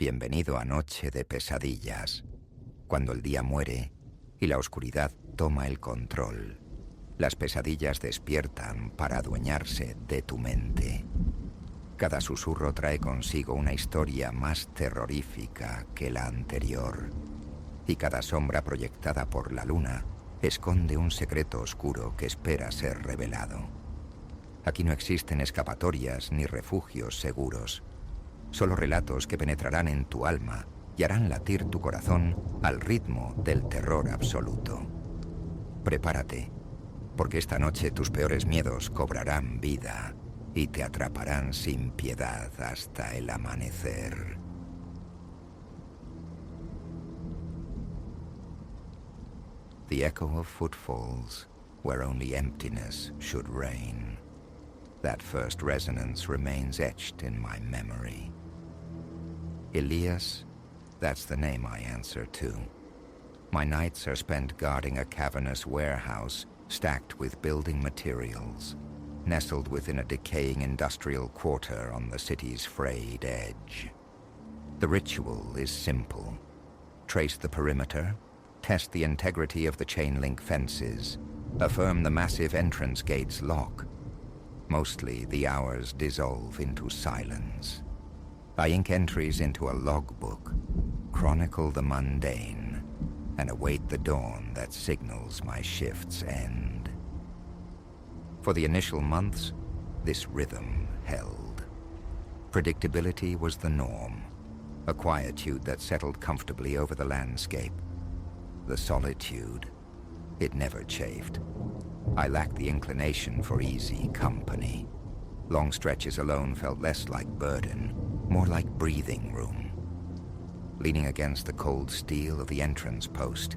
Bienvenido a Noche de Pesadillas, cuando el día muere y la oscuridad toma el control. Las pesadillas despiertan para adueñarse de tu mente. Cada susurro trae consigo una historia más terrorífica que la anterior, y cada sombra proyectada por la luna esconde un secreto oscuro que espera ser revelado. Aquí no existen escapatorias ni refugios seguros, solo relatos que penetrarán en tu alma y harán latir tu corazón al ritmo del terror absoluto. Prepárate, porque esta noche tus peores miedos cobrarán vida y te atraparán sin piedad hasta el amanecer. The echo of footfalls, where only emptiness should reign. That first resonance remains etched in my memory. Elias, that's the name I answer to. My nights are spent guarding a cavernous warehouse stacked with building materials, nestled within a decaying industrial quarter on the city's frayed edge. The ritual is simple. Trace the perimeter, test the integrity of the chain-link fences, affirm the massive entrance gate's lock. Mostly, the hours dissolve into silence. I ink entries into a logbook, chronicle the mundane, and await the dawn that signals my shift's end. For the initial months, this rhythm held. Predictability was the norm, a quietude that settled comfortably over the landscape. The solitude, it never chafed. I lacked the inclination for easy company. Long stretches alone felt less like burden, more like breathing room. Leaning against the cold steel of the entrance post,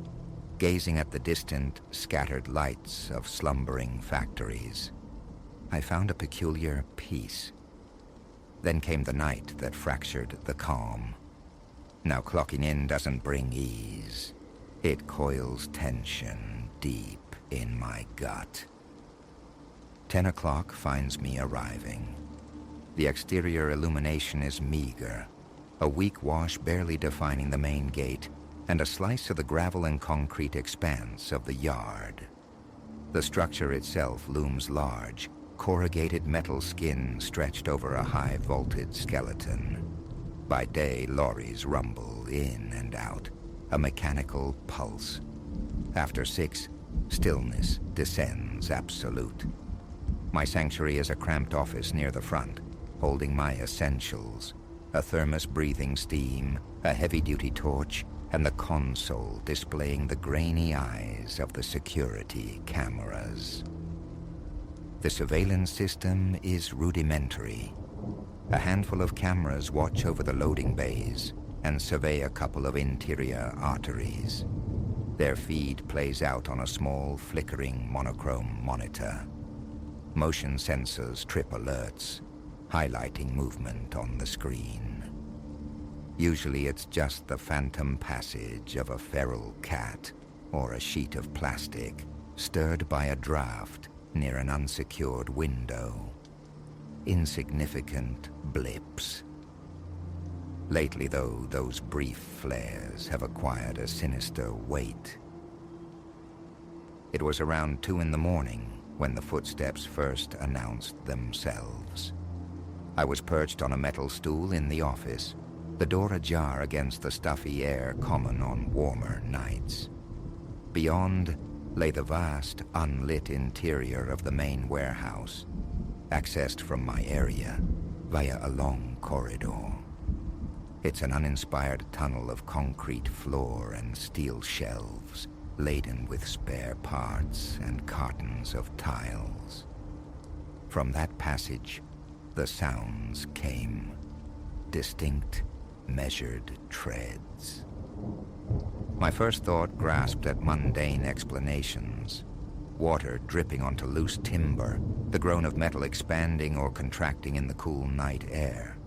gazing at the distant, scattered lights of slumbering factories, I found a peculiar peace. Then came the night that fractured the calm. Now clocking in doesn't bring ease. It coils tension deep in my gut. 10 o'clock finds me arriving. The exterior illumination is meager, a weak wash barely defining the main gate, and a slice of the gravel and concrete expanse of the yard. The structure itself looms large, corrugated metal skin stretched over a high-vaulted skeleton. By day, lorries rumble in and out, a mechanical pulse. After 6, stillness descends absolute. My sanctuary is a cramped office near the front, holding my essentials, a thermos breathing steam, a heavy-duty torch, and the console displaying the grainy eyes of the security cameras. The surveillance system is rudimentary. A handful of cameras watch over the loading bays and survey a couple of interior arteries. Their feed plays out on a small, flickering monochrome monitor. Motion sensors trip alerts, highlighting movement on the screen. Usually it's just the phantom passage of a feral cat or a sheet of plastic stirred by a draft near an unsecured window. Insignificant blips. Lately, though, those brief flares have acquired a sinister weight. It was around 2 in the morning when the footsteps first announced themselves. I was perched on a metal stool in the office, the door ajar against the stuffy air common on warmer nights. Beyond lay the vast, unlit interior of the main warehouse, accessed from my area via a long corridor. It's an uninspired tunnel of concrete floor and steel shelves, laden with spare parts and cartons of tiles. From that passage, the sounds came, distinct, measured treads. My first thought grasped at mundane explanations. Water dripping onto loose timber, the groan of metal expanding or contracting in the cool night air.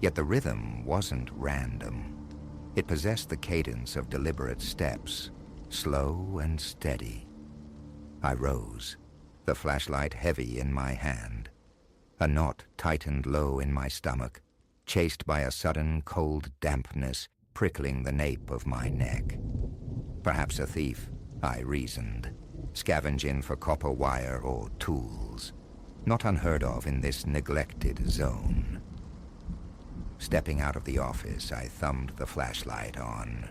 Yet the rhythm wasn't random. It possessed the cadence of deliberate steps, slow and steady. I rose, the flashlight heavy in my hand. A knot tightened low in my stomach, chased by a sudden cold dampness prickling the nape of my neck. Perhaps a thief, I reasoned, scavenging for copper wire or tools, not unheard of in this neglected zone. Stepping out of the office, I thumbed the flashlight on.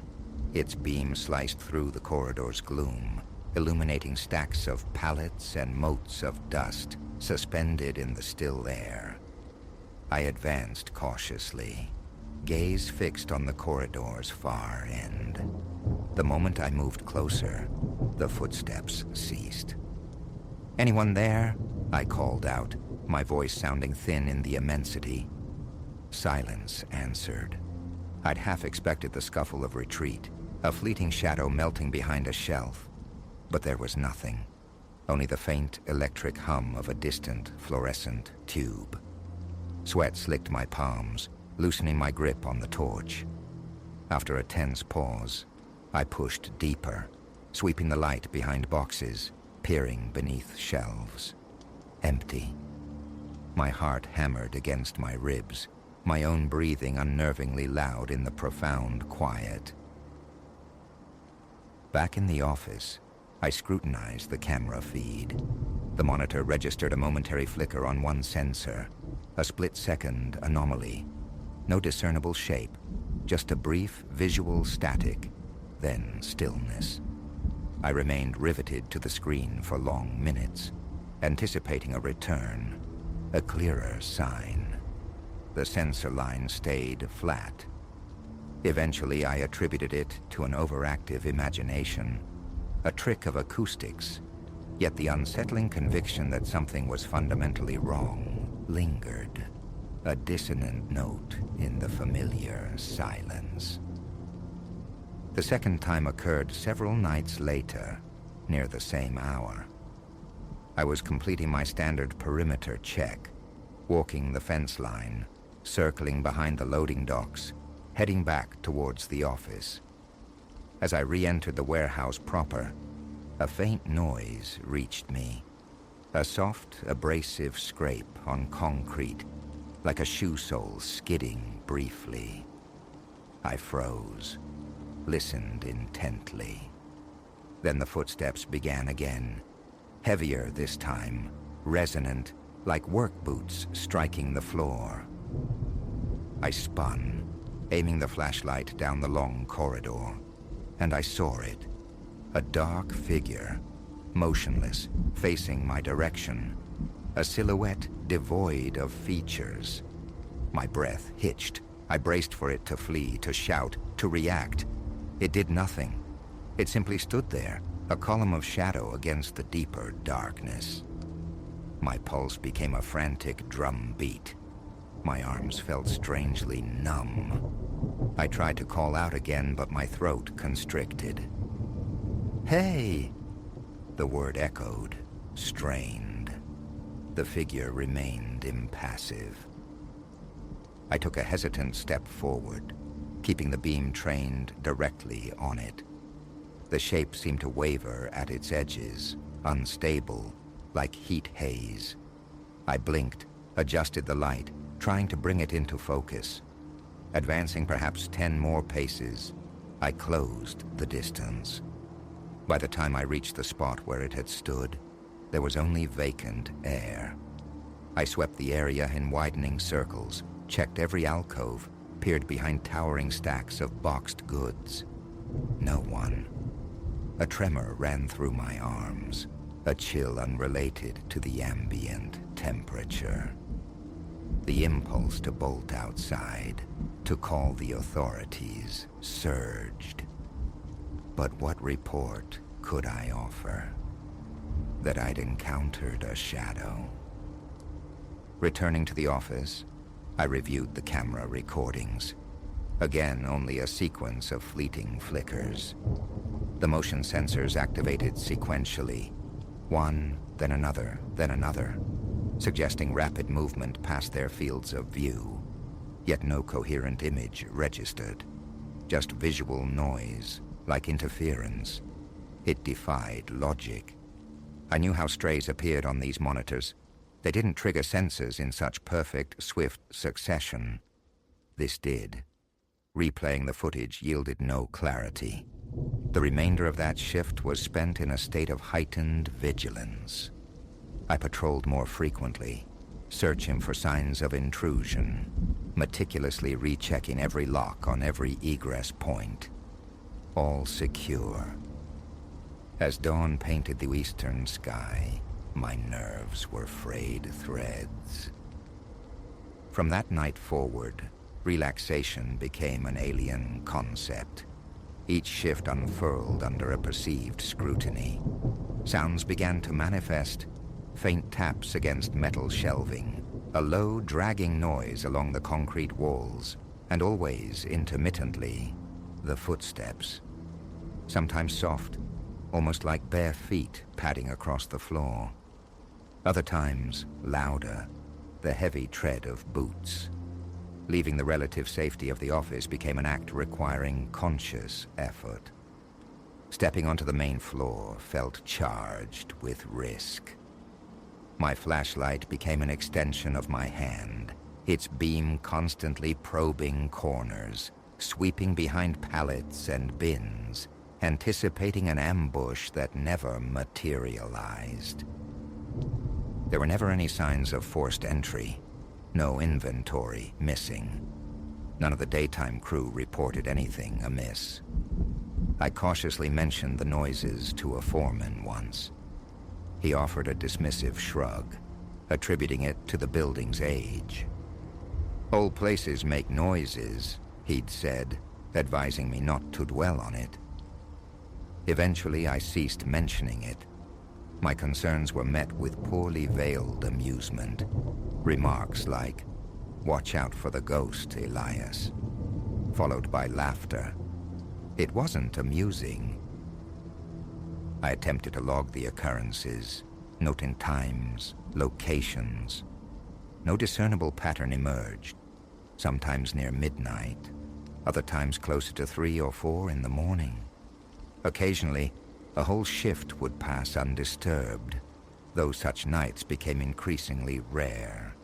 Its beam sliced through the corridor's gloom, illuminating stacks of pallets and motes of dust suspended in the still air. I advanced cautiously, gaze fixed on the corridor's far end. The moment I moved closer, the footsteps ceased. "Anyone there?" I called out, my voice sounding thin in the immensity. Silence answered. I'd half expected the scuffle of retreat, a fleeting shadow melting behind a shelf. But there was nothing, only the faint electric hum of a distant fluorescent tube. Sweat slicked my palms, loosening my grip on the torch. After a tense pause, I pushed deeper, sweeping the light behind boxes, peering beneath shelves. Empty. My heart hammered against my ribs, my own breathing unnervingly loud in the profound quiet. Back in the office, I scrutinized the camera feed. The monitor registered a momentary flicker on one sensor, a split-second anomaly. No discernible shape, just a brief visual static, then stillness. I remained riveted to the screen for long minutes, anticipating a return, a clearer sign. The sensor line stayed flat. Eventually, I attributed it to an overactive imagination, a trick of acoustics, yet the unsettling conviction that something was fundamentally wrong lingered, a dissonant note in the familiar silence. The second time occurred several nights later, near the same hour. I was completing my standard perimeter check, walking the fence line, circling behind the loading docks, heading back towards the office. As I re-entered the warehouse proper, a faint noise reached me, a soft, abrasive scrape on concrete, like a shoe sole skidding briefly. I froze, listened intently. Then the footsteps began again, heavier this time, resonant, like work boots striking the floor. I spun, aiming the flashlight down the long corridor, and I saw it, a dark figure, motionless, facing my direction, a silhouette devoid of features. My breath hitched. I braced for it to flee, to shout, to react. It did nothing. It simply stood there, a column of shadow against the deeper darkness. My pulse became a frantic drum beat. My arms felt strangely numb. I tried to call out again, but my throat constricted. "Hey!" The word echoed, strained. The figure remained impassive. I took a hesitant step forward, keeping the beam trained directly on it. The shape seemed to waver at its edges, unstable, like heat haze. I blinked, adjusted the light, trying to bring it into focus. Advancing perhaps 10 more paces, I closed the distance. By the time I reached the spot where it had stood, there was only vacant air. I swept the area in widening circles, checked every alcove, peered behind towering stacks of boxed goods. No one. A tremor ran through my arms, a chill unrelated to the ambient temperature. The impulse to bolt outside, to call the authorities, surged. But what report could I offer? That I'd encountered a shadow. Returning to the office, I reviewed the camera recordings. Again, only a sequence of fleeting flickers. The motion sensors activated sequentially, one, then another, suggesting rapid movement past their fields of view. Yet no coherent image registered, just visual noise, like interference. It defied logic. I knew how strays appeared on these monitors. They didn't trigger sensors in such perfect, swift succession. This did. Replaying the footage yielded no clarity. The remainder of that shift was spent in a state of heightened vigilance. I patrolled more frequently, searching for signs of intrusion, meticulously rechecking every lock on every egress point. All secure. As dawn painted the eastern sky, my nerves were frayed threads. From that night forward, relaxation became an alien concept. Each shift unfurled under a perceived scrutiny. Sounds began to manifest, faint taps against metal shelving, a low, dragging noise along the concrete walls, and always, intermittently, the footsteps. Sometimes soft, almost like bare feet padding across the floor. Other times, louder, the heavy tread of boots. Leaving the relative safety of the office became an act requiring conscious effort. Stepping onto the main floor felt charged with risk. My flashlight became an extension of my hand, its beam constantly probing corners, sweeping behind pallets and bins, anticipating an ambush that never materialized. There were never any signs of forced entry. No inventory missing. None of the daytime crew reported anything amiss. I cautiously mentioned the noises to a foreman once. He offered a dismissive shrug, attributing it to the building's age. "Old places make noises," he'd said, advising me not to dwell on it. Eventually, I ceased mentioning it. My concerns were met with poorly veiled amusement. Remarks like, "Watch out for the ghost, Elias," followed by laughter. It wasn't amusing. I attempted to log the occurrences, noting times, locations. No discernible pattern emerged, sometimes near midnight, other times closer to 3 or 4 in the morning. Occasionally, a whole shift would pass undisturbed, though such nights became increasingly rare.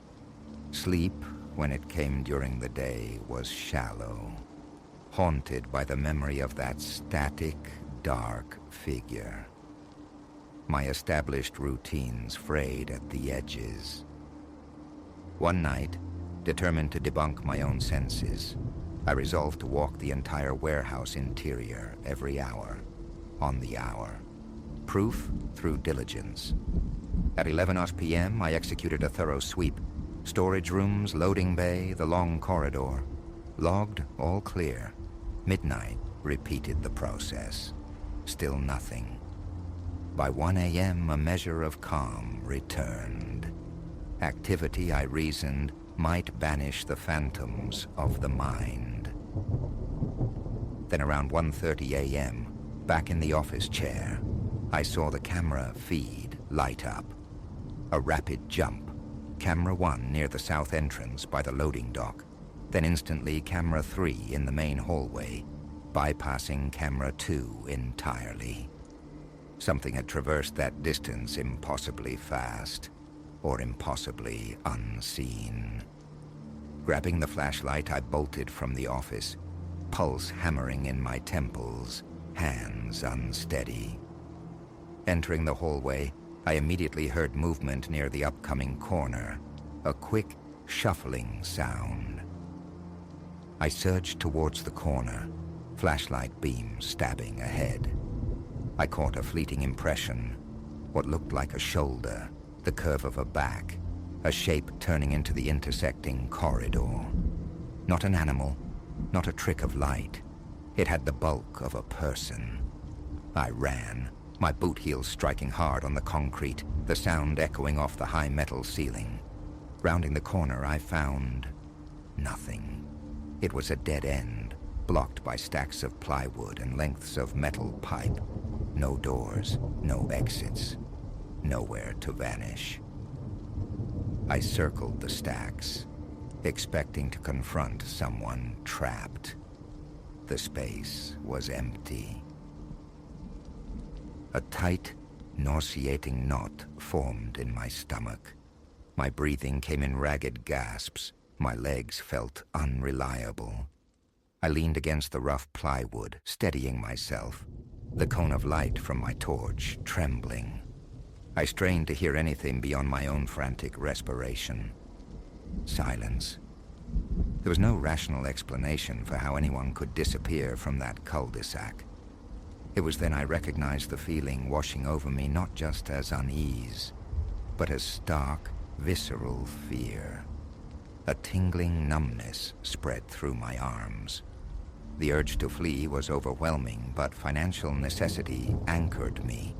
Sleep, when it came during the day, was shallow, haunted by the memory of that static, dark figure. My established routines frayed at the edges. One night, determined to debunk my own senses, I resolved to walk the entire warehouse interior every hour, on the hour. Proof through diligence. At 11 p.m., I executed a thorough sweep. Storage rooms, loading bay, the long corridor. Logged, all clear. Midnight, repeated the process. Still nothing. By 1 a.m., a measure of calm returned. Activity, I reasoned, might banish the phantoms of the mind. Then around 1:30 a.m., back in the office chair, I saw the camera feed light up. A rapid jump. Camera 1 near the south entrance by the loading dock, then instantly camera 3 in the main hallway, bypassing camera 2 entirely. Something had traversed that distance impossibly fast, or impossibly unseen. Grabbing the flashlight, I bolted from the office, pulse hammering in my temples, hands unsteady. Entering the hallway, I immediately heard movement near the upcoming corner, a quick, shuffling sound. I surged towards the corner, flashlight beam stabbing ahead. I caught a fleeting impression, what looked like a shoulder, the curve of a back, a shape turning into the intersecting corridor. Not an animal, not a trick of light. It had the bulk of a person. I ran, my boot heels striking hard on the concrete, the sound echoing off the high metal ceiling. Rounding the corner, I found nothing. It was a dead end, blocked by stacks of plywood and lengths of metal pipe. No doors, no exits, nowhere to vanish. I circled the stacks, expecting to confront someone trapped. The space was empty. A tight, nauseating knot formed in my stomach. My breathing came in ragged gasps, My legs felt unreliable. I leaned against the rough plywood, steadying myself, the cone of light from my torch trembling. I strained to hear anything beyond my own frantic respiration. Silence. There was no rational explanation for how anyone could disappear from that cul-de-sac. It was then I recognized the feeling washing over me not just as unease, but as stark, visceral fear. A tingling numbness spread through my arms. The urge to flee was overwhelming, but financial necessity anchored me.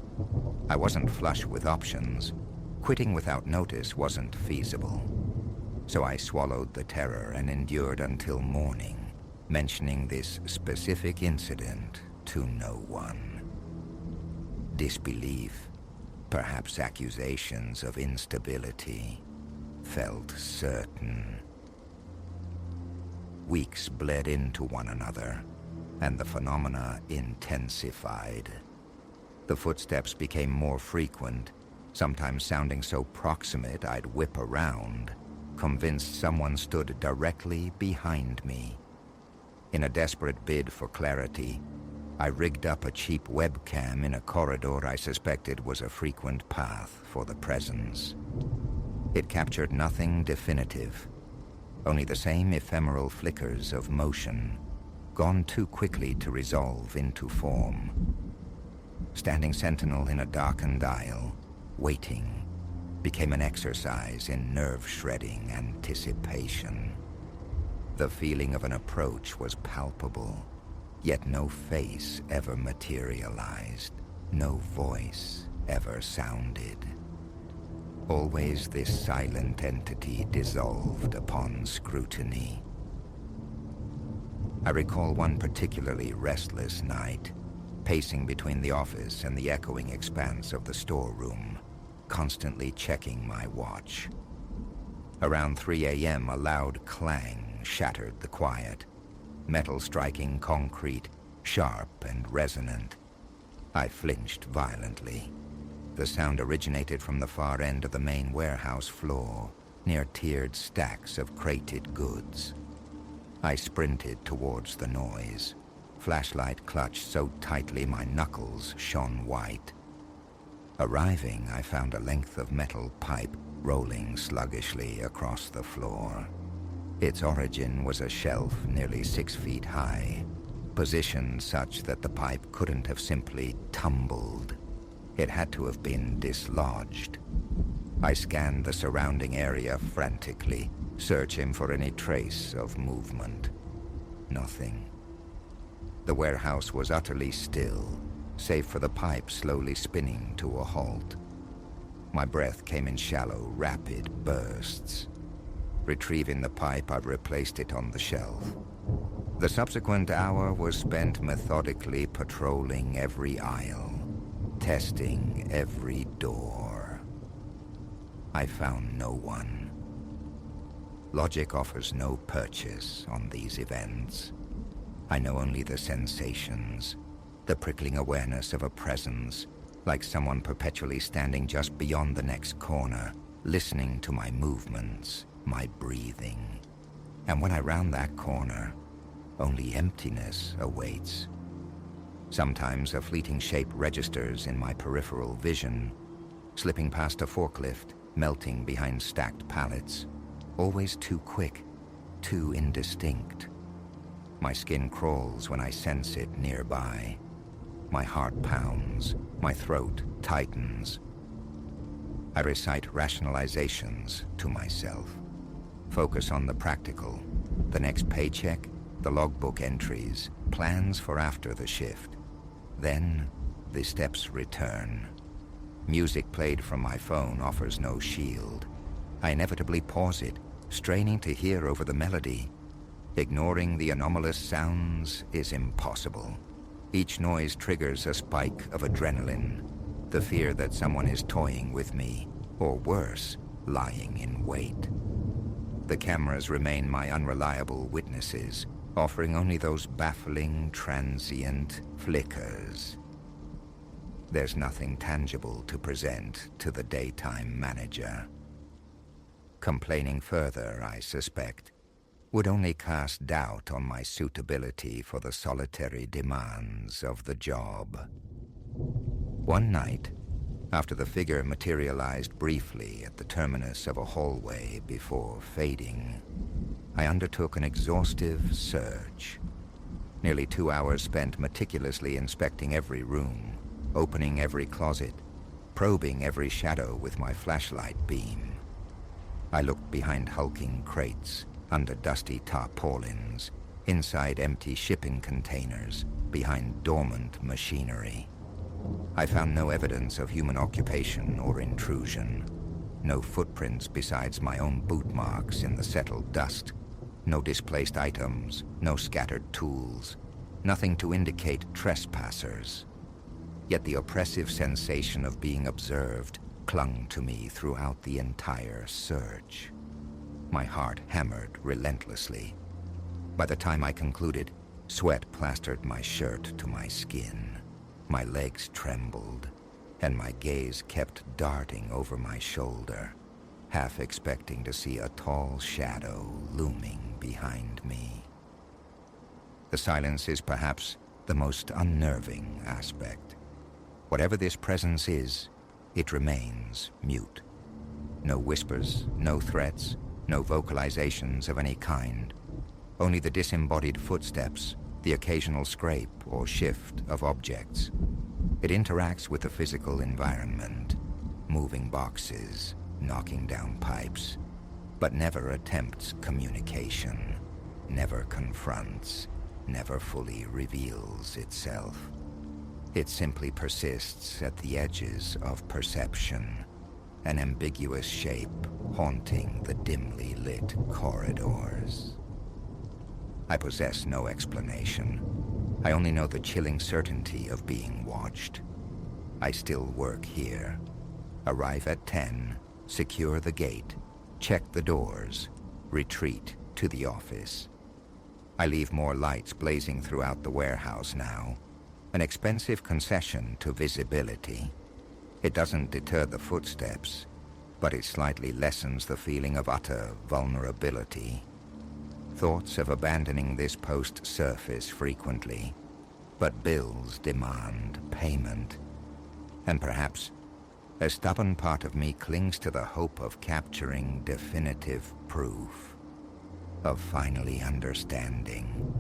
I wasn't flush with options. Quitting without notice wasn't feasible. So I swallowed the terror and endured until morning, mentioning this specific incident to no one. Disbelief, perhaps accusations of instability, felt certain. Weeks bled into one another, and the phenomena intensified. The footsteps became more frequent, sometimes sounding so proximate I'd whip around, convinced someone stood directly behind me. In a desperate bid for clarity, I rigged up a cheap webcam in a corridor I suspected was a frequent path for the presence. It captured nothing definitive, only the same ephemeral flickers of motion, gone too quickly to resolve into form. Standing sentinel in a darkened aisle, waiting, became an exercise in nerve-shredding anticipation. The feeling of an approach was palpable, yet no face ever materialized, no voice ever sounded. Always this silent entity dissolved upon scrutiny. I recall one particularly restless night, pacing between the office and the echoing expanse of the storeroom, constantly checking my watch. Around 3 a.m., a loud clang shattered the quiet, metal striking concrete, sharp and resonant. I flinched violently. The sound originated from the far end of the main warehouse floor, near tiered stacks of crated goods. I sprinted towards the noise, flashlight clutched so tightly my knuckles shone white. Arriving, I found a length of metal pipe rolling sluggishly across the floor. Its origin was a shelf nearly 6 feet high, positioned such that the pipe couldn't have simply tumbled. It had to have been dislodged. I scanned the surrounding area frantically, searching for any trace of movement. Nothing. The warehouse was utterly still, save for the pipe slowly spinning to a halt. My breath came in shallow, rapid bursts. Retrieving the pipe, I replaced it on the shelf. The subsequent hour was spent methodically patrolling every aisle, testing every door. I found no one. Logic offers no purchase on these events. I know only the sensations, the prickling awareness of a presence, like someone perpetually standing just beyond the next corner, listening to my movements, my breathing. And when I round that corner, only emptiness awaits. Sometimes a fleeting shape registers in my peripheral vision, slipping past a forklift, melting behind stacked pallets, always too quick, too indistinct. My skin crawls when I sense it nearby. My heart pounds, my throat tightens. I recite rationalizations to myself. Focus on the practical, the next paycheck, the logbook entries, plans for after the shift. Then, the steps return. Music played from my phone offers no shield. I inevitably pause it, straining to hear over the melody. Ignoring the anomalous sounds is impossible. Each noise triggers a spike of adrenaline, the fear that someone is toying with me, or worse, lying in wait. The cameras remain my unreliable witnesses, offering only those baffling, transient flickers. There's nothing tangible to present to the daytime manager. Complaining further, I suspect, would only cast doubt on my suitability for the solitary demands of the job. One night, after the figure materialized briefly at the terminus of a hallway before fading, I undertook an exhaustive search. Nearly 2 hours spent meticulously inspecting every room, opening every closet, probing every shadow with my flashlight beam. I looked behind hulking crates, under dusty tarpaulins, inside empty shipping containers, behind dormant machinery. I found no evidence of human occupation or intrusion. No footprints besides my own boot marks in the settled dust. No displaced items, no scattered tools. Nothing to indicate trespassers. Yet the oppressive sensation of being observed clung to me throughout the entire search. My heart hammered relentlessly. By the time I concluded, sweat plastered my shirt to my skin. My legs trembled, and my gaze kept darting over my shoulder, half expecting to see a tall shadow looming behind me. The silence is perhaps the most unnerving aspect. Whatever this presence is, it remains mute. No whispers, no threats, no vocalizations of any kind. Only the disembodied footsteps, the occasional scrape or shift of objects. It interacts with the physical environment, moving boxes, knocking down pipes, but never attempts communication, never confronts, never fully reveals itself. It simply persists at the edges of perception, an ambiguous shape haunting the dimly lit corridors. I possess no explanation. I only know the chilling certainty of being watched. I still work here. Arrive at 10, secure the gate, check the doors, retreat to the office. I leave more lights blazing throughout the warehouse now, an expensive concession to visibility. It doesn't deter the footsteps, but it slightly lessens the feeling of utter vulnerability. Thoughts of abandoning this post surface frequently, but bills demand payment. And perhaps a stubborn part of me clings to the hope of capturing definitive proof, of finally understanding.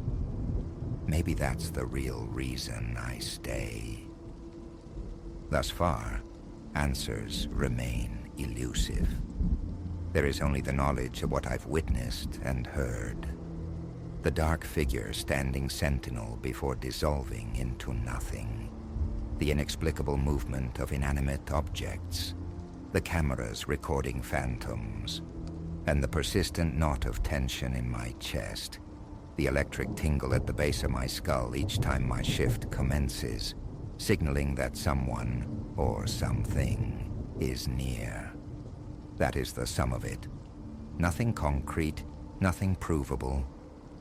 Maybe that's the real reason I stay. Thus far, answers remain elusive. There is only the knowledge of what I've witnessed and heard. The dark figure standing sentinel before dissolving into nothing. The inexplicable movement of inanimate objects. The cameras recording phantoms. And the persistent knot of tension in my chest. The electric tingle at the base of my skull each time my shift commences, signaling that someone or something is near. That is the sum of it. Nothing concrete, nothing provable,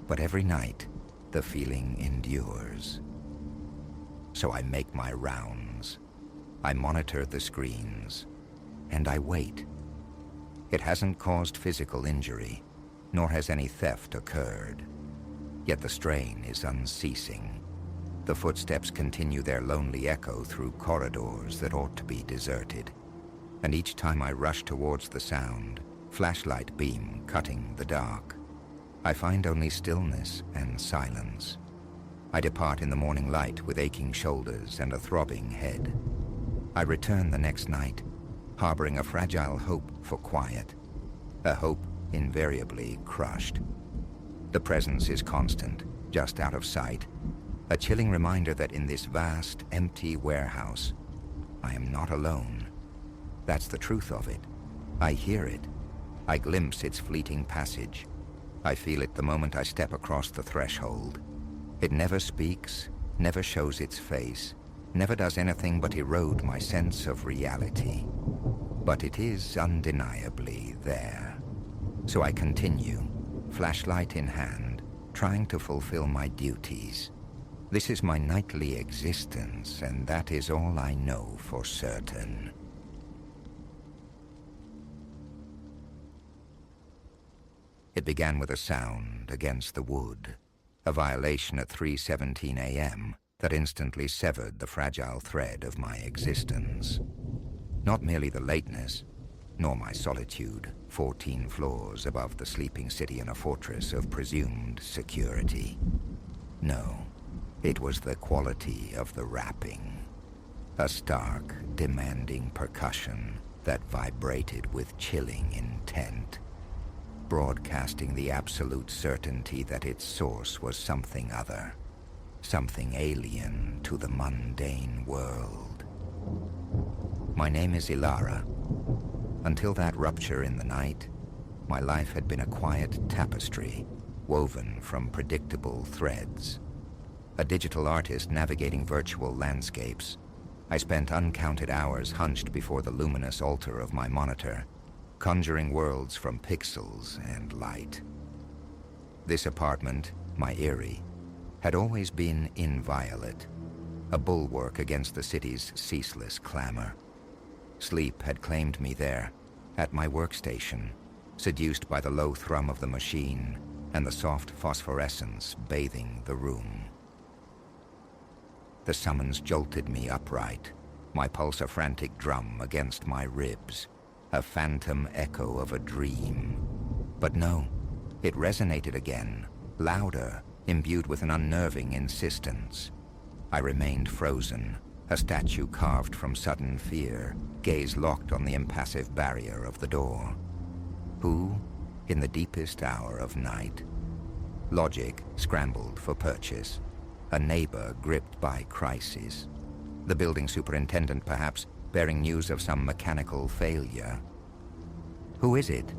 but every night the feeling endures. So I make my rounds. I monitor the screens, and I wait. It hasn't caused physical injury, nor has any theft occurred. Yet the strain is unceasing. The footsteps continue their lonely echo through corridors that ought to be deserted. And each time I rush towards the sound, flashlight beam cutting the dark, I find only stillness and silence. I depart in the morning light with aching shoulders and a throbbing head. I return the next night, harboring a fragile hope for quiet, a hope invariably crushed. The presence is constant, just out of sight, a chilling reminder that in this vast, empty warehouse, I am not alone. That's the truth of it. I hear it. I glimpse its fleeting passage. I feel it the moment I step across the threshold. It never speaks, never shows its face, never does anything but erode my sense of reality. But it is undeniably there. So I continue, flashlight in hand, trying to fulfill my duties. This is my nightly existence, and that is all I know for certain. It began with a sound against the wood, a violation at 3:17 a.m. that instantly severed the fragile thread of my existence. Not merely the lateness, nor my solitude, 14 floors above the sleeping city in a fortress of presumed security. No, it was the quality of the rapping. A stark, demanding percussion that vibrated with chilling intent, broadcasting the absolute certainty that its source was something other, something alien to the mundane world. My name is Ilara. Until that rupture in the night, my life had been a quiet tapestry woven from predictable threads. A digital artist navigating virtual landscapes, I spent uncounted hours hunched before the luminous altar of my monitor, conjuring worlds from pixels and light. This apartment, my eyrie, had always been inviolate, a bulwark against the city's ceaseless clamor. Sleep had claimed me there, at my workstation, seduced by the low thrum of the machine and the soft phosphorescence bathing the room. The summons jolted me upright, my pulse a frantic drum against my ribs, a phantom echo of a dream. But no, it resonated again, louder, imbued with an unnerving insistence. I remained frozen, a statue carved from sudden fear, gaze locked on the impassive barrier of the door. Who, in the deepest hour of night? Logic scrambled for purchase, a neighbor gripped by crisis, the building superintendent perhaps bearing news of some mechanical failure. Who is it?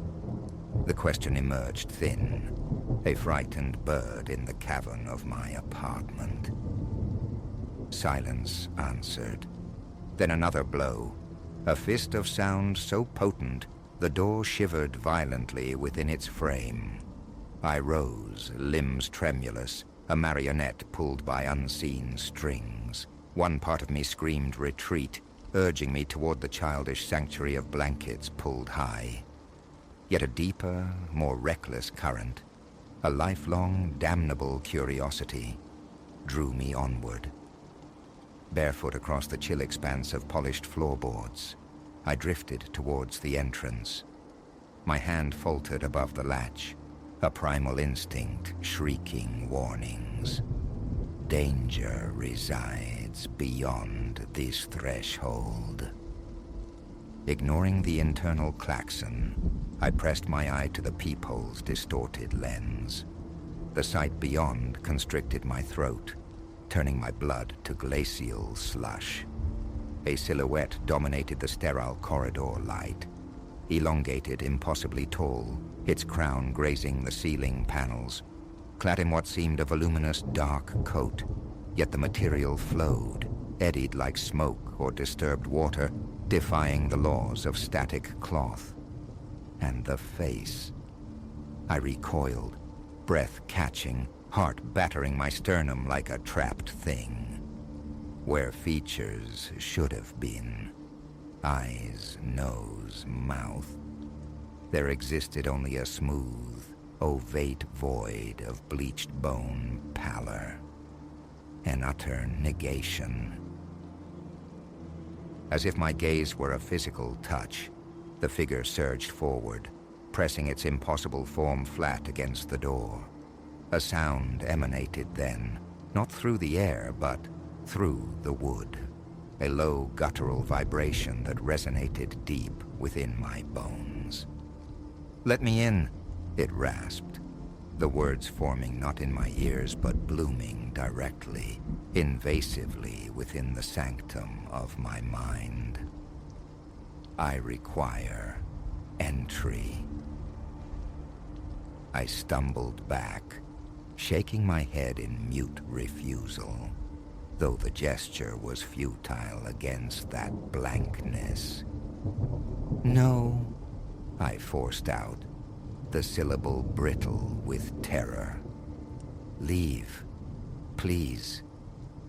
The question emerged thin, a frightened bird in the cavern of my apartment. Silence answered. Then another blow, a fist of sound so potent the door shivered violently within its frame. I rose, limbs tremulous, a marionette pulled by unseen strings. One part of me screamed retreat, urging me toward the childish sanctuary of blankets pulled high. Yet a deeper, more reckless current, a lifelong, damnable curiosity, drew me onward. Barefoot across the chill expanse of polished floorboards, I drifted towards the entrance. My hand faltered above the latch, a primal instinct shrieking warnings. Danger resides beyond this threshold. Ignoring the internal klaxon, I pressed my eye to the peephole's distorted lens. The sight beyond constricted my throat, turning my blood to glacial slush. A silhouette dominated the sterile corridor light, elongated, impossibly tall, its crown grazing the ceiling panels, clad in what seemed a voluminous dark coat, yet the material flowed, eddied like smoke or disturbed water, defying the laws of static cloth. And the face. I recoiled, breath catching, heart battering my sternum like a trapped thing. Where features should have been, eyes, nose, mouth, there existed only a smooth, ovate void of bleached bone pallor, an utter negation. As if my gaze were a physical touch, the figure surged forward, pressing its impossible form flat against the door. A sound emanated then, not through the air, but through the wood, a low guttural vibration that resonated deep within my bones. "Let me in," it rasped, the words forming not in my ears but blooming directly, invasively within the sanctum of my mind. "I require entry." I stumbled back, shaking my head in mute refusal, though the gesture was futile against that blankness. "No," I forced out, the syllable brittle with terror. "Leave. Please.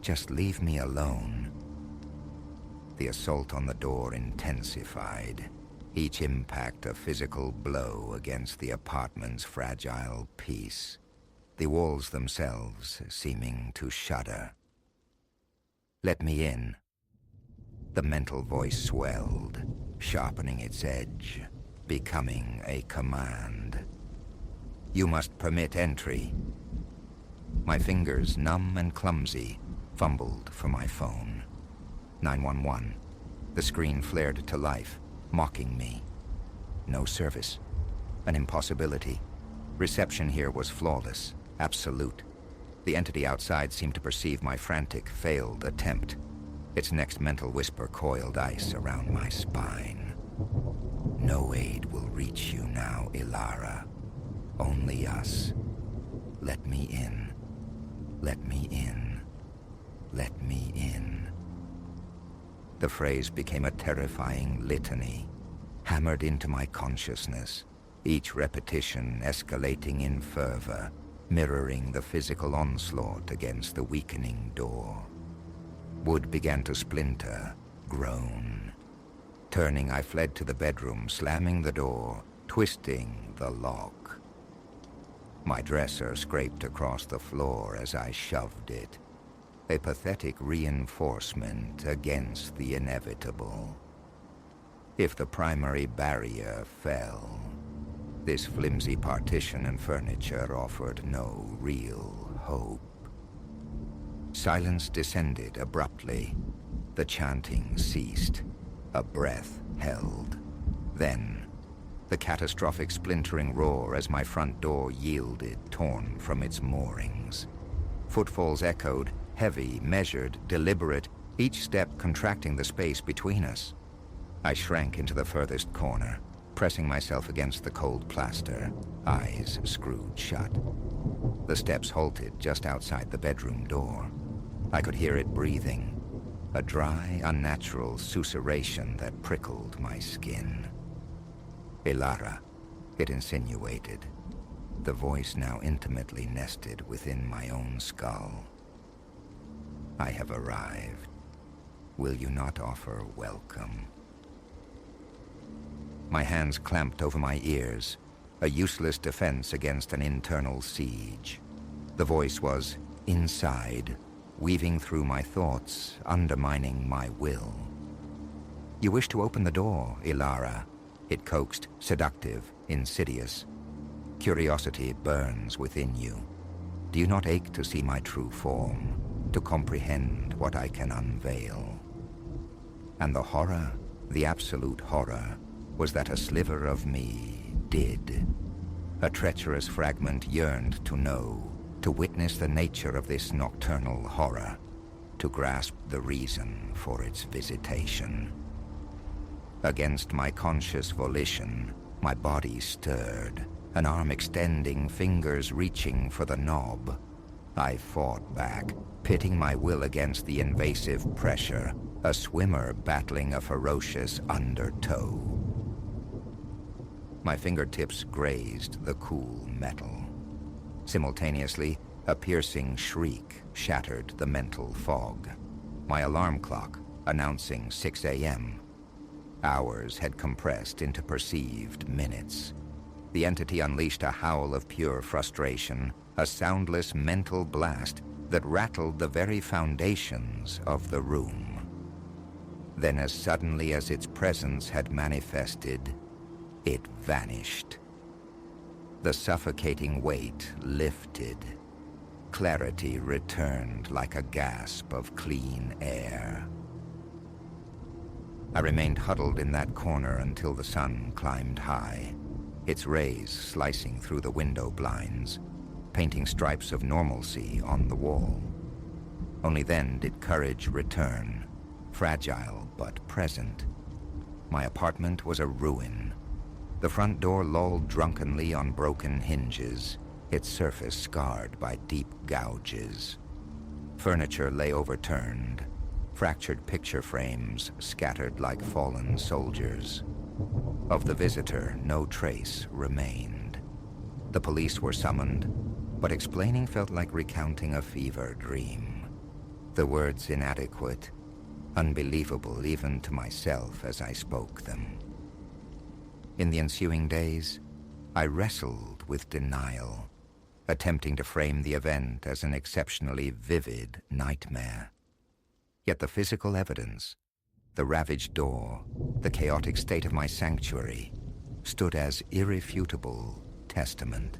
Just leave me alone." The assault on the door intensified. each impact a physical blow against the apartment's fragile peace, the walls themselves seeming to shudder. "Let me in." The mental voice swelled, sharpening its edge, becoming a command. "You must permit entry." My fingers, numb and clumsy, fumbled for my phone. 911. The screen flared to life, mocking me. No service. An impossibility. Reception here was flawless, absolute. The entity outside seemed to perceive my frantic, failed attempt. Its next mental whisper coiled ice around my spine. "No aid will reach you now, Ilara. Only us. Let me in. Let me in. Let me in." The phrase became a terrifying litany, hammered into my consciousness, each repetition escalating in fervor, mirroring the physical onslaught against the weakening door. Wood began to splinter, groan. Turning, I fled to the bedroom, slamming the door, twisting the lock. My dresser scraped across the floor as I shoved it, a pathetic reinforcement against the inevitable. If the primary barrier fell, this flimsy partition and furniture offered no real hope. Silence descended abruptly. The chanting ceased. A breath held. Then, the catastrophic splintering roar as my front door yielded, torn from its moorings. Footfalls echoed, heavy, measured, deliberate, each step contracting the space between us. I shrank into the furthest corner, pressing myself against the cold plaster, eyes screwed shut. The steps halted just outside the bedroom door. I could hear it breathing, a dry, unnatural susurration that prickled my skin. "Ilara," it insinuated, the voice now intimately nested within my own skull. "I have arrived. Will you not offer welcome?" My hands clamped over my ears, a useless defense against an internal siege. The voice was inside, weaving through my thoughts, undermining my will. "You wish to open the door, Ilara," it coaxed, seductive, insidious. "Curiosity burns within you. Do you not ache to see my true form, to comprehend what I can unveil?" And the horror, the absolute horror, was that a sliver of me did. A treacherous fragment yearned to know, to witness the nature of this nocturnal horror, to grasp the reason for its visitation. Against my conscious volition, my body stirred, an arm extending, fingers reaching for the knob. I fought back, pitting my will against the invasive pressure, a swimmer battling a ferocious undertow. My fingertips grazed the cool metal. Simultaneously, a piercing shriek shattered the mental fog. My alarm clock announcing 6 a.m. Hours had compressed into perceived minutes. The entity unleashed a howl of pure frustration, a soundless mental blast that rattled the very foundations of the room. Then, as suddenly as its presence had manifested, it vanished. The suffocating weight lifted. Clarity returned like a gasp of clean air. I remained huddled in that corner until the sun climbed high, its rays slicing through the window blinds, painting stripes of normalcy on the wall. Only then did courage return, fragile but present. My apartment was a ruin. The front door lolled drunkenly on broken hinges, its surface scarred by deep gouges. Furniture lay overturned, fractured picture frames scattered like fallen soldiers. Of the visitor, no trace remained. The police were summoned, but explaining felt like recounting a fever dream. The words inadequate, unbelievable even to myself as I spoke them. In the ensuing days, I wrestled with denial, attempting to frame the event as an exceptionally vivid nightmare. Yet the physical evidence, the ravaged door, the chaotic state of my sanctuary, stood as irrefutable testament.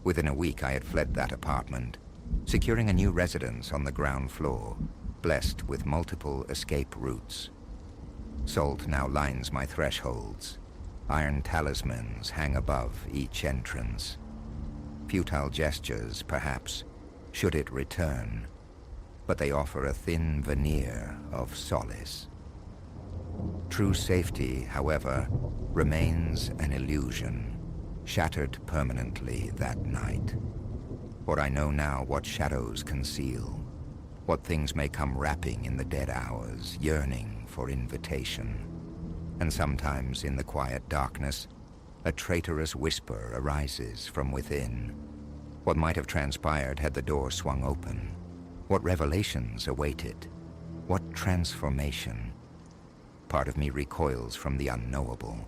Within a week I had fled that apartment, securing a new residence on the ground floor, blessed with multiple escape routes. Salt now lines my thresholds. Iron talismans hang above each entrance. Futile gestures, perhaps, should it return, but they offer a thin veneer of solace. True safety, however, remains an illusion, shattered permanently that night. For I know now what shadows conceal, what things may come rapping in the dead hours, yearning for invitation. And sometimes in the quiet darkness, a traitorous whisper arises from within. What might have transpired had the door swung open? What revelations awaited? What transformation? Part of me recoils from the unknowable,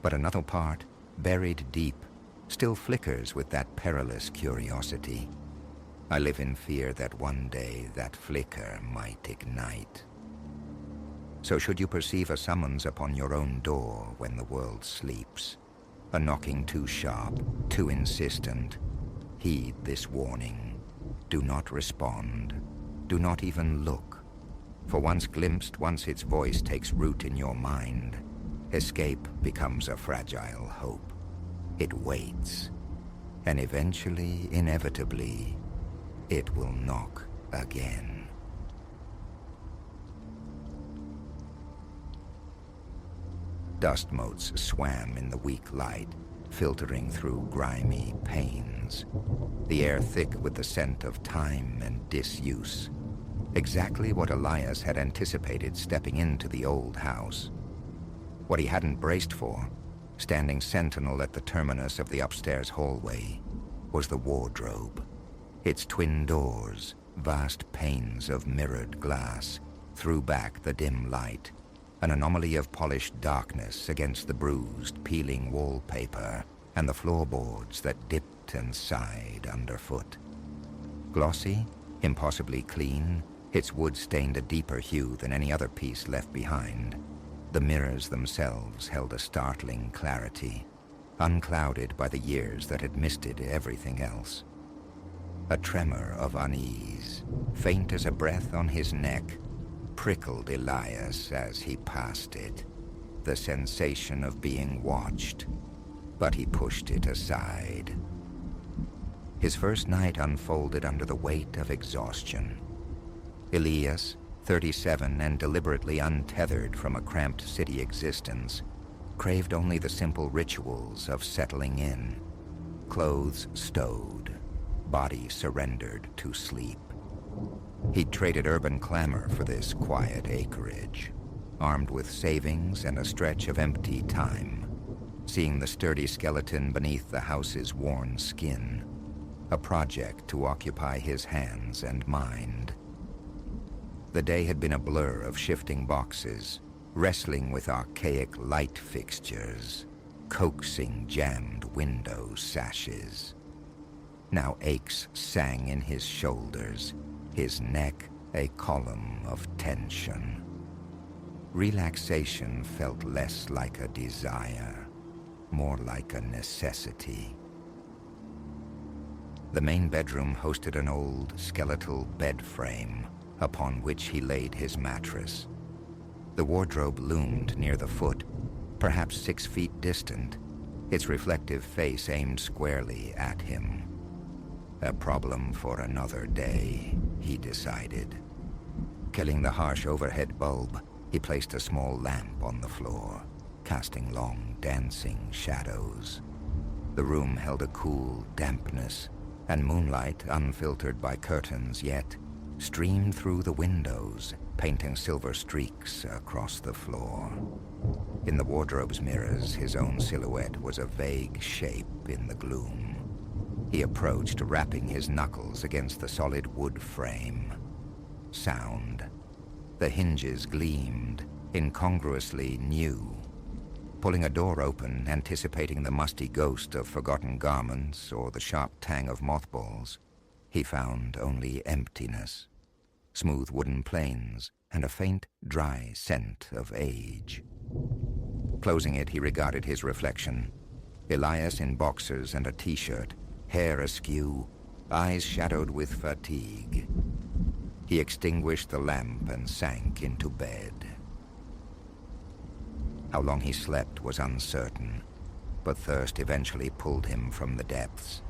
but another part, buried deep, still flickers with that perilous curiosity. I live in fear that one day that flicker might ignite. So should you perceive a summons upon your own door when the world sleeps, a knocking too sharp, too insistent, heed this warning. Do not respond. Do not even look. For once glimpsed, once its voice takes root in your mind, escape becomes a fragile hope. It waits, and eventually, inevitably, it will knock again. Dust motes swam in the weak light, filtering through grimy panes, the air thick with the scent of time and disuse. Exactly what Elias had anticipated stepping into the old house. What he hadn't braced for, standing sentinel at the terminus of the upstairs hallway, was the wardrobe. Its twin doors, vast panes of mirrored glass, threw back the dim light, an anomaly of polished darkness against the bruised, peeling wallpaper and the floorboards that dipped and sighed underfoot. Glossy, impossibly clean, its wood stained a deeper hue than any other piece left behind. The mirrors themselves held a startling clarity, unclouded by the years that had misted everything else. A tremor of unease, faint as a breath on his neck, prickled Elias as he passed it, the sensation of being watched, but he pushed it aside. His first night unfolded under the weight of exhaustion. Elias, 37 and deliberately untethered from a cramped city existence, craved only the simple rituals of settling in, clothes stowed, body surrendered to sleep. He'd traded urban clamor for this quiet acreage, armed with savings and a stretch of empty time, seeing the sturdy skeleton beneath the house's worn skin, a project to occupy his hands and mind. The day had been a blur of shifting boxes, wrestling with archaic light fixtures, coaxing jammed window sashes. Now aches sang in his shoulders, his neck a column of tension. Relaxation felt less like a desire, more like a necessity. The main bedroom hosted an old skeletal bed frame upon which he laid his mattress. The wardrobe loomed near the foot, perhaps 6 feet distant, its reflective face aimed squarely at him. A problem for another day, he decided. Killing the harsh overhead bulb, he placed a small lamp on the floor, casting long, dancing shadows. The room held a cool dampness, and moonlight, unfiltered by curtains yet, streamed through the windows, painting silver streaks across the floor. In the wardrobe's mirrors, his own silhouette was a vague shape in the gloom. He approached, rapping his knuckles against the solid wood frame. Sound. The hinges gleamed, incongruously new. Pulling a door open, anticipating the musty ghost of forgotten garments or the sharp tang of mothballs, he found only emptiness, smooth wooden planes, and a faint, dry scent of age. Closing it, he regarded his reflection. Elias in boxers and a t-shirt, hair askew, eyes shadowed with fatigue. He extinguished the lamp and sank into bed. How long he slept was uncertain, but thirst eventually pulled him from the depths.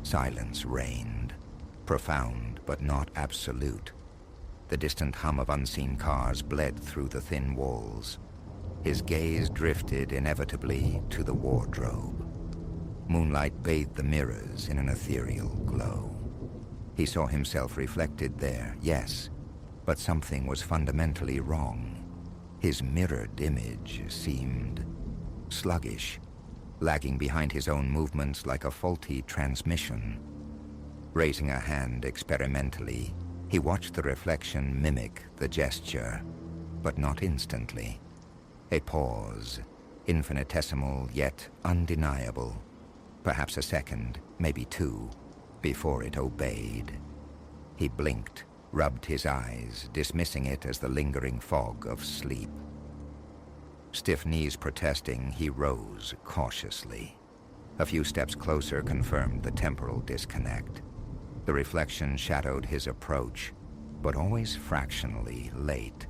Silence reigned, profound but not absolute. The distant hum of unseen cars bled through the thin walls. His gaze drifted inevitably to the wardrobe. Moonlight bathed the mirrors in an ethereal glow. He saw himself reflected there, yes, but something was fundamentally wrong. His mirrored image seemed sluggish, lagging behind his own movements like a faulty transmission. Raising a hand experimentally, he watched the reflection mimic the gesture, but not instantly. A pause, infinitesimal yet undeniable. Perhaps a second, maybe two, before it obeyed. He blinked, rubbed his eyes, dismissing it as the lingering fog of sleep. Stiff knees protesting, he rose cautiously. A few steps closer confirmed the temporal disconnect. The reflection shadowed his approach, but always fractionally late,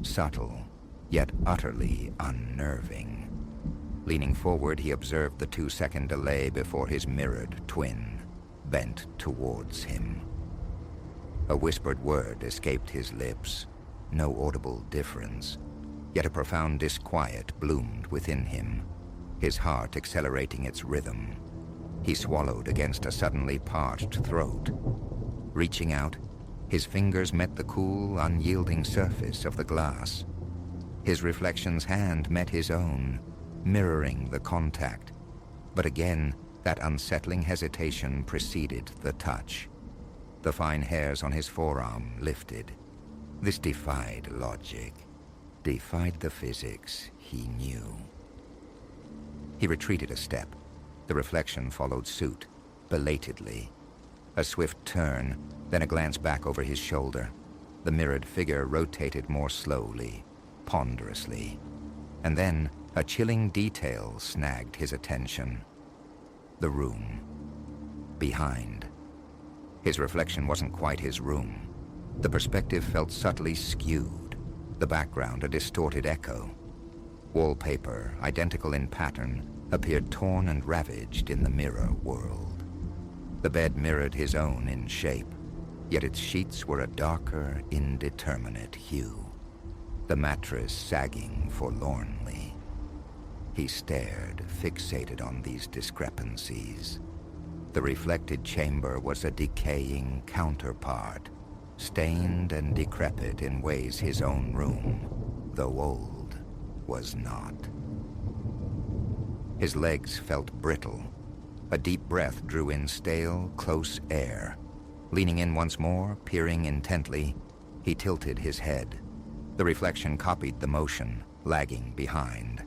subtle, yet utterly unnerving. Leaning forward, he observed the 2-second delay before his mirrored twin bent towards him. A whispered word escaped his lips, no audible difference, yet a profound disquiet bloomed within him, his heart accelerating its rhythm. He swallowed against a suddenly parched throat. Reaching out, his fingers met the cool, unyielding surface of the glass. His reflection's hand met his own, mirroring the contact. But again, that unsettling hesitation preceded the touch. The fine hairs on his forearm lifted. This defied logic, defied the physics he knew. He retreated a step. The reflection followed suit, belatedly. A swift turn, then a glance back over his shoulder. The mirrored figure rotated more slowly, ponderously. And then a chilling detail snagged his attention. The room. Behind. His reflection wasn't quite his room. The perspective felt subtly skewed, the background a distorted echo. Wallpaper, identical in pattern, appeared torn and ravaged in the mirror world. The bed mirrored his own in shape, yet its sheets were a darker, indeterminate hue. The mattress sagging forlornly. He stared, fixated on these discrepancies. The reflected chamber was a decaying counterpart, stained and decrepit in ways his own room, though old, was not. His legs felt brittle. A deep breath drew in stale, close air. Leaning in once more, peering intently, he tilted his head. The reflection copied the motion, lagging behind.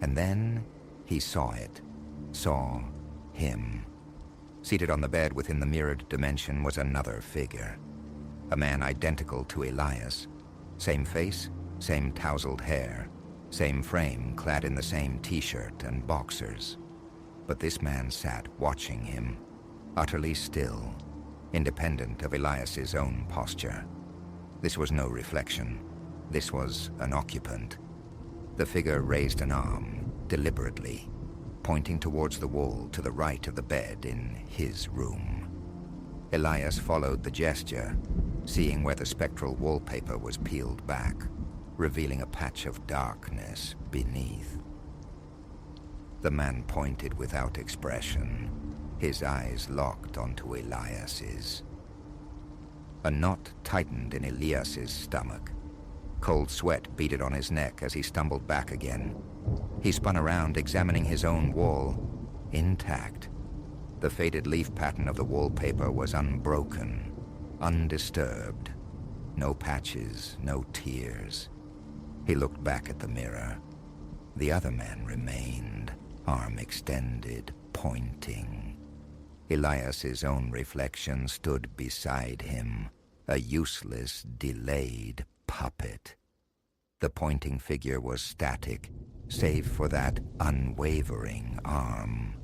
And then he saw it, saw him. Seated on the bed within the mirrored dimension was another figure. A man identical to Elias. Same face, same tousled hair, same frame clad in the same t-shirt and boxers. But this man sat watching him, utterly still, independent of Elias's own posture. This was no reflection. This was an occupant. The figure raised an arm, deliberately, pointing towards the wall to the right of the bed in his room. Elias followed the gesture, seeing where the spectral wallpaper was peeled back, revealing a patch of darkness beneath. The man pointed without expression, his eyes locked onto Elias's. A knot tightened in Elias's stomach. Cold sweat beaded on his neck as he stumbled back again. He spun around, examining his own wall, intact. The faded leaf pattern of the wallpaper was unbroken, undisturbed. No patches, no tears. He looked back at the mirror. The other man remained, arm extended, pointing. Elias's own reflection stood beside him, a useless, delayed puppet. The pointing figure was static, save for that unwavering arm.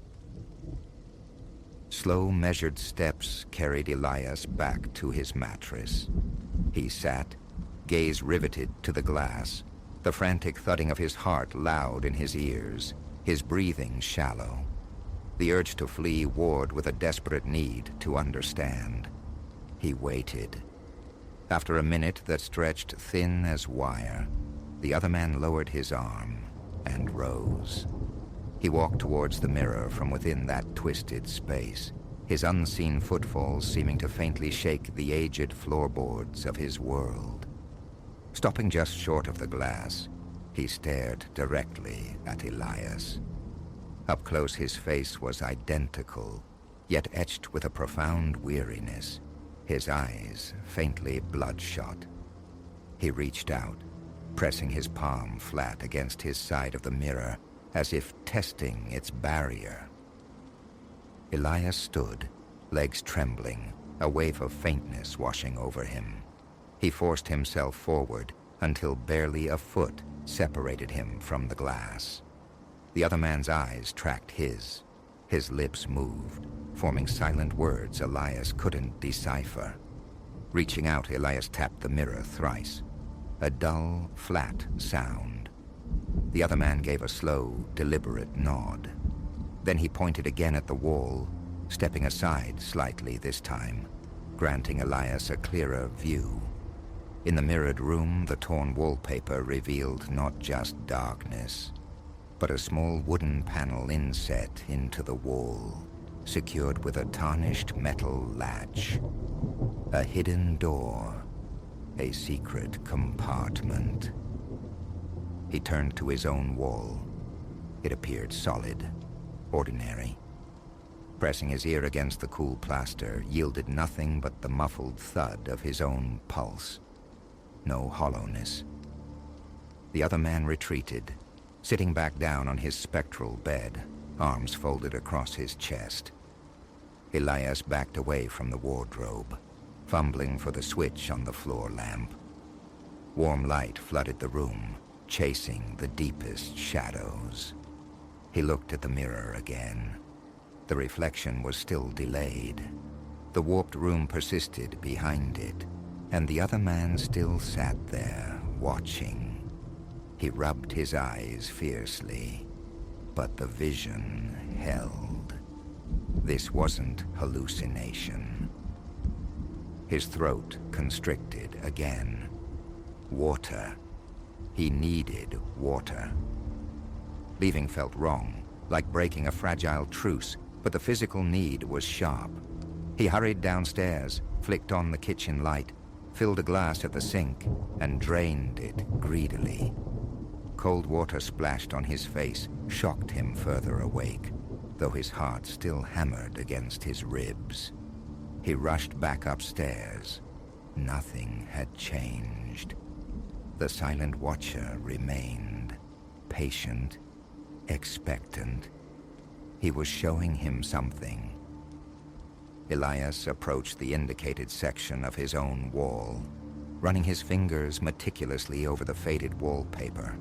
Slow, measured steps carried Elias back to his mattress. He sat, gaze riveted to the glass, the frantic thudding of his heart loud in his ears, his breathing shallow. The urge to flee warred with a desperate need to understand. He waited. After a minute that stretched thin as wire, the other man lowered his arm and rose. He walked towards the mirror from within that twisted space, his unseen footfalls seeming to faintly shake the aged floorboards of his world. Stopping just short of the glass, he stared directly at Elias. Up close his face was identical, yet etched with a profound weariness, his eyes faintly bloodshot. He reached out, pressing his palm flat against his side of the mirror, as if testing its barrier. Elias stood, legs trembling, a wave of faintness washing over him. He forced himself forward until barely a foot separated him from the glass. The other man's eyes tracked his. His lips moved, forming silent words Elias couldn't decipher. Reaching out, Elias tapped the mirror thrice. A dull, flat sound. The other man gave a slow, deliberate nod. Then he pointed again at the wall, stepping aside slightly this time, granting Elias a clearer view. In the mirrored room, the torn wallpaper revealed not just darkness, but a small wooden panel inset into the wall, secured with a tarnished metal latch. A hidden door, a secret compartment. He turned to his own wall. It appeared solid, ordinary. Pressing his ear against the cool plaster yielded nothing but the muffled thud of his own pulse. No hollowness. The other man retreated, sitting back down on his spectral bed, arms folded across his chest. Elias backed away from the wardrobe, fumbling for the switch on the floor lamp. Warm light flooded the room, chasing the deepest shadows. He looked at the mirror again. The reflection was still delayed. The warped room persisted behind it, and the other man still sat there, watching. He rubbed his eyes fiercely, but the vision held. This wasn't hallucination. His throat constricted again. Water. He needed water. Leaving felt wrong, like breaking a fragile truce, but the physical need was sharp. He hurried downstairs, flicked on the kitchen light, filled a glass at the sink, and drained it greedily. Cold water splashed on his face, shocked him further awake, though his heart still hammered against his ribs. He rushed back upstairs. Nothing had changed. The silent watcher remained, patient, expectant. He was showing him something. Elias approached the indicated section of his own wall, running his fingers meticulously over the faded wallpaper.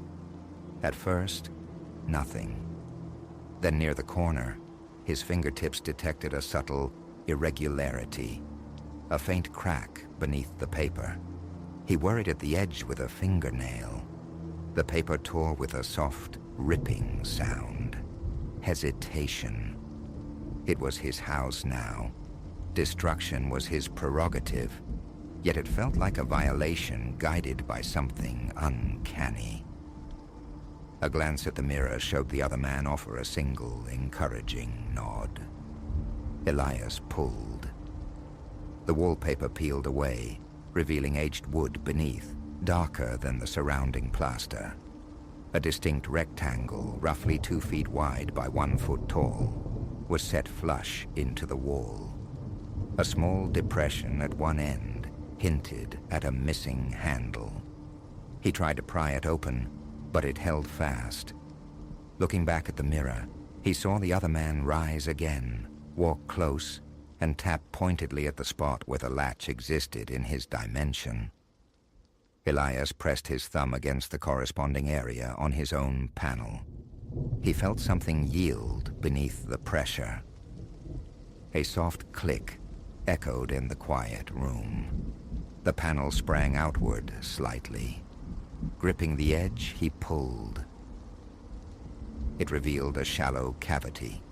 At first, nothing. Then near the corner, his fingertips detected a subtle irregularity, a faint crack beneath the paper. He worried at the edge with a fingernail. The paper tore with a soft, ripping sound. Hesitation. It was his house now. Destruction was his prerogative, yet it felt like a violation guided by something uncanny. A glance at the mirror showed the other man offer a single, encouraging nod. Elias pulled. The wallpaper peeled away, revealing aged wood beneath, darker than the surrounding plaster. A distinct rectangle, roughly 2 feet wide by 1 foot tall, was set flush into the wall. A small depression at one end hinted at a missing handle. He tried to pry it open, but it held fast, Looking back at the mirror, he saw the other man rise again, walk close, and tap pointedly at the spot where the latch existed in his dimension. Elias pressed his thumb against the corresponding area on his own panel. He felt something yield beneath the pressure. A soft click echoed in the quiet room. The panel sprang outward slightly. Gripping the edge, he pulled. It revealed a shallow cavity.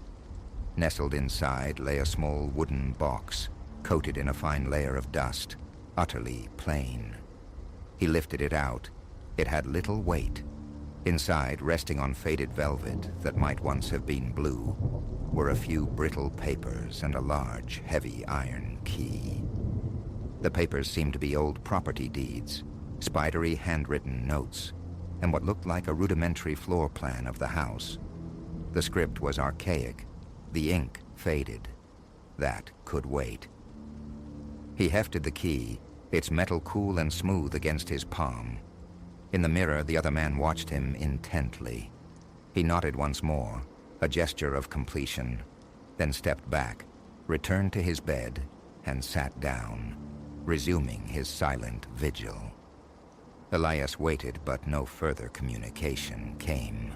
Nestled inside lay a small wooden box, coated in a fine layer of dust, utterly plain. He lifted it out. It had little weight. Inside, resting on faded velvet that might once have been blue, were a few brittle papers and a large, heavy iron key. The papers seemed to be old property deeds, spidery handwritten notes, and what looked like a rudimentary floor plan of the house. The script was archaic. The ink faded. That could wait. He hefted the key, its metal cool and smooth against his palm. In the mirror, the other man watched him intently. He nodded once more, a gesture of completion, then stepped back, returned to his bed, and sat down, resuming his silent vigil. Elias waited, but no further communication came.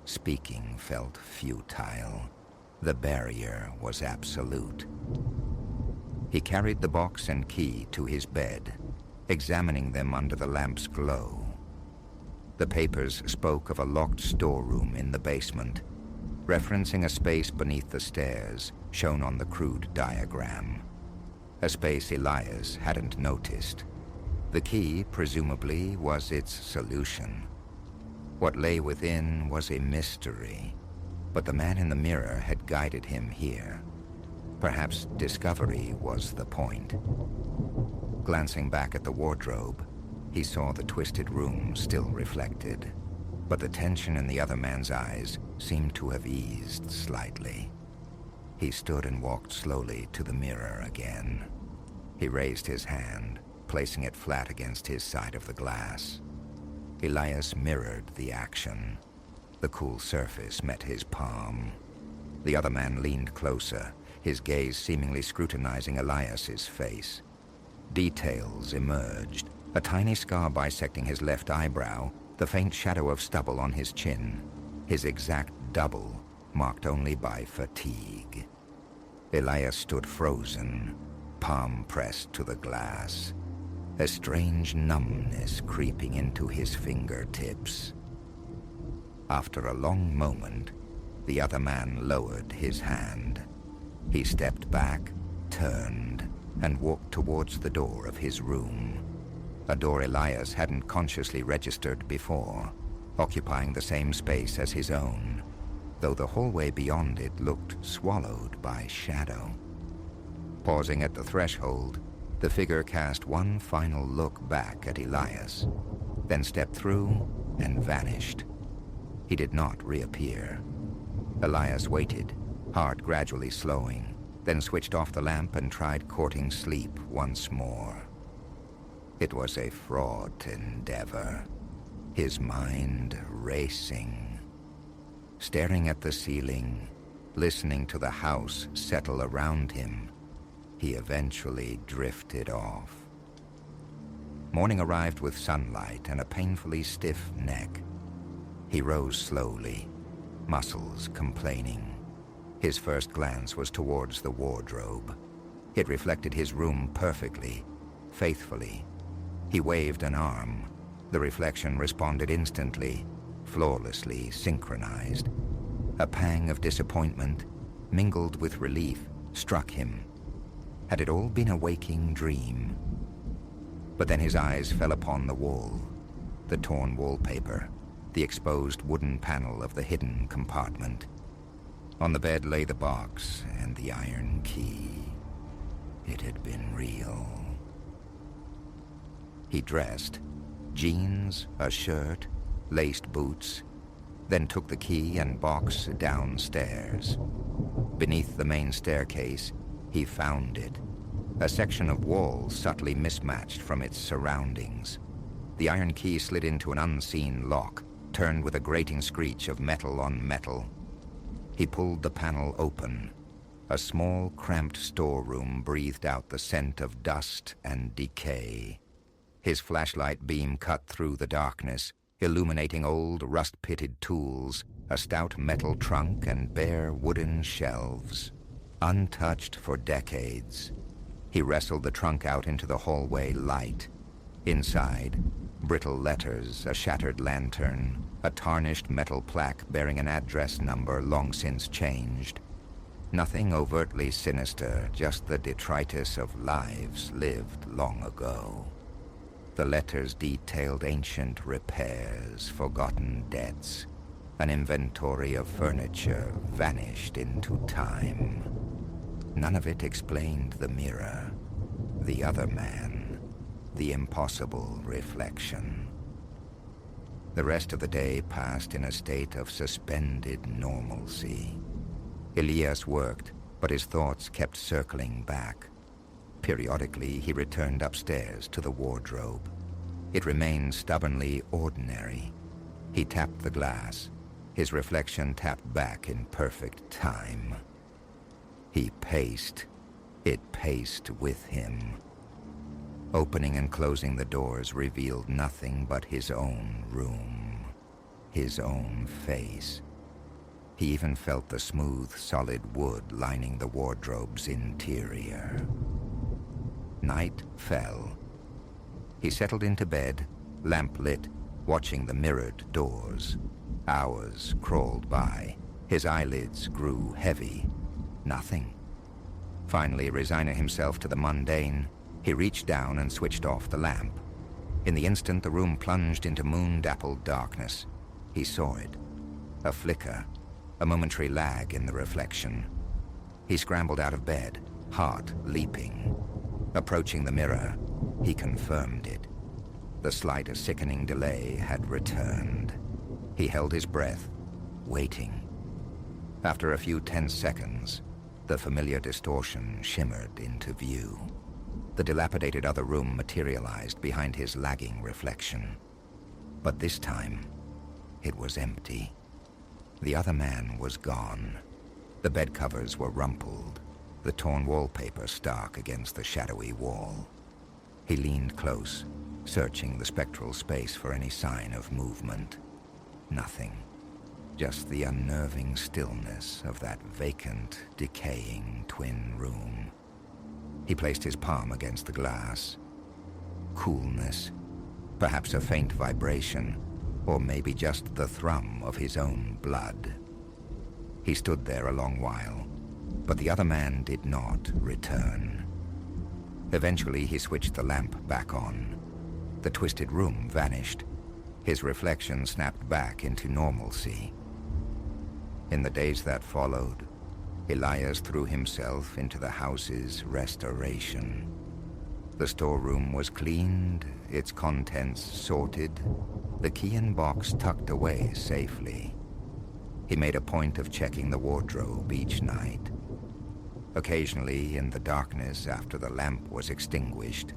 Speaking felt futile. The barrier was absolute. He carried the box and key to his bed, examining them under the lamp's glow. The papers spoke of a locked storeroom in the basement, referencing a space beneath the stairs shown on the crude diagram. A space Elias hadn't noticed. The key, presumably, was its solution. What lay within was a mystery, but the man in the mirror had guided him here. Perhaps discovery was the point. Glancing back at the wardrobe, he saw the twisted room still reflected, but the tension in the other man's eyes seemed to have eased slightly. He stood and walked slowly to the mirror again. He raised his hand, placing it flat against his side of the glass. Elias mirrored the action. The cool surface met his palm. The other man leaned closer, his gaze seemingly scrutinizing Elias's face. Details emerged. A tiny scar bisecting his left eyebrow, the faint shadow of stubble on his chin, his exact double, marked only by fatigue. Elias stood frozen, palm pressed to the glass, a strange numbness creeping into his fingertips. After a long moment, the other man lowered his hand. He stepped back, turned, and walked towards the door of his room. A door Elias hadn't consciously registered before, occupying the same space as his own, though the hallway beyond it looked swallowed by shadow. Pausing at the threshold, the figure cast one final look back at Elias, then stepped through and vanished. He did not reappear. Elias waited, heart gradually slowing, then switched off the lamp and tried courting sleep once more. It was a fraught endeavor, his mind racing. Staring at the ceiling, listening to the house settle around him, he eventually drifted off. Morning arrived with sunlight and a painfully stiff neck. He rose slowly, muscles complaining. His first glance was towards the wardrobe. It reflected his room perfectly, faithfully. He waved an arm. The reflection responded instantly, flawlessly synchronized. A pang of disappointment, mingled with relief, struck him. Had it all been a waking dream? But then his eyes fell upon the wall, the torn wallpaper, the exposed wooden panel of the hidden compartment. On the bed lay the box and the iron key. It had been real. He dressed, jeans, a shirt, laced boots, then took the key and box downstairs. Beneath the main staircase, he found it, a section of wall subtly mismatched from its surroundings. The iron key slid into an unseen lock, turned with a grating screech of metal on metal. He pulled the panel open. A small, cramped storeroom breathed out the scent of dust and decay. His flashlight beam cut through the darkness, illuminating old, rust-pitted tools, a stout metal trunk, and bare wooden shelves. Untouched for decades. He wrestled the trunk out into the hallway light. Inside, brittle letters, a shattered lantern, a tarnished metal plaque bearing an address number long since changed. Nothing overtly sinister, just the detritus of lives lived long ago. The letters detailed ancient repairs, forgotten debts. An inventory of furniture vanished into time. None of it explained the mirror, the other man, the impossible reflection. The rest of the day passed in a state of suspended normalcy. Elias worked, but his thoughts kept circling back. Periodically, he returned upstairs to the wardrobe. It remained stubbornly ordinary. He tapped the glass. His reflection tapped back in perfect time. He paced. It paced with him. Opening and closing the doors revealed nothing but his own room, his own face. He even felt the smooth, solid wood lining the wardrobe's interior. Night fell. He settled into bed, lamp lit, watching the mirrored doors. Hours crawled by. His eyelids grew heavy. Nothing. Finally, resigning himself to the mundane, he reached down and switched off the lamp. In the instant, the room plunged into moon-dappled darkness. He saw it. A flicker, a momentary lag in the reflection. He scrambled out of bed, heart leaping. Approaching the mirror, he confirmed it. The slight, sickening delay had returned. He held his breath, waiting. After a few tense seconds, the familiar distortion shimmered into view. The dilapidated other room materialized behind his lagging reflection. But this time, it was empty. The other man was gone. The bed covers were rumpled, the torn wallpaper stark against the shadowy wall. He leaned close, searching the spectral space for any sign of movement. Nothing. Just the unnerving stillness of that vacant, decaying twin room. He placed his palm against the glass. Coolness. Perhaps a faint vibration, or maybe just the thrum of his own blood. He stood there a long while, but the other man did not return. Eventually, he switched the lamp back on. The twisted room vanished. His reflection snapped back into normalcy. In the days that followed, Elias threw himself into the house's restoration. The storeroom was cleaned, its contents sorted, the key and box tucked away safely. He made a point of checking the wardrobe each night. Occasionally, in the darkness after the lamp was extinguished,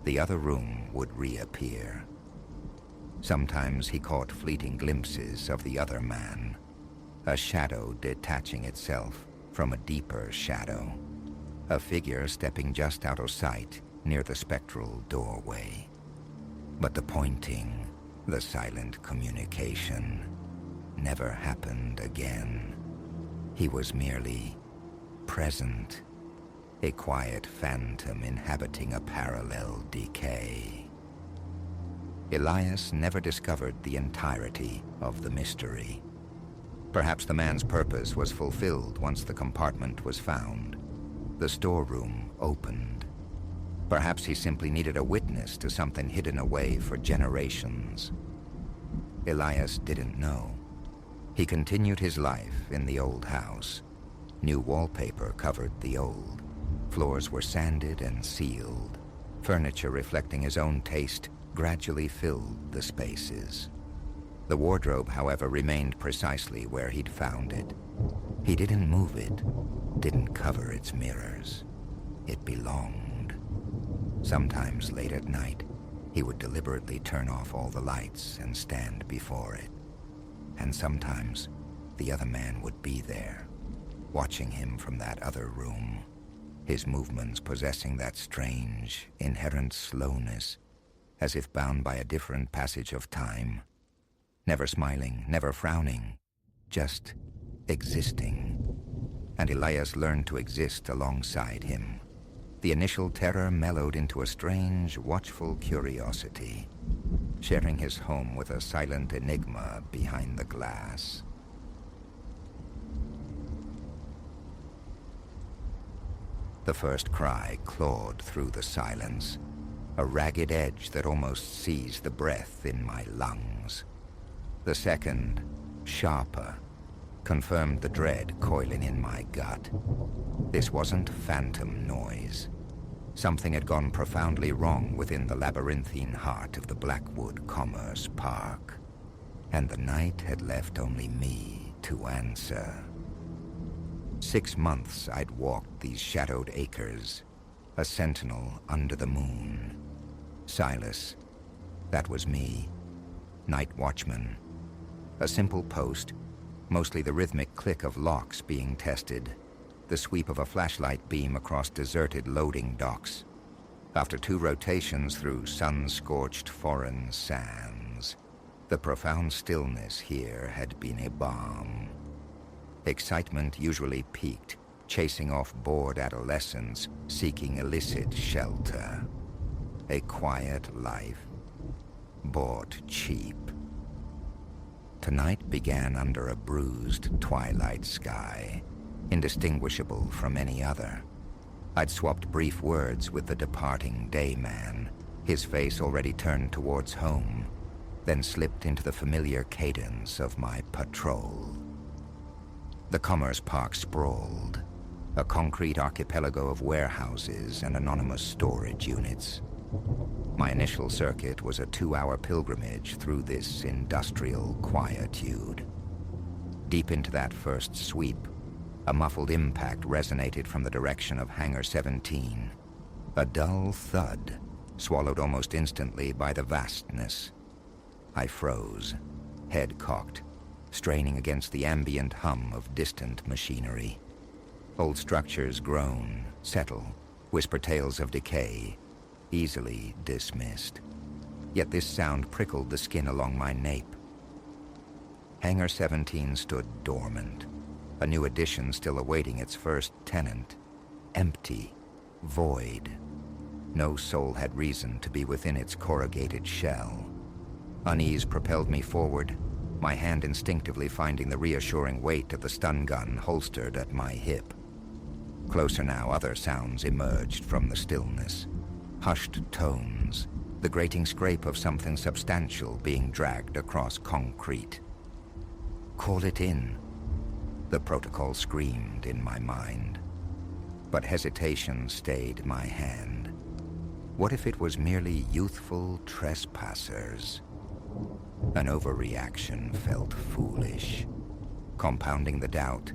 the other room would reappear. Sometimes he caught fleeting glimpses of the other man, a shadow detaching itself from a deeper shadow, a figure stepping just out of sight near the spectral doorway. But the pointing, the silent communication, never happened again. He was merely present, a quiet phantom inhabiting a parallel decay. Elias never discovered the entirety of the mystery. Perhaps the man's purpose was fulfilled once the compartment was found. The storeroom opened. Perhaps he simply needed a witness to something hidden away for generations. Elias didn't know. He continued his life in the old house. New wallpaper covered the old. Floors were sanded and sealed. Furniture reflecting his own taste gradually filled the spaces. The wardrobe, however, remained precisely where he'd found it. He didn't move it, didn't cover its mirrors. It belonged. Sometimes late at night, he would deliberately turn off all the lights and stand before it, And sometimes the other man would be there, watching him from that other room, his movements possessing that strange, inherent slowness, as if bound by a different passage of time. Never smiling, never frowning, just existing. And Elias learned to exist alongside him. The initial terror mellowed into a strange, watchful curiosity, sharing his home with a silent enigma behind the glass. The first cry clawed through the silence, a ragged edge that almost seized the breath in my lungs. The second, sharper, confirmed the dread coiling in my gut. This wasn't phantom noise. Something had gone profoundly wrong within the labyrinthine heart of the Blackwood Commerce Park, and the night had left only me to answer. 6 months I'd walked these shadowed acres, a sentinel under the moon. Silas, that was me, night watchman. A simple post, mostly the rhythmic click of locks being tested, the sweep of a flashlight beam across deserted loading docks. After 2 rotations through sun-scorched foreign sands, the profound stillness here had been a balm. Excitement usually peaked, chasing off bored adolescents seeking illicit shelter. A quiet life, bought cheap. Tonight began under a bruised twilight sky, indistinguishable from any other. I'd swapped brief words with the departing day man, his face already turned towards home, then slipped into the familiar cadence of my patrol. The Commerce Park sprawled, a concrete archipelago of warehouses and anonymous storage units. My initial circuit was a 2-hour pilgrimage through this industrial quietude. Deep into that first sweep, a muffled impact resonated from the direction of Hangar 17. A dull thud, swallowed almost instantly by the vastness. I froze, head cocked, straining against the ambient hum of distant machinery. Old structures groan, settle, whisper tales of decay, easily dismissed. Yet this sound prickled the skin along my nape. Hangar 17 stood dormant, a new addition still awaiting its first tenant. Empty, void. No soul had reason to be within its corrugated shell. Unease propelled me forward, my hand instinctively finding the reassuring weight of the stun gun holstered at my hip. Closer now, other sounds emerged from the stillness. Hushed tones, the grating scrape of something substantial being dragged across concrete. Call it in, the protocol screamed in my mind. But hesitation stayed my hand. What if it was merely youthful trespassers? An overreaction felt foolish. Compounding the doubt,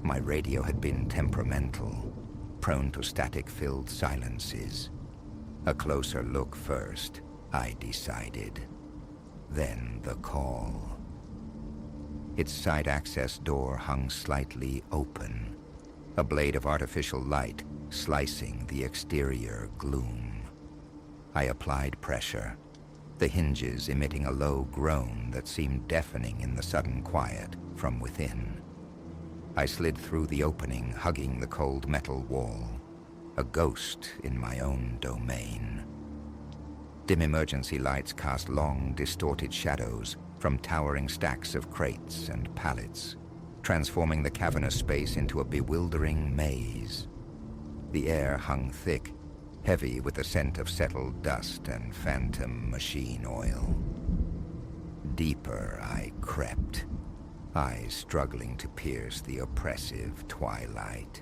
my radio had been temperamental, prone to static-filled silences. A closer look first, I decided. Then the call. Its side access door hung slightly open, a blade of artificial light slicing the exterior gloom. I applied pressure, the hinges emitting a low groan that seemed deafening in the sudden quiet from within. I slid through the opening, hugging the cold metal wall, a ghost in my own domain. Dim emergency lights cast long, distorted shadows from towering stacks of crates and pallets, transforming the cavernous space into a bewildering maze. The air hung thick, heavy with the scent of settled dust and phantom machine oil. Deeper I crept, eyes struggling to pierce the oppressive twilight.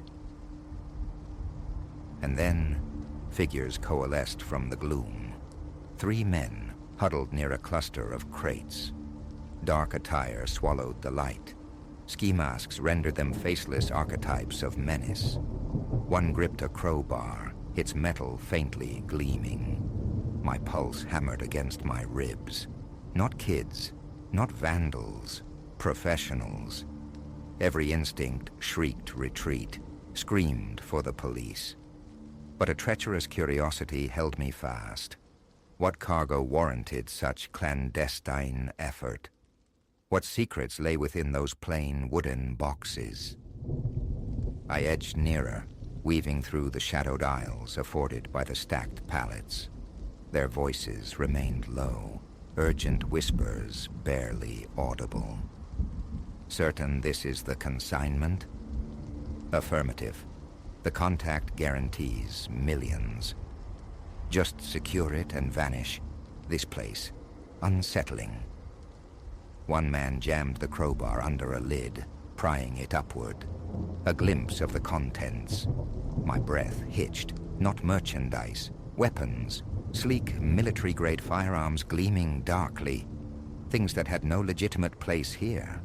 And then, figures coalesced from the gloom. 3 men huddled near a cluster of crates. Dark attire swallowed the light. Ski masks rendered them faceless archetypes of menace. One gripped a crowbar, its metal faintly gleaming. My pulse hammered against my ribs. Not kids, not vandals, Professionals. Every instinct shrieked retreat, screamed for the police. But a treacherous curiosity held me fast. What cargo warranted such clandestine effort? What secrets lay within those plain wooden boxes? I edged nearer, weaving through the shadowed aisles afforded by the stacked pallets. Their voices remained low, urgent whispers barely audible. Certain this is the consignment? Affirmative. The contact guarantees millions. Just secure it and vanish. This place, unsettling. One man jammed the crowbar under a lid, prying it upward. A glimpse of the contents. My breath hitched. Not merchandise, weapons, sleek military-grade firearms gleaming darkly. Things that had no legitimate place here.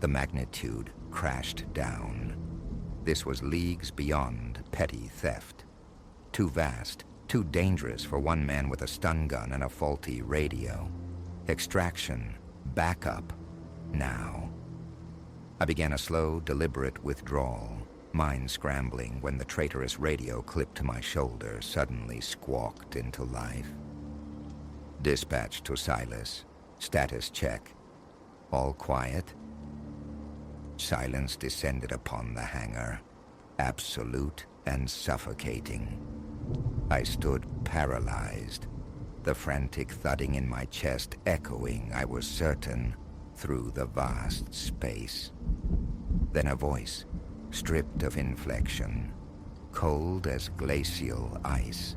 The magnitude crashed down. This was leagues beyond petty theft. Too vast, too dangerous for one man with a stun gun and a faulty radio. Extraction, backup, now. I began a slow, deliberate withdrawal, mind scrambling when the traitorous radio clipped to my shoulder suddenly squawked into life. Dispatch to Silas. Status check. All quiet? Silence descended upon the hangar, absolute and suffocating. I stood paralyzed, the frantic thudding in my chest echoing, I was certain, through the vast space. Then a voice, stripped of inflection, cold as glacial ice.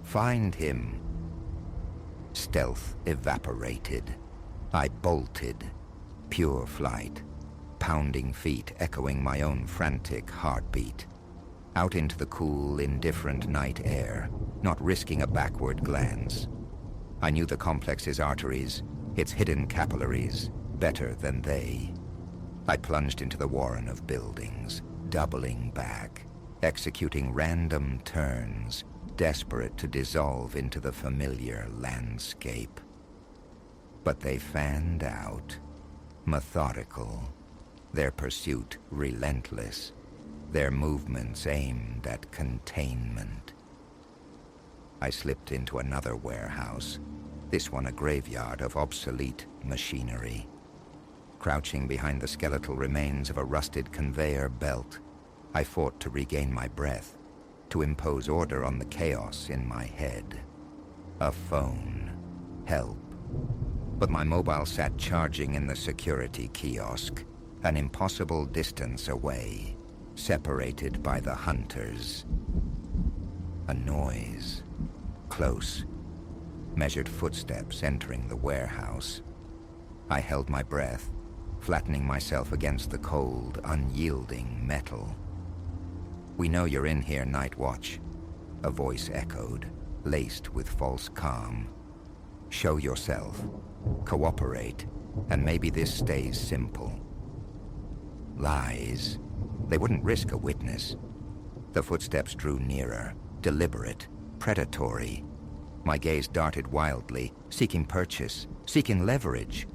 Find him. Stealth evaporated. I bolted, pure flight. Pounding feet echoing my own frantic heartbeat. Out into the cool, indifferent night air, not risking a backward glance. I knew the complex's arteries, its hidden capillaries, better than they. I plunged into the warren of buildings, doubling back, executing random turns, desperate to dissolve into the familiar landscape. But they fanned out, methodical. Their pursuit relentless, their movements aimed at containment. I slipped into another warehouse, this one a graveyard of obsolete machinery. Crouching behind the skeletal remains of a rusted conveyor belt, I fought to regain my breath, to impose order on the chaos in my head. A phone. Help. But my mobile sat charging in the security kiosk, an impossible distance away, separated by the hunters. A noise. Close. Measured footsteps entering the warehouse. I held my breath, flattening myself against the cold, unyielding metal. We know you're in here, Night Watch, a voice echoed, laced with false calm. Show yourself, cooperate, and maybe this stays simple. Lies. They wouldn't risk a witness. The footsteps drew nearer, deliberate, predatory. My gaze darted wildly, seeking purchase, seeking leverage.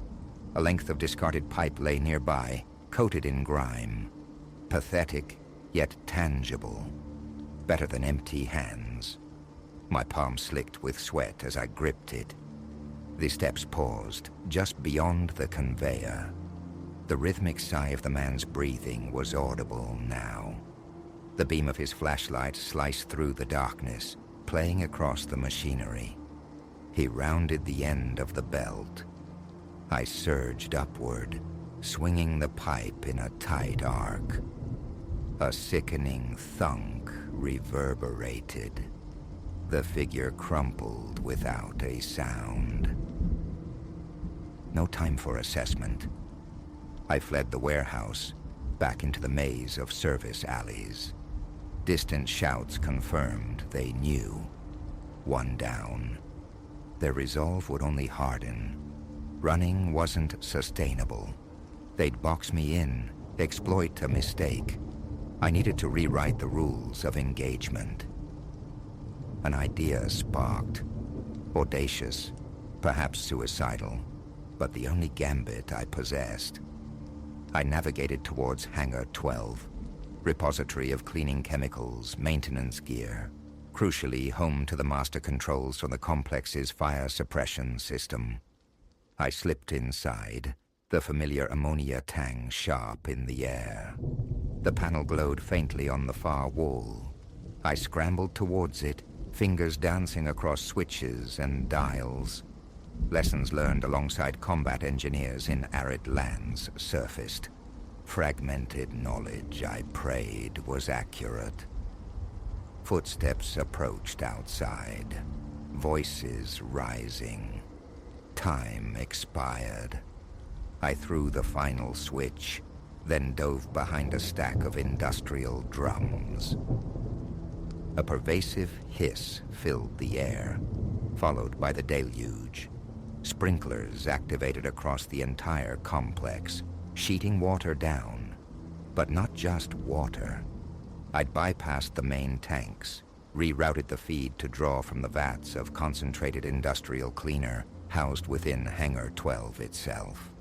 A length of discarded pipe lay nearby, coated in grime. Pathetic, yet tangible. Better than empty hands. My palm slicked with sweat as I gripped it. The steps paused, just beyond the conveyor. The rhythmic sigh of the man's breathing was audible now. The beam of his flashlight sliced through the darkness, playing across the machinery. He rounded the end of the belt. I surged upward, swinging the pipe in a tight arc. A sickening thunk reverberated. The figure crumpled without a sound. No time for assessment. I fled the warehouse, back into the maze of service alleys. Distant shouts confirmed they knew. One down. Their resolve would only harden. Running wasn't sustainable. They'd box me in, exploit a mistake. I needed to rewrite the rules of engagement. An idea sparked. Audacious, perhaps suicidal, but the only gambit I possessed. I navigated towards Hangar 12, repository of cleaning chemicals, maintenance gear, crucially home to the master controls for the complex's fire suppression system. I slipped inside, the familiar ammonia tang sharp in the air. The panel glowed faintly on the far wall. I scrambled towards it, fingers dancing across switches and dials. Lessons learned alongside combat engineers in arid lands surfaced. Fragmented knowledge, I prayed, was accurate. Footsteps approached outside, voices rising. Time expired. I threw the final switch, then dove behind a stack of industrial drums. A pervasive hiss filled the air, followed by the deluge. Sprinklers activated across the entire complex, sheeting water down. But not just water. I'd bypassed the main tanks, rerouted the feed to draw from the vats of concentrated industrial cleaner housed within Hangar 12 itself.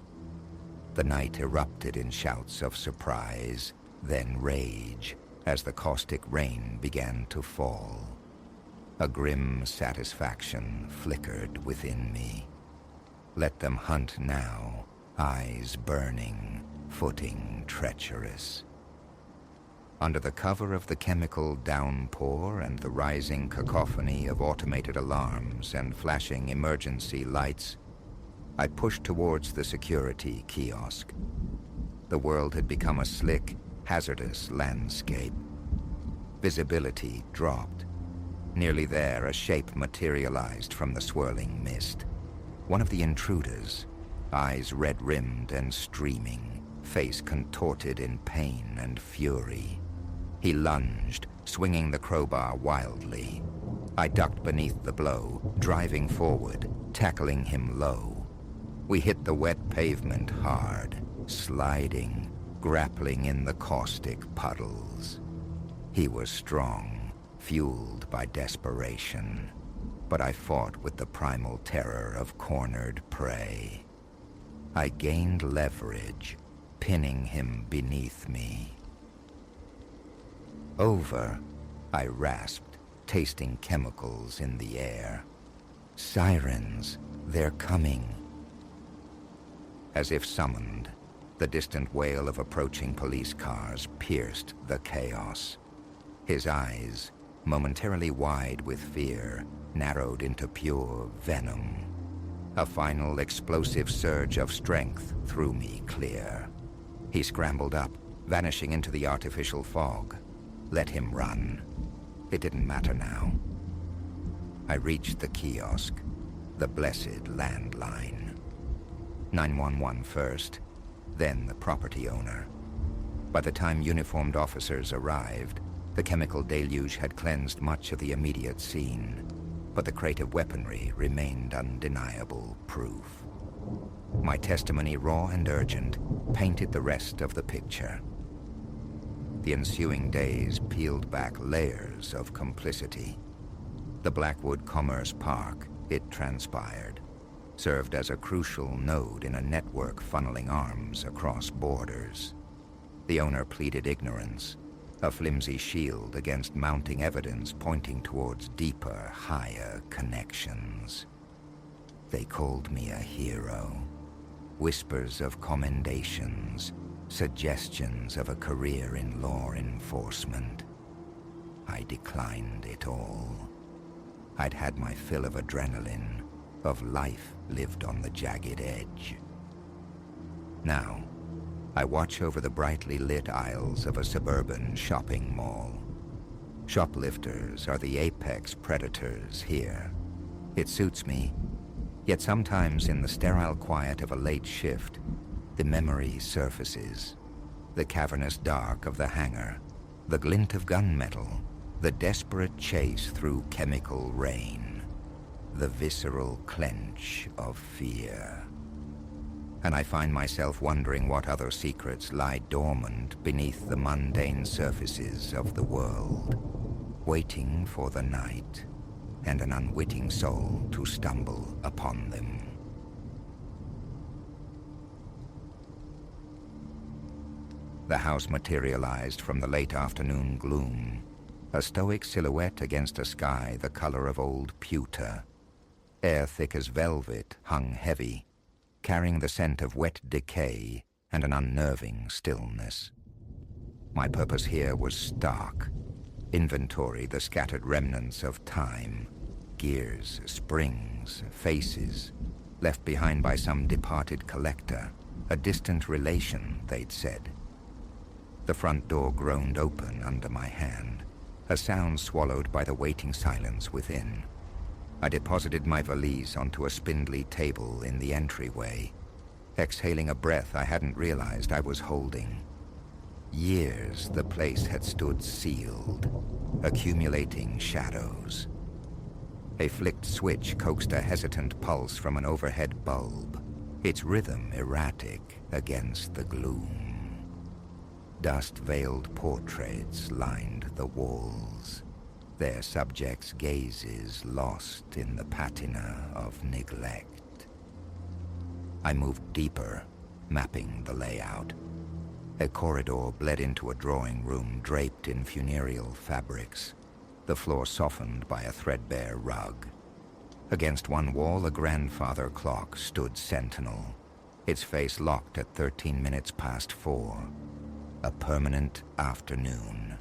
The night erupted in shouts of surprise, then rage, as the caustic rain began to fall. A grim satisfaction flickered within me. Let them hunt now, eyes burning, footing treacherous. Under the cover of the chemical downpour and the rising cacophony of automated alarms and flashing emergency lights, I pushed towards the security kiosk. The world had become a slick, hazardous landscape. Visibility dropped. Nearly there, a shape materialized from the swirling mist. One of the intruders, eyes red-rimmed and streaming, face contorted in pain and fury. He lunged, swinging the crowbar wildly. I ducked beneath the blow, driving forward, tackling him low. We hit the wet pavement hard, sliding, grappling in the caustic puddles. He was strong, fueled by desperation, but I fought with the primal terror of cornered prey. I gained leverage, pinning him beneath me. Over, I rasped, tasting chemicals in the air. Sirens, they're coming. As if summoned, the distant wail of approaching police cars pierced the chaos. His eyes, momentarily wide with fear, narrowed into pure venom. A final explosive surge of strength threw me clear. He scrambled up, vanishing into the artificial fog. Let him run. It didn't matter now. I reached the kiosk, the blessed landline. 911 first, then the property owner. By the time uniformed officers arrived, the chemical deluge had cleansed much of the immediate scene, but the crate of weaponry remained undeniable proof. My testimony, raw and urgent, painted the rest of the picture. The ensuing days peeled back layers of complicity. The Blackwood Commerce Park, it transpired, served as a crucial node in a network funneling arms across borders. The owner pleaded ignorance, a flimsy shield against mounting evidence pointing towards deeper, higher connections. They called me a hero. Whispers of commendations, suggestions of a career in law enforcement. I declined it all. I'd had my fill of adrenaline, of life lived on the jagged edge. Now, I watch over the brightly lit aisles of a suburban shopping mall. Shoplifters are the apex predators here. It suits me, yet sometimes in the sterile quiet of a late shift, the memory surfaces. The cavernous dark of the hangar, the glint of gunmetal, the desperate chase through chemical rain, the visceral clench of fear. And I find myself wondering what other secrets lie dormant beneath the mundane surfaces of the world, waiting for the night and an unwitting soul to stumble upon them. The house materialized from the late afternoon gloom, a stoic silhouette against a sky the color of old pewter. Air thick as velvet hung heavy, carrying the scent of wet decay and an unnerving stillness. My purpose here was stark. Inventory the scattered remnants of time, gears, springs, faces, left behind by some departed collector, a distant relation, they'd said. The front door groaned open under my hand, a sound swallowed by the waiting silence within. I deposited my valise onto a spindly table in the entryway, exhaling a breath I hadn't realized I was holding. Years the place had stood sealed, accumulating shadows. A flicked switch coaxed a hesitant pulse from an overhead bulb, its rhythm erratic against the gloom. Dust-veiled portraits lined the walls, their subjects' gazes lost in the patina of neglect. I moved deeper, mapping the layout. A corridor bled into a drawing room draped in funereal fabrics, the floor softened by a threadbare rug. Against one wall, a grandfather clock stood sentinel, its face locked at 13 minutes past 4. A permanent afternoon.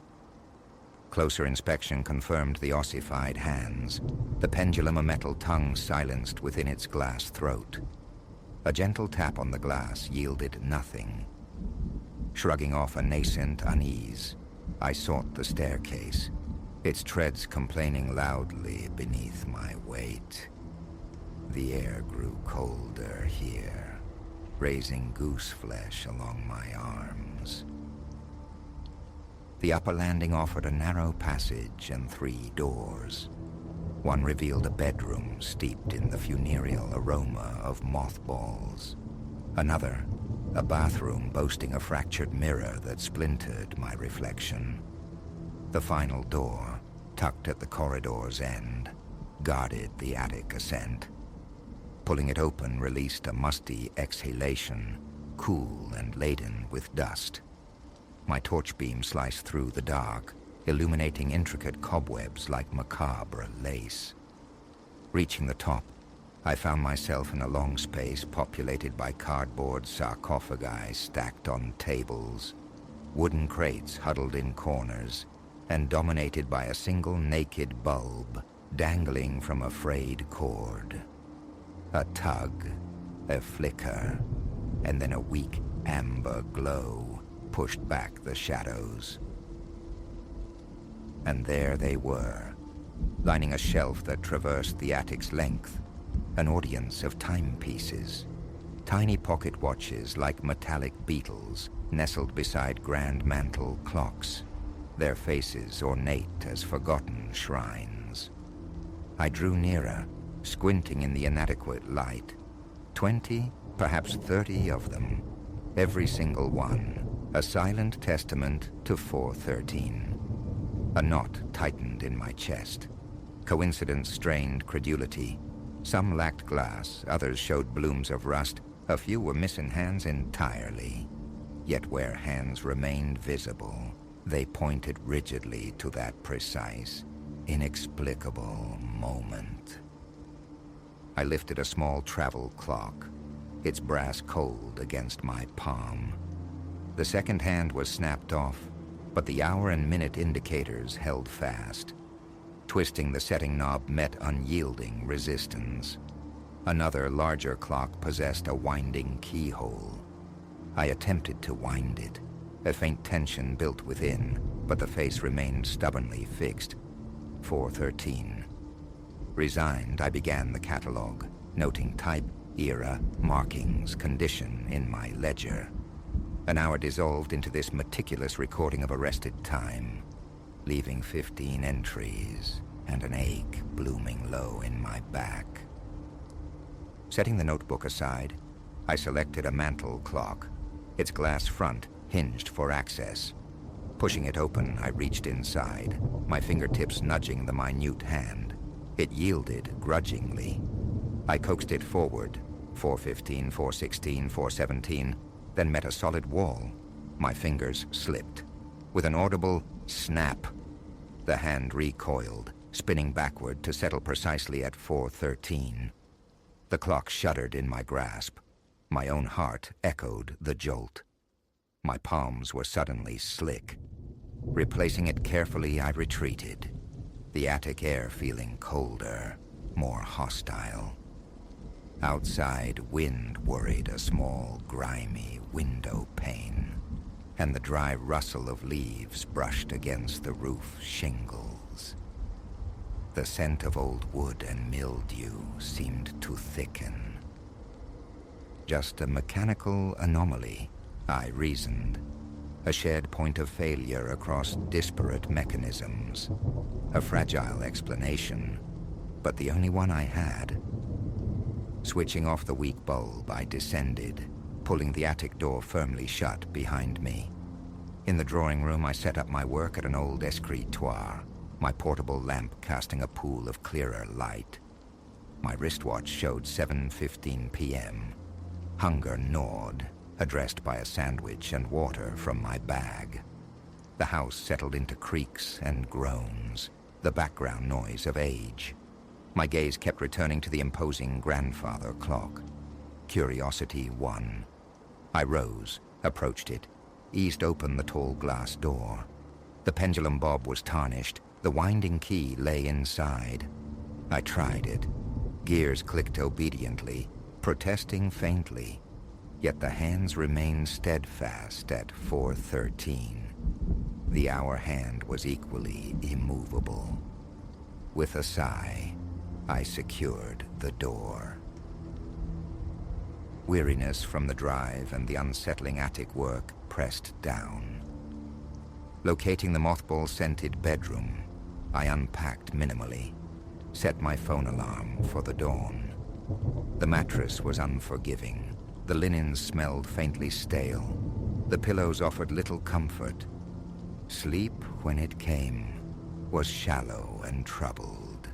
Closer inspection confirmed the ossified hands, the pendulum a metal tongue silenced within its glass throat. A gentle tap on the glass yielded nothing. Shrugging off a nascent unease, I sought the staircase, its treads complaining loudly beneath my weight. The air grew colder here, raising goose flesh along my arms. The upper landing offered a narrow passage and 3 doors. One revealed a bedroom steeped in the funereal aroma of mothballs. Another, a bathroom boasting a fractured mirror that splintered my reflection. The final door, tucked at the corridor's end, guarded the attic ascent. Pulling it open released a musty exhalation, cool and laden with dust. My torch beam sliced through the dark, illuminating intricate cobwebs like macabre lace. Reaching the top, I found myself in a long space populated by cardboard sarcophagi stacked on tables, wooden crates huddled in corners, and dominated by a single naked bulb dangling from a frayed cord. A tug, a flicker, and then a weak amber glow pushed back the shadows. And there they were, lining a shelf that traversed the attic's length, an audience of timepieces. Tiny pocket watches like metallic beetles nestled beside grand mantle clocks, their faces ornate as forgotten shrines. I drew nearer, squinting in the inadequate light. 20, perhaps 30 of them, every single one, a silent testament to 413. A knot tightened in my chest. Coincidence strained credulity. Some lacked glass, others showed blooms of rust, a few were missing hands entirely. Yet where hands remained visible, they pointed rigidly to that precise, inexplicable moment. I lifted a small travel clock, its brass cold against my palm. The second hand was snapped off, but the hour and minute indicators held fast. Twisting the setting knob met unyielding resistance. Another, larger clock possessed a winding keyhole. I attempted to wind it. A faint tension built within, but the face remained stubbornly fixed. 413. Resigned, I began the catalog, noting type, era, markings, condition in my ledger. An hour dissolved into this meticulous recording of arrested time, leaving 15 entries and an ache blooming low in my back. Setting the notebook aside, I selected a mantel clock, its glass front hinged for access. Pushing it open, I reached inside, my fingertips nudging the minute hand. It yielded grudgingly. I coaxed it forward, 415, 416, 417, then met a solid wall. My fingers slipped. With an audible snap, the hand recoiled, spinning backward to settle precisely at 4:13. The clock shuddered in my grasp. My own heart echoed the jolt. My palms were suddenly slick. Replacing it carefully, I retreated, the attic air feeling colder, more hostile. Outside, wind worried a small, grimy window pane, and the dry rustle of leaves brushed against the roof shingles. The scent of old wood and mildew seemed to thicken. Just a mechanical anomaly, I reasoned. A shared point of failure across disparate mechanisms. A fragile explanation, but the only one I had. Switching off the weak bulb, I descended, pulling the attic door firmly shut behind me. In the drawing room, I set up my work at an old escritoire, my portable lamp casting a pool of clearer light. My wristwatch showed 7:15 p.m. Hunger gnawed, addressed by a sandwich and water from my bag. The house settled into creaks and groans, the background noise of age. My gaze kept returning to the imposing grandfather clock. Curiosity won. I rose, approached it, eased open the tall glass door. The pendulum bob was tarnished. The winding key lay inside. I tried it. Gears clicked obediently, protesting faintly. Yet the hands remained steadfast at 4:13. The hour hand was equally immovable. With a sigh, I secured the door. Weariness from the drive and the unsettling attic work pressed down. Locating the mothball-scented bedroom, I unpacked minimally, set my phone alarm for the dawn. The mattress was unforgiving. The linens smelled faintly stale. The pillows offered little comfort. Sleep, when it came, was shallow and troubled,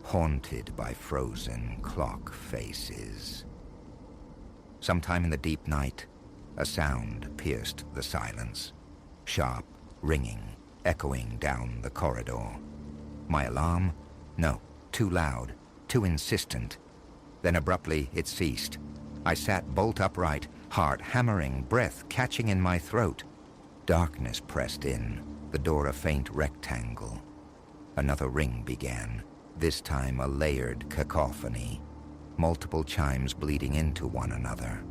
haunted by frozen clock faces. Sometime in the deep night, a sound pierced the silence. Sharp, ringing, echoing down the corridor. My alarm? No, too loud, too insistent. Then abruptly it ceased. I sat bolt upright, heart hammering, breath catching in my throat. Darkness pressed in, the door a faint rectangle. Another ring began, this time a layered cacophony, multiple chimes bleeding into one another.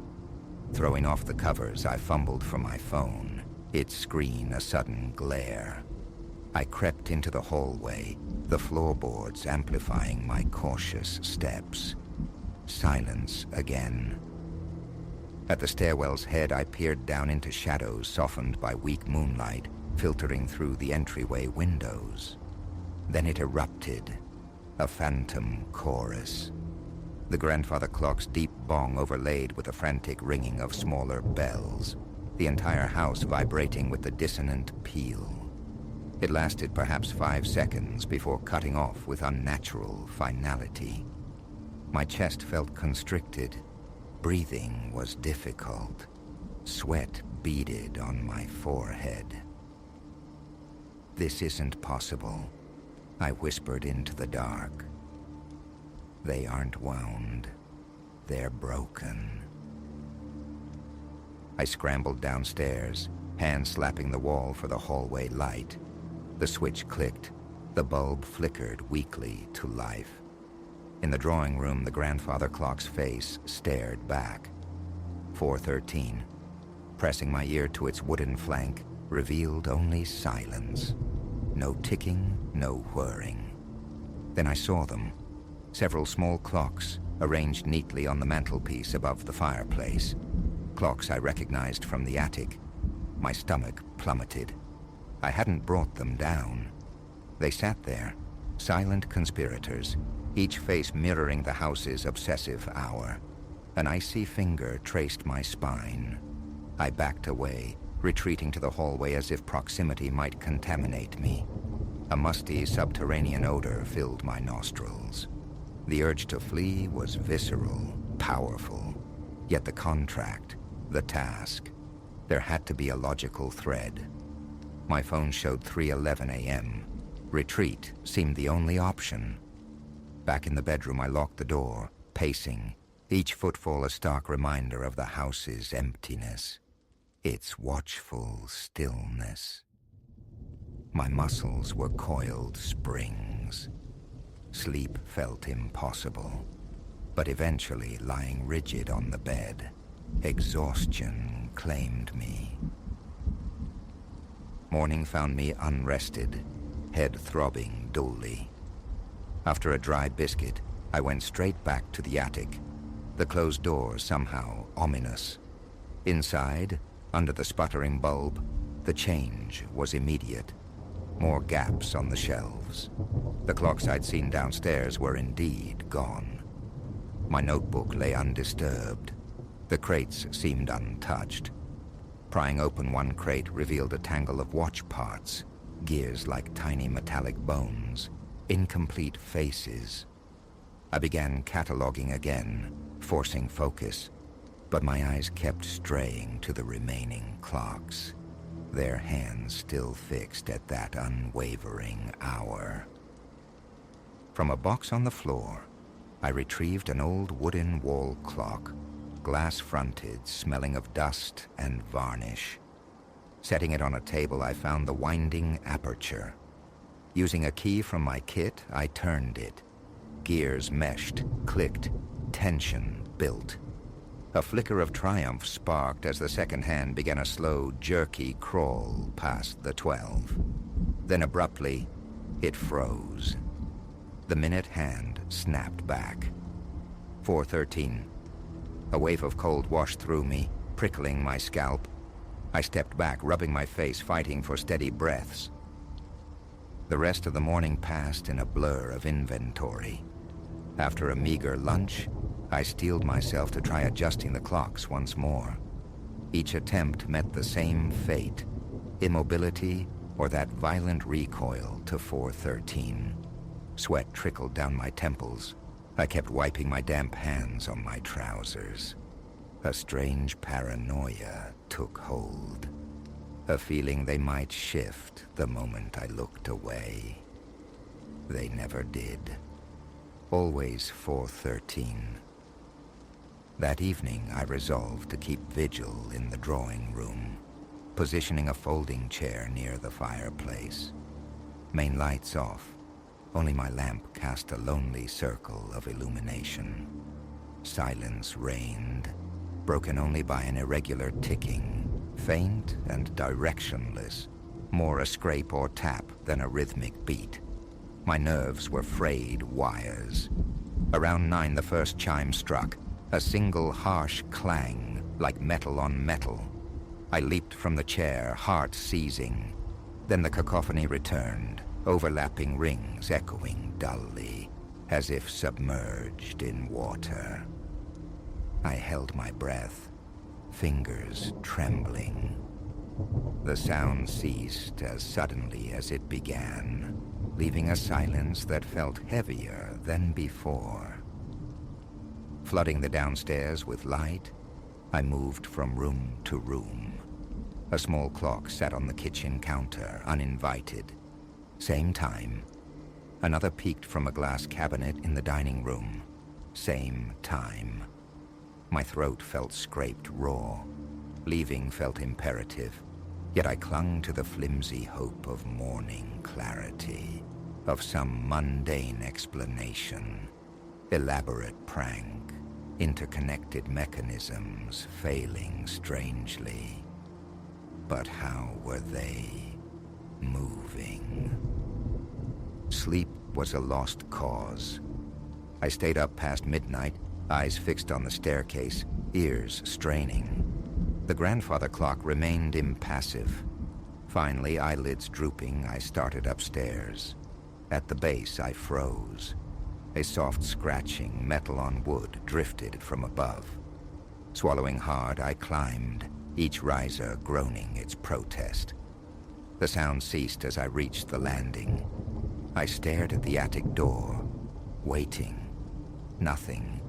Throwing off the covers, I fumbled for my phone, its screen a sudden glare. I crept into the hallway, the floorboards amplifying my cautious steps. Silence again. At the stairwell's head, I peered down into shadows softened by weak moonlight, filtering through the entryway windows. Then it erupted, a phantom chorus. The grandfather clock's deep bong overlaid with a frantic ringing of smaller bells, the entire house vibrating with the dissonant peal. It lasted perhaps 5 seconds before cutting off with unnatural finality. My chest felt constricted. Breathing was difficult. Sweat beaded on my forehead. "This isn't possible," I whispered into the dark. "They aren't wound. They're broken." I scrambled downstairs, hands slapping the wall for the hallway light. The switch clicked. The bulb flickered weakly to life. In the drawing room, the grandfather clock's face stared back. 4:13. Pressing my ear to its wooden flank, revealed only silence. No ticking, no whirring. Then I saw them. Several small clocks, arranged neatly on the mantelpiece above the fireplace. Clocks I recognized from the attic. My stomach plummeted. I hadn't brought them down. They sat there, silent conspirators, each face mirroring the house's obsessive hour. An icy finger traced my spine. I backed away, retreating to the hallway as if proximity might contaminate me. A musty subterranean odor filled my nostrils. The urge to flee was visceral, powerful. Yet the contract, the task, There had to be a logical thread. My phone showed 3:11 a.m. Retreat seemed the only option. Back in the bedroom, I locked the door, pacing, each footfall a stark reminder of the house's emptiness, its watchful stillness. My muscles were coiled springs. Sleep felt impossible, but eventually, lying rigid on the bed, exhaustion claimed me. Morning found me unrested, head throbbing dully. After a dry biscuit, I went straight back to the attic, the closed door somehow ominous. Inside, under the sputtering bulb, the change was immediate. More gaps on the shelves. The clocks I'd seen downstairs were indeed gone. My notebook lay undisturbed. The crates seemed untouched. Prying open one crate revealed a tangle of watch parts, gears like tiny metallic bones, incomplete faces. I began cataloging again, forcing focus, but my eyes kept straying to the remaining clocks, their hands still fixed at that unwavering hour. From a box on the floor, I retrieved an old wooden wall clock, glass-fronted, smelling of dust and varnish. Setting it on a table, I found the winding aperture. Using a key from my kit, I turned it. Gears meshed, clicked, tension built. A flicker of triumph sparked as the second hand began a slow, jerky crawl past the 12. Then abruptly, it froze. The minute hand snapped back. 4:13. A wave of cold washed through me, prickling my scalp. I stepped back, rubbing my face, fighting for steady breaths. The rest of the morning passed in a blur of inventory. After a meager lunch, I steeled myself to try adjusting the clocks once more. Each attempt met the same fate, immobility or that violent recoil to 4:13. Sweat trickled down my temples. I kept wiping my damp hands on my trousers. A strange paranoia took hold. A feeling they might shift the moment I looked away. They never did. Always 4:13. That evening, I resolved to keep vigil in the drawing room, positioning a folding chair near the fireplace. Main lights off, only my lamp cast a lonely circle of illumination. Silence reigned, broken only by an irregular ticking, faint and directionless, more a scrape or tap than a rhythmic beat. My nerves were frayed wires. Around 9, the first chime struck, a single harsh clang, like metal on metal. I leaped from the chair, heart seizing. Then the cacophony returned, overlapping rings echoing dully, as if submerged in water. I held my breath, fingers trembling. The sound ceased as suddenly as it began, leaving a silence that felt heavier than before. Flooding the downstairs with light, I moved from room to room. A small clock sat on the kitchen counter, uninvited. Same time. Another peeked from a glass cabinet in the dining room. Same time. My throat felt scraped raw. Leaving felt imperative, yet I clung to the flimsy hope of morning clarity, of some mundane explanation, elaborate prank, interconnected mechanisms failing strangely. But how were they moving? Sleep was a lost cause. I stayed up past midnight, eyes fixed on the staircase, ears straining. The grandfather clock remained impassive. Finally, eyelids drooping, I started upstairs. At the base, I froze. A soft scratching, metal on wood, drifted from above. Swallowing hard, I climbed, each riser groaning its protest. The sound ceased as I reached the landing. I stared at the attic door, waiting. Nothing.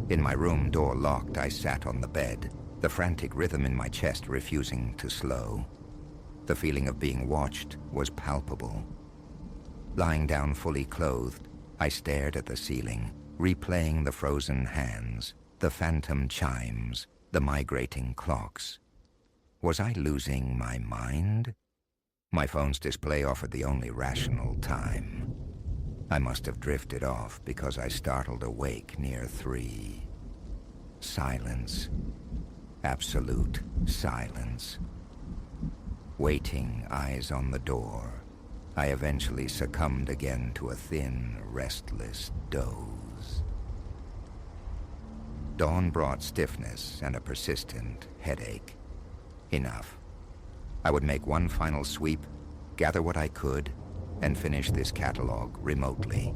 In my room, door locked, I sat on the bed, the frantic rhythm in my chest refusing to slow. The feeling of being watched was palpable. Lying down fully clothed, I stared at the ceiling, replaying the frozen hands, the phantom chimes, the migrating clocks. Was I losing my mind? My phone's display offered the only rational time. I must have drifted off because I startled awake near 3. Silence. Absolute silence. Waiting, eyes on the door, I eventually succumbed again to a thin, restless doze. Dawn brought stiffness and a persistent headache. Enough. I would make one final sweep, gather what I could, and finish this catalog remotely.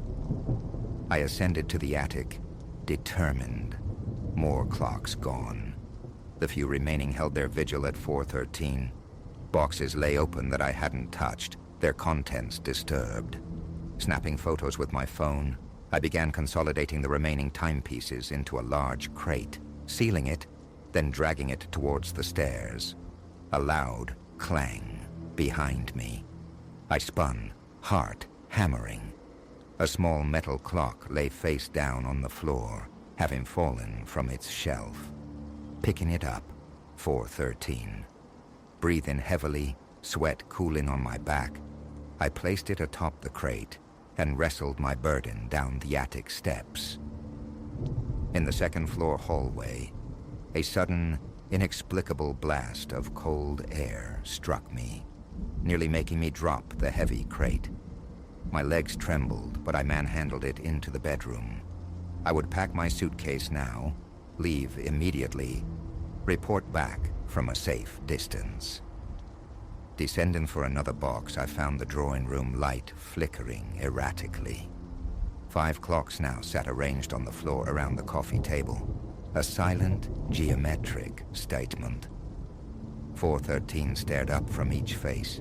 I ascended to the attic, determined. More clocks gone. The few remaining held their vigil at 4:13. Boxes lay open that I hadn't touched, their contents disturbed. Snapping photos with my phone, I began consolidating the remaining timepieces into a large crate, sealing it, then dragging it towards the stairs. A loud clang behind me. I spun, heart hammering. A small metal clock lay face down on the floor, having fallen from its shelf. Picking it up, 4:13. Breathing heavily, sweat cooling on my back, I placed it atop the crate and wrestled my burden down the attic steps. In the second-floor hallway, a sudden, inexplicable blast of cold air struck me, nearly making me drop the heavy crate. My legs trembled, but I manhandled it into the bedroom. I would pack my suitcase now, leave immediately, report back from a safe distance. Descending for another box, I found the drawing room light flickering erratically. 5 clocks now sat arranged on the floor around the coffee table, a silent, geometric statement. 4:13 stared up from each face.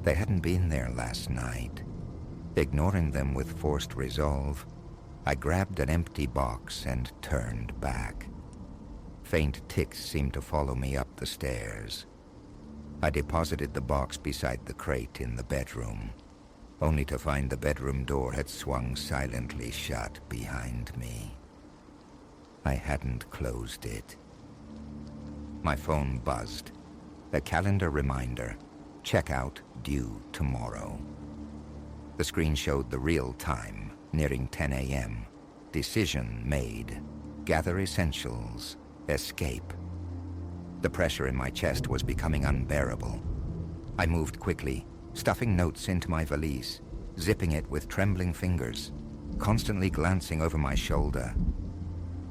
They hadn't been there last night. Ignoring them with forced resolve, I grabbed an empty box and turned back. Faint ticks seemed to follow me up the stairs. I deposited the box beside the crate in the bedroom, only to find the bedroom door had swung silently shut behind me. I hadn't closed it. My phone buzzed. A calendar reminder. Checkout due tomorrow. The screen showed the real time, nearing 10 a.m. Decision made. Gather essentials. Escape. The pressure in my chest was becoming unbearable. I moved quickly, stuffing notes into my valise, zipping it with trembling fingers, constantly glancing over my shoulder.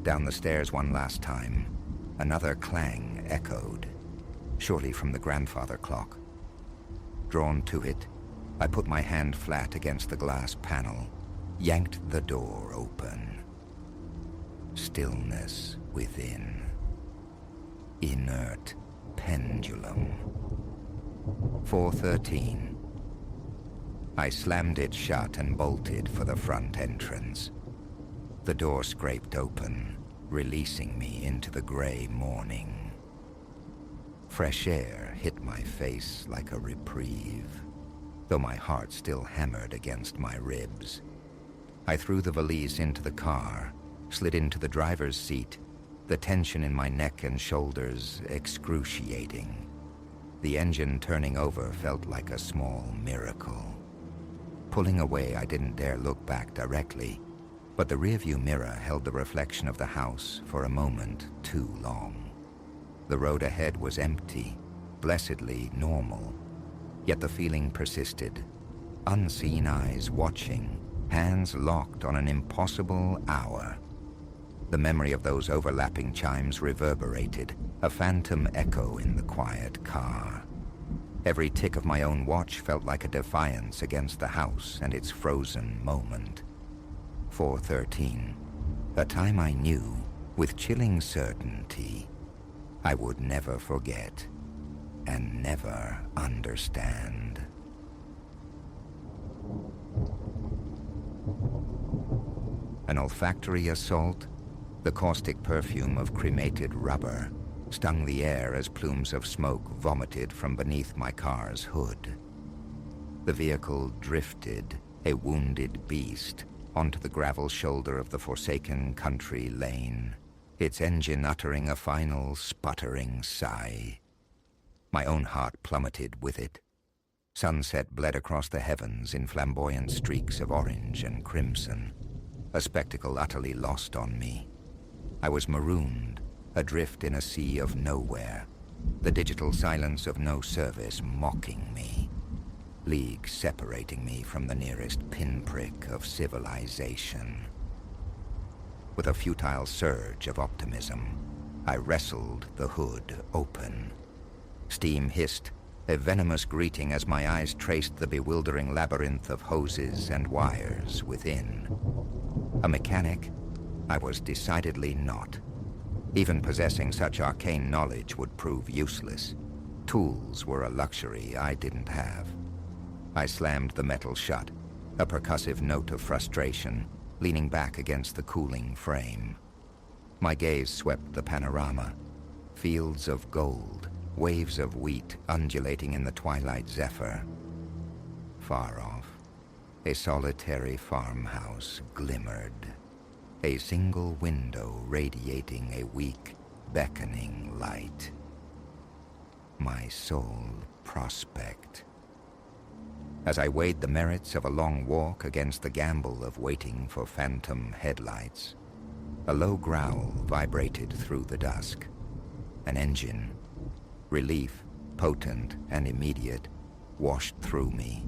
Down the stairs one last time, another clang echoed, surely from the grandfather clock. Drawn to it, I put my hand flat against the glass panel, yanked the door open. Stillness within. Inert pendulum. 4:13. I slammed it shut and bolted for the front entrance. The door scraped open, releasing me into the gray morning. Fresh air hit my face like a reprieve, though my heart still hammered against my ribs. I threw the valise into the car, slid into the driver's seat, the tension in my neck and shoulders excruciating. The engine turning over felt like a small miracle. Pulling away, I didn't dare look back directly, but the rearview mirror held the reflection of the house for a moment too long. The road ahead was empty, blessedly normal, yet the feeling persisted. Unseen eyes watching, hands locked on an impossible hour. The memory of those overlapping chimes reverberated, a phantom echo in the quiet car. Every tick of my own watch felt like a defiance against the house and its frozen moment. 4:13, a time I knew, with chilling certainty, I would never forget and never understand. An olfactory assault, the caustic perfume of cremated rubber, stung the air as plumes of smoke vomited from beneath my car's hood. The vehicle drifted, a wounded beast, onto the gravel shoulder of the forsaken country lane, its engine uttering a final sputtering sigh. My own heart plummeted with it. Sunset bled across the heavens in flamboyant streaks of orange and crimson, a spectacle utterly lost on me. I was marooned, adrift in a sea of nowhere, the digital silence of no service mocking me, leagues separating me from the nearest pinprick of civilization. With a futile surge of optimism, I wrestled the hood open. Steam hissed, a venomous greeting as my eyes traced the bewildering labyrinth of hoses and wires within. A mechanic? I was decidedly not. Even possessing such arcane knowledge would prove useless. Tools were a luxury I didn't have. I slammed the metal shut, a percussive note of frustration, leaning back against the cooling frame. My gaze swept the panorama. Fields of gold, waves of wheat undulating in the twilight zephyr. Far off, a solitary farmhouse glimmered, a single window radiating a weak, beckoning light. My sole prospect. As I weighed the merits of a long walk against the gamble of waiting for phantom headlights, a low growl vibrated through the dusk. An engine, relief, potent and immediate, washed through me.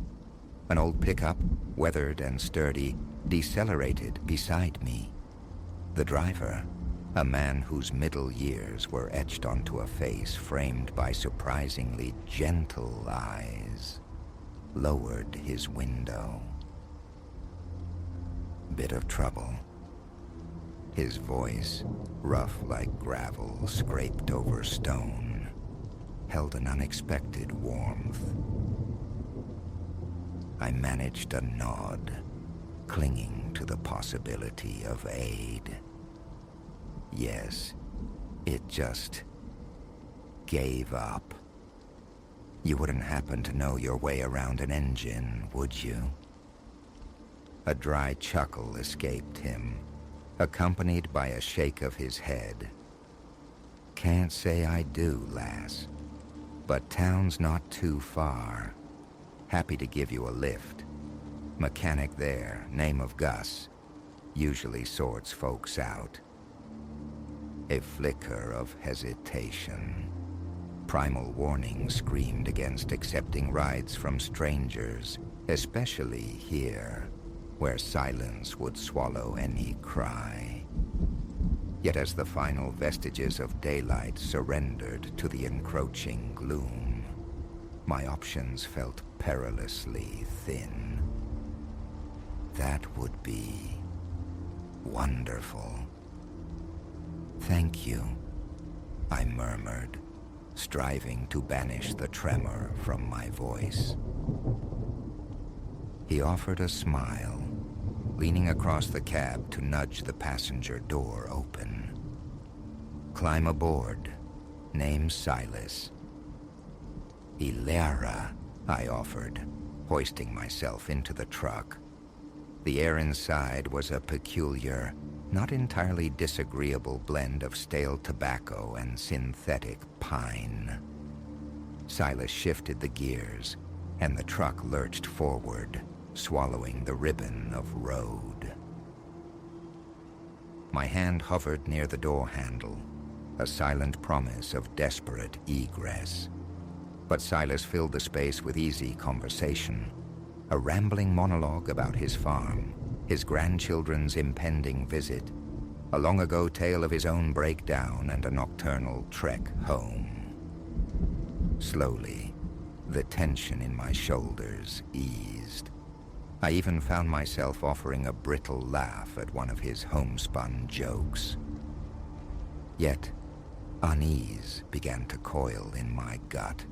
An old pickup, weathered and sturdy, decelerated beside me. The driver, a man whose middle years were etched onto a face framed by surprisingly gentle eyes, lowered his window. Bit of trouble. His voice, rough like gravel scraped over stone, held an unexpected warmth. I managed a nod, clinging to the possibility of aid. Yes, it just gave up. You wouldn't happen to know your way around an engine, would you? A dry chuckle escaped him, accompanied by a shake of his head. Can't say I do, lass, but town's not too far. Happy to give you a lift. Mechanic there, name of Gus, usually sorts folks out. A flicker of hesitation. Primal warning screamed against accepting rides from strangers, especially here, where silence would swallow any cry. Yet as the final vestiges of daylight surrendered to the encroaching gloom, my options felt perilously thin. That would be wonderful. Thank you, I murmured, striving to banish the tremor from my voice. He offered a smile, leaning across the cab to nudge the passenger door open. Climb aboard. Name Silas. Ilera, I offered, hoisting myself into the truck. The air inside was a peculiar, not entirely disagreeable blend of stale tobacco and synthetic pine. Silas shifted the gears, and the truck lurched forward, swallowing the ribbon of road. My hand hovered near the door handle, a silent promise of desperate egress. But Silas filled the space with easy conversation, a rambling monologue about his farm, his grandchildren's impending visit, a long-ago tale of his own breakdown and a nocturnal trek home. Slowly, the tension in my shoulders eased. I even found myself offering a brittle laugh at one of his homespun jokes. Yet, unease began to coil in my gut.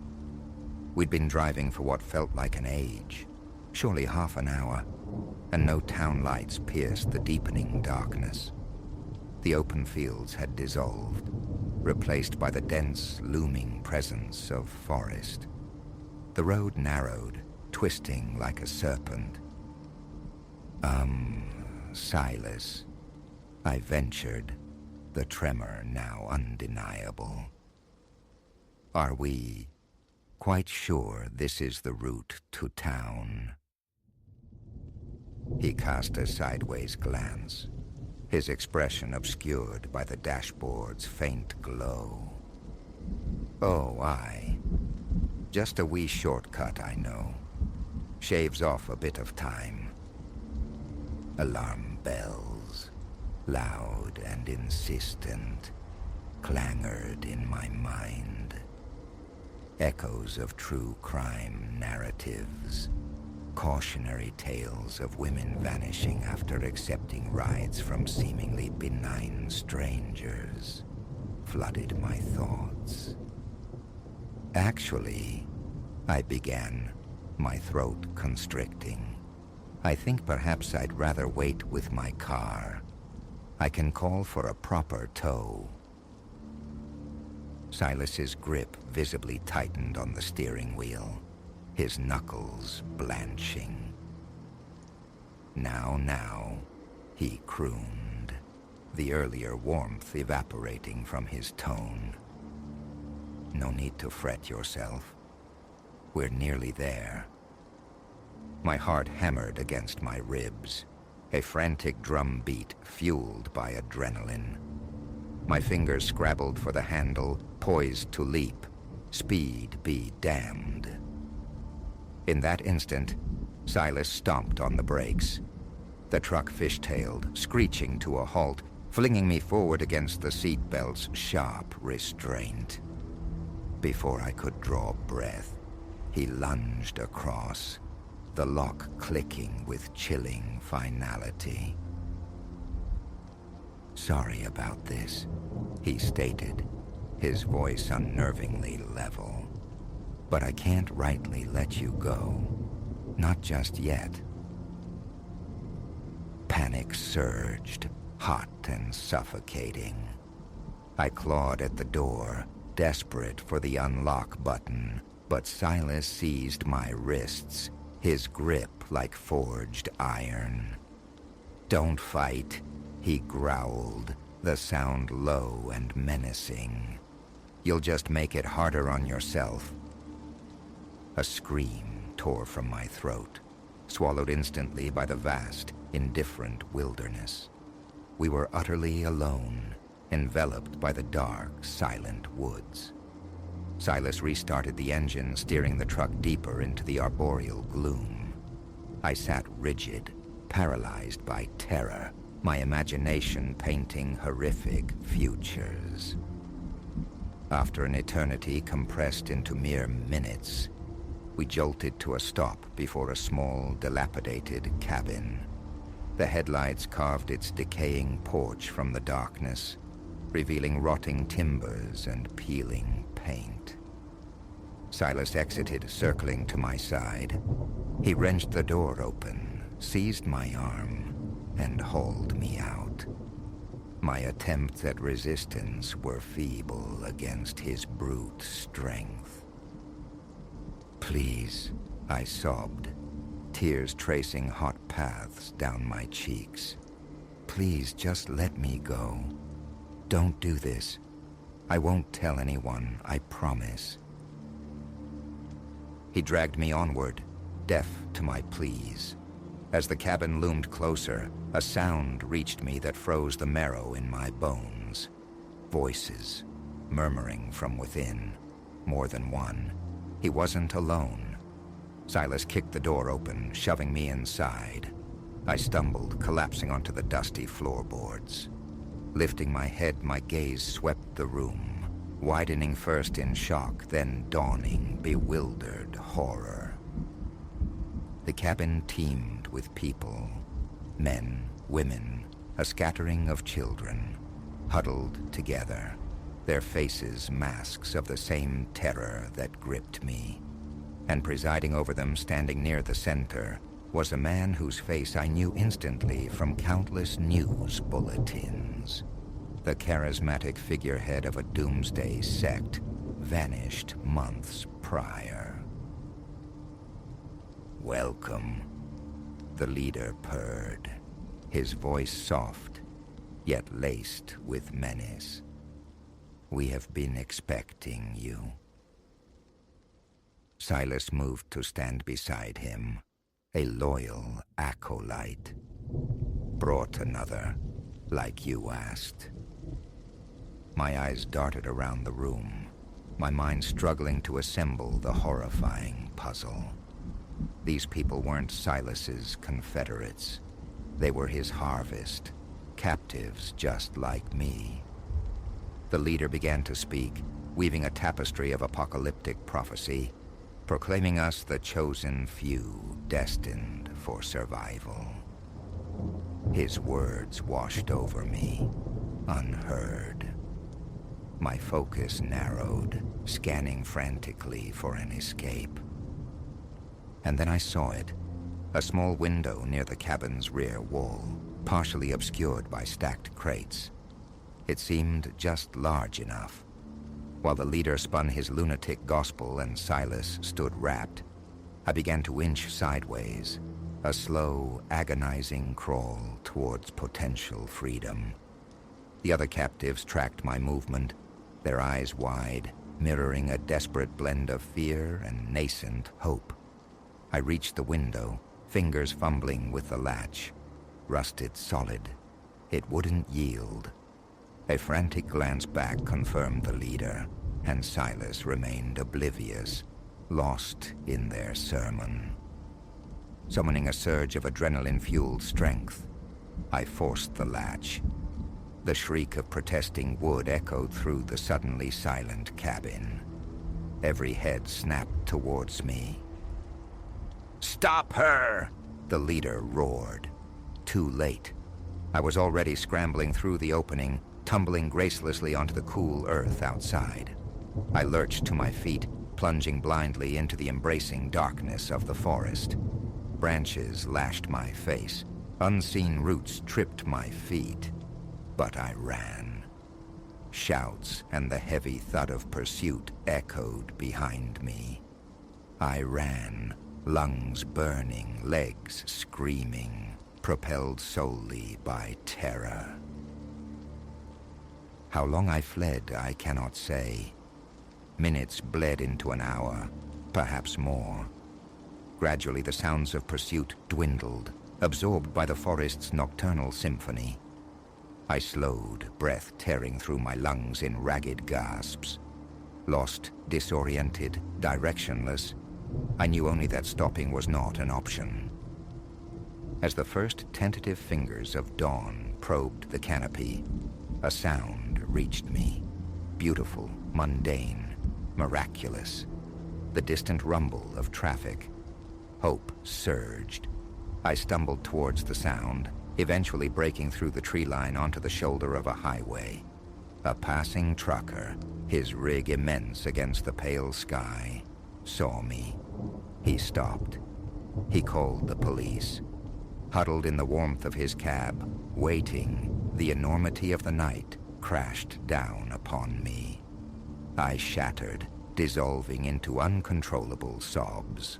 We'd been driving for what felt like an age, surely half an hour, and no town lights pierced the deepening darkness. The open fields had dissolved. replaced by the dense, looming presence of forest. The road narrowed, twisting like a serpent. Silas, I ventured, the tremor now undeniable. Are we quite sure this is the route to town? He cast a sideways glance, his expression obscured by the dashboard's faint glow. Oh, aye. Just a wee shortcut, I know. Shaves off a bit of time. Alarm bells, loud and insistent, clangored in my mind. Echoes of true crime narratives, cautionary tales of women vanishing after accepting rides from seemingly benign strangers, flooded my thoughts. Actually, I began, my throat constricting. I think perhaps I'd rather wait with my car. I can call for a proper tow. Silas's grip visibly tightened on the steering wheel, his knuckles blanching. Now, he crooned, the earlier warmth evaporating from his tone. No need to fret yourself. We're nearly there. My heart hammered against my ribs, a frantic drum beat fueled by adrenaline. My fingers scrabbled for the handle, poised to leap. Speed be damned. In that instant, Silas stomped on the brakes. The truck fishtailed, screeching to a halt, flinging me forward against the seatbelt's sharp restraint. Before I could draw breath, he lunged across, the lock clicking with chilling finality. Sorry about this, he stated, his voice unnervingly level. But I can't rightly let you go. Not just yet. Panic surged, hot and suffocating. I clawed at the door, desperate for the unlock button, but Silas seized my wrists, his grip like forged iron. Don't fight, he growled, the sound low and menacing. You'll just make it harder on yourself. A scream tore from my throat, swallowed instantly by the vast, indifferent wilderness. We were utterly alone, enveloped by the dark, silent woods. Silas restarted the engine, steering the truck deeper into the arboreal gloom. I sat rigid, paralyzed by terror, my imagination painting horrific futures. After an eternity compressed into mere minutes, we jolted to a stop before a small, dilapidated cabin. The headlights carved its decaying porch from the darkness, revealing rotting timbers and peeling paint. Silas exited, circling to my side. He wrenched the door open, seized my arm, and hauled me out. My attempts at resistance were feeble against his brute strength. Please, I sobbed, tears tracing hot paths down my cheeks. Please just let me go. Don't do this. I won't tell anyone, I promise. He dragged me onward, deaf to my pleas. As the cabin loomed closer, a sound reached me that froze the marrow in my bones. Voices, murmuring from within. More than one. He wasn't alone. Silas kicked the door open, shoving me inside. I stumbled, collapsing onto the dusty floorboards. Lifting my head, my gaze swept the room, widening first in shock, then dawning, bewildered horror. The cabin teemed with people, men, women, a scattering of children, huddled together, their faces masks of the same terror that gripped me. And presiding over them, standing near the center, was a man whose face I knew instantly from countless news bulletins. the charismatic figurehead of a doomsday sect, vanished months prior. "Welcome," the leader purred, his voice soft, yet laced with menace. "We have been expecting you." Silas moved to stand beside him, a loyal acolyte. "Brought another, like you asked." My eyes darted around the room, my mind struggling to assemble the horrifying puzzle. These people weren't Silas's confederates. They were his harvest, captives just like me. The leader began to speak, weaving a tapestry of apocalyptic prophecy, proclaiming us the chosen few destined for survival. His words washed over me, unheard. My focus narrowed, scanning frantically for an escape. And then I saw it, a small window near the cabin's rear wall, partially obscured by stacked crates. It seemed just large enough. While the leader spun his lunatic gospel and Silas stood rapt, I began to inch sideways, a slow, agonizing crawl towards potential freedom. The other captives tracked my movement, their eyes wide, mirroring a desperate blend of fear and nascent hope. I reached the window, fingers fumbling with the latch. Rusted solid. It wouldn't yield. A frantic glance back confirmed the leader, and Silas remained oblivious, lost in their sermon. Summoning a surge of adrenaline-fueled strength, I forced the latch. The shriek of protesting wood echoed through the suddenly silent cabin. Every head snapped towards me. "Stop her!" the leader roared. Too late. I was already scrambling through the opening, tumbling gracelessly onto the cool earth outside. I lurched to my feet, plunging blindly into the embracing darkness of the forest. Branches lashed my face. Unseen roots tripped my feet. But I ran. Shouts and the heavy thud of pursuit echoed behind me. I ran, lungs burning, legs screaming, propelled solely by terror. How long I fled, I cannot say. Minutes bled into an hour, perhaps more. Gradually the sounds of pursuit dwindled, absorbed by the forest's nocturnal symphony. I slowed, breath tearing through my lungs in ragged gasps. Lost, disoriented, directionless, I knew only that stopping was not an option. As the first tentative fingers of dawn probed the canopy, a sound reached me. Beautiful, mundane, miraculous. The distant rumble of traffic. Hope surged. I stumbled towards the sound, eventually breaking through the tree line onto the shoulder of a highway. A passing trucker, his rig immense against the pale sky, saw me. He stopped. He called the police. Huddled in the warmth of his cab, waiting, the enormity of the night crashed down upon me. I shattered, dissolving into uncontrollable sobs.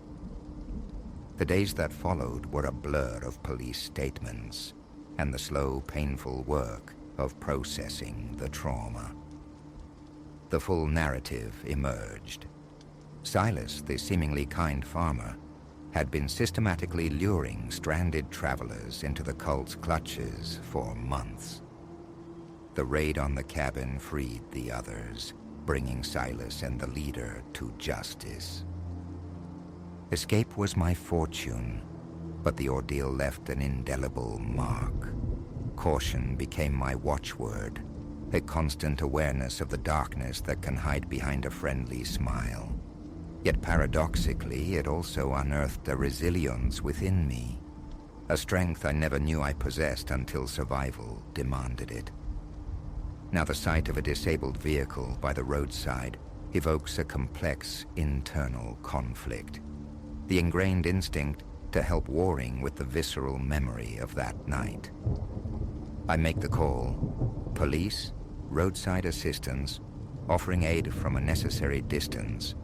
The days that followed were a blur of police statements and the slow, painful work of processing the trauma. The full narrative emerged. Silas, the seemingly kind farmer, had been systematically luring stranded travelers into the cult's clutches for months. The raid on the cabin freed the others, bringing Silas and the leader to justice. Escape was my fortune, but the ordeal left an indelible mark. Caution became my watchword, a constant awareness of the darkness that can hide behind a friendly smile. Yet paradoxically, it also unearthed a resilience within me, a strength I never knew I possessed until survival demanded it. Now the sight of a disabled vehicle by the roadside evokes a complex internal conflict, the ingrained instinct to help warring with the visceral memory of that night. I make the call, Police, roadside assistance, offering aid from a necessary distance.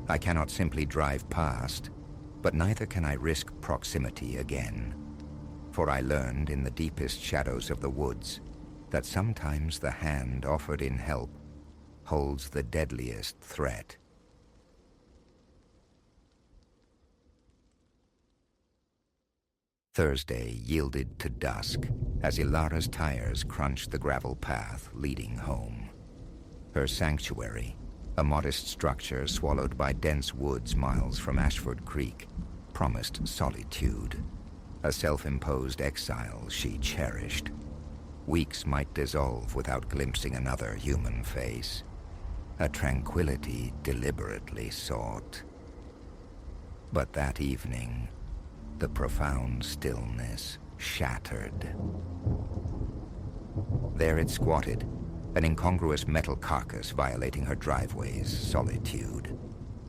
I cannot simply drive past, but neither can I risk proximity again. For I learned in the deepest shadows of the woods that sometimes the hand offered in help holds the deadliest threat. Thursday yielded to dusk as Ilara's tires crunched the gravel path leading home. Her sanctuary, a modest structure swallowed by dense woods miles from Ashford Creek, promised solitude, a self-imposed exile she cherished. Weeks might dissolve without glimpsing another human face, a tranquility deliberately sought. But that evening, the profound stillness shattered. There it squatted, an incongruous metal carcass violating her driveway's solitude.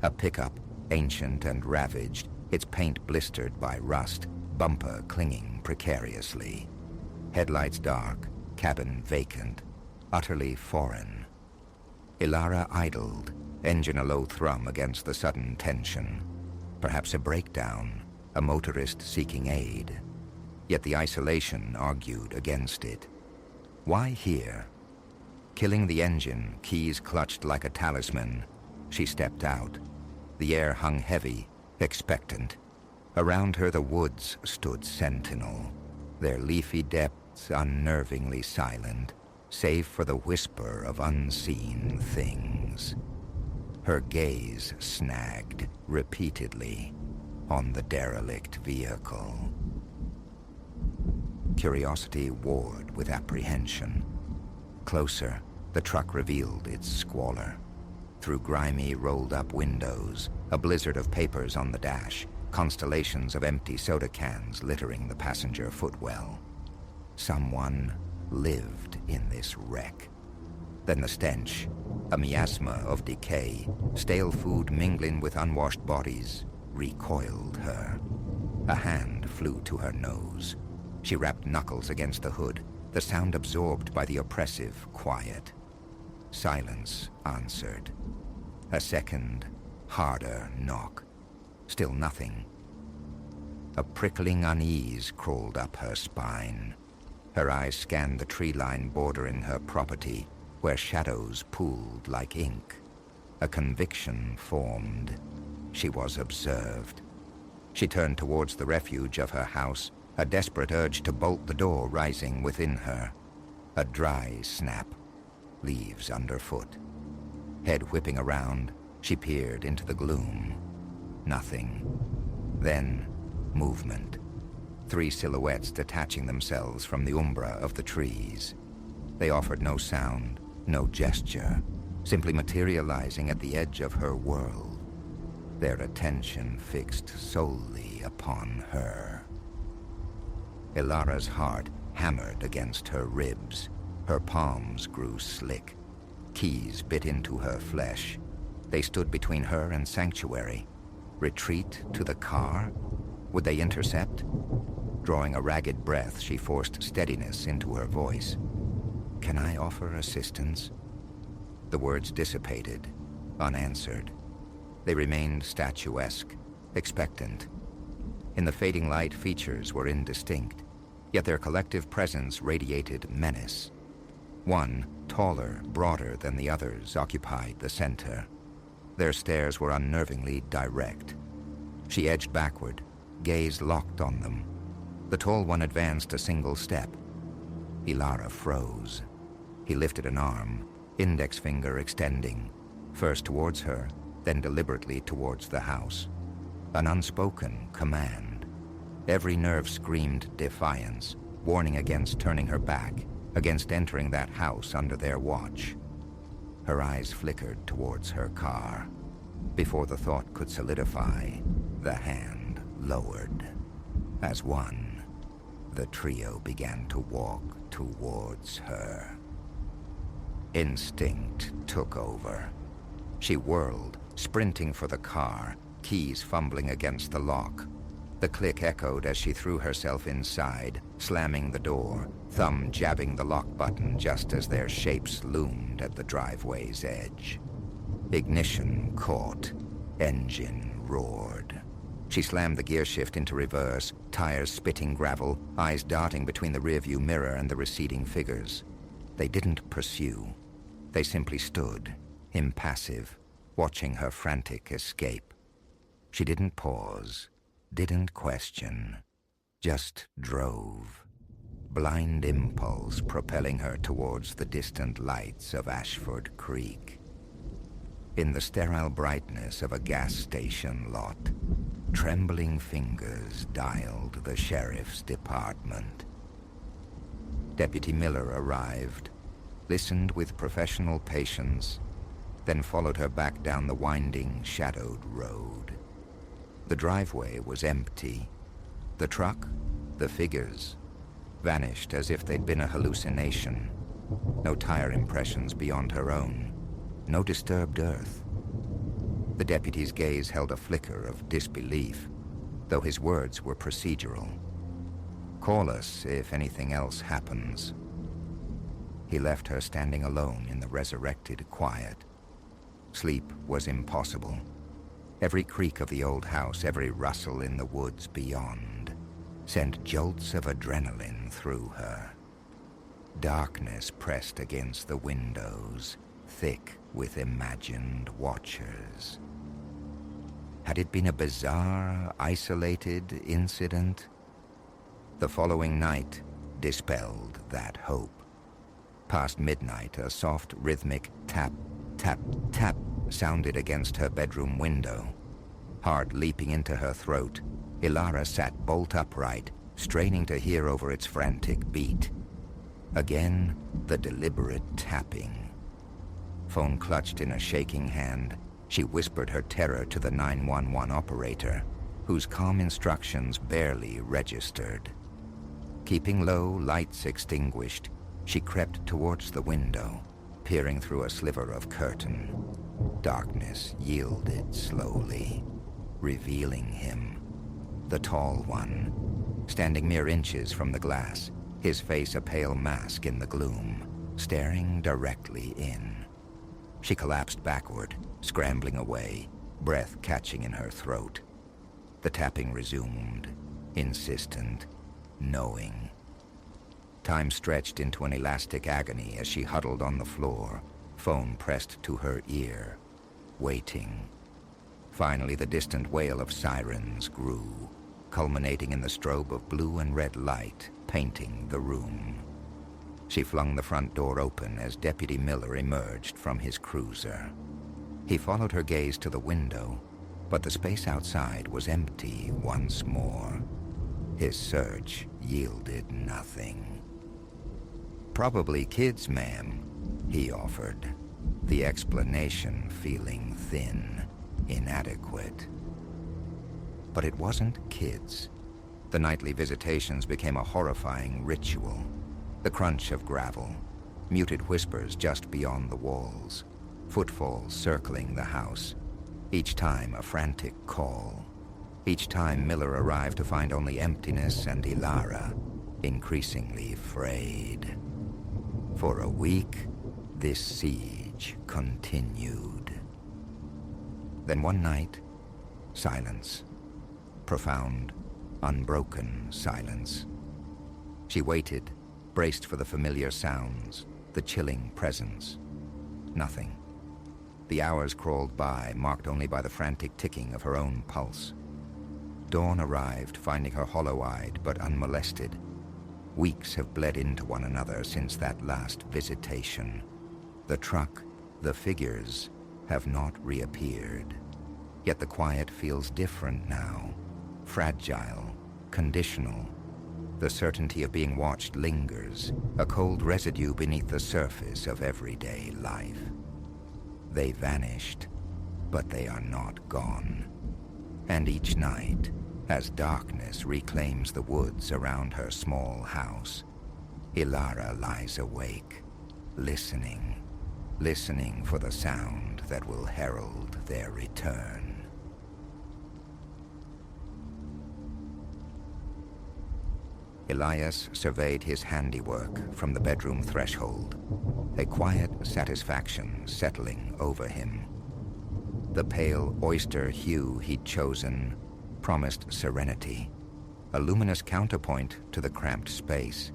A pickup, ancient and ravaged, its paint blistered by rust, bumper clinging precariously. Headlights dark, cabin vacant, utterly foreign. Ilara idled, engine a low thrum against the sudden tension. Perhaps a breakdown, a motorist seeking aid. Yet the isolation argued against it. Why here? Killing the engine, keys clutched like a talisman, she stepped out. The air hung heavy, expectant. Around her the woods stood sentinel, their leafy depths unnervingly silent, save for the whisper of unseen things. Her gaze snagged repeatedly on the derelict vehicle. Curiosity warred with apprehension. Closer, the truck revealed its squalor. Through grimy, rolled-up windows, a blizzard of papers on the dash, constellations of empty soda cans littering the passenger footwell. Someone lived in this wreck. Then the stench, a miasma of decay, stale food mingling with unwashed bodies, recoiled her. A hand flew to her nose. She rapped knuckles against the hood, the sound absorbed by the oppressive quiet. Silence answered. A second, harder knock. Still nothing. A prickling unease crawled up her spine. Her eyes scanned the tree line bordering her property, where shadows pooled like ink. A conviction formed. She was observed. She turned towards the refuge of her house, a desperate urge to bolt the door rising within her. A dry snap. Leaves underfoot. Head whipping around, she peered into the gloom. Nothing. Then, movement. 3 silhouettes detaching themselves from the umbra of the trees. They offered no sound, no gesture, simply materializing at the edge of her world, their attention fixed solely upon her. Ilara's heart hammered against her ribs. Her palms grew slick. Keys bit into her flesh. They stood between her and sanctuary. Retreat to the car? Would they intercept? Drawing a ragged breath, she forced steadiness into her voice. "Can I offer assistance?" The words dissipated, unanswered. They remained statuesque, expectant. In the fading light, features were indistinct, yet their collective presence radiated menace. One, taller, broader than the others, occupied the center. Their stares were unnervingly direct. She edged backward, gaze locked on them. The tall one advanced a single step. Ilara froze. He lifted an arm, index finger extending, first towards her, then deliberately towards the house. An unspoken command. Every nerve screamed defiance, warning against turning her back, against entering that house under their watch. Her eyes flickered towards her car. Before the thought could solidify, the hand lowered. As one, the trio began to walk towards her. Instinct took over. She whirled, sprinting for the car, keys fumbling against the lock. The click echoed as she threw herself inside, slamming the door, thumb jabbing the lock button just as their shapes loomed at the driveway's edge. Ignition caught. Engine roared. She slammed the gear shift into reverse, tires spitting gravel, eyes darting between the rearview mirror and the receding figures. They didn't pursue. They simply stood, impassive, watching her frantic escape. She didn't pause, didn't question, just drove. Blind impulse propelling her towards the distant lights of Ashford Creek. In the sterile brightness of a gas station lot, trembling fingers dialed the sheriff's department. Deputy Miller arrived, listened with professional patience, then followed her back down the winding, shadowed road. The driveway was empty. The truck, the figures, vanished as if they'd been a hallucination. No tire impressions beyond her own. No disturbed earth. The deputy's gaze held a flicker of disbelief, though his words were procedural. "Call us if anything else happens." He left her standing alone in the resurrected quiet. Sleep was impossible. Every creak of the old house, every rustle in the woods beyond, sent jolts of adrenaline through her. Darkness pressed against the windows, thick with imagined watchers. Had it been a bizarre, isolated incident? The following night dispelled that hope. Past midnight, a soft, rhythmic tap, tap, tap sounded against her bedroom window. Heart leaping into her throat, Ilara sat bolt upright, straining to hear over its frantic beat. Again, the deliberate tapping. Phone clutched in a shaking hand, she whispered her terror to the 911 operator, whose calm instructions barely registered. Keeping low, lights extinguished, she crept towards the window, peering through a sliver of curtain. Darkness yielded slowly, revealing him, the tall one, standing mere inches from the glass, his face a pale mask in the gloom, staring directly in. She collapsed backward, scrambling away, breath catching in her throat. The tapping resumed, insistent, knowing. Time stretched into an elastic agony as she huddled on the floor, phone pressed to her ear, waiting. Finally, the distant wail of sirens grew, culminating in the strobe of blue and red light painting the room. She flung the front door open as Deputy Miller emerged from his cruiser. He followed her gaze to the window, but the space outside was empty once more. His search yielded nothing. "Probably kids, ma'am," he offered, the explanation feeling thin, inadequate. But it wasn't kids. The nightly visitations became a horrifying ritual. The crunch of gravel, muted whispers just beyond the walls, footfalls circling the house, each time a frantic call. Each time Miller arrived to find only emptiness and Ilara, increasingly frayed. For a week, this siege continued. Then one night, silence. Profound, unbroken silence. She waited, braced for the familiar sounds, the chilling presence. Nothing. The hours crawled by, marked only by the frantic ticking of her own pulse. Dawn arrived, finding her hollow-eyed but unmolested. Weeks have bled into one another since that last visitation. The truck, the figures, have not reappeared. Yet the quiet feels different now. Fragile, conditional. The certainty of being watched lingers, a cold residue beneath the surface of everyday life. They vanished, but they are not gone. And each night, as darkness reclaims the woods around her small house, Ilara lies awake, listening for the sound that will herald their return. Elias surveyed his handiwork from the bedroom threshold, a quiet satisfaction settling over him. The pale oyster hue he'd chosen promised serenity, a luminous counterpoint to the cramped space.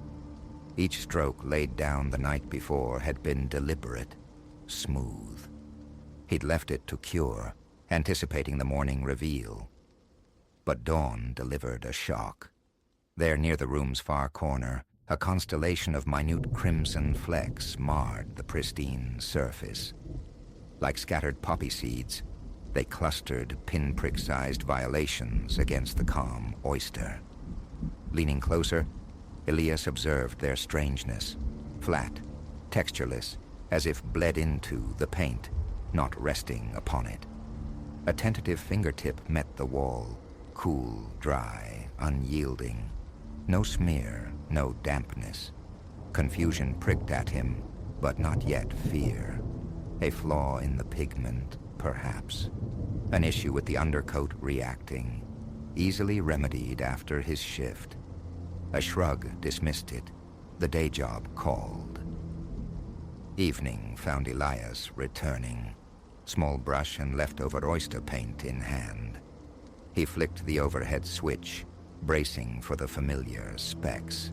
Each stroke laid down the night before had been deliberate, smooth. He'd left it to cure, anticipating the morning reveal. But dawn delivered a shock. There near the room's far corner, a constellation of minute crimson flecks marred the pristine surface. Like scattered poppy seeds, they clustered pinprick-sized violations against the calm oyster. Leaning closer, Elias observed their strangeness, flat, textureless, as if bled into the paint, not resting upon it. A tentative fingertip met the wall, cool, dry, unyielding. No smear, no dampness. Confusion pricked at him, but not yet fear. A flaw in the pigment, perhaps. An issue with the undercoat reacting, easily remedied after his shift. A shrug dismissed it. The day job called. Evening found Elias returning, small brush and leftover oyster paint in hand. He flicked the overhead switch, bracing for the familiar specks.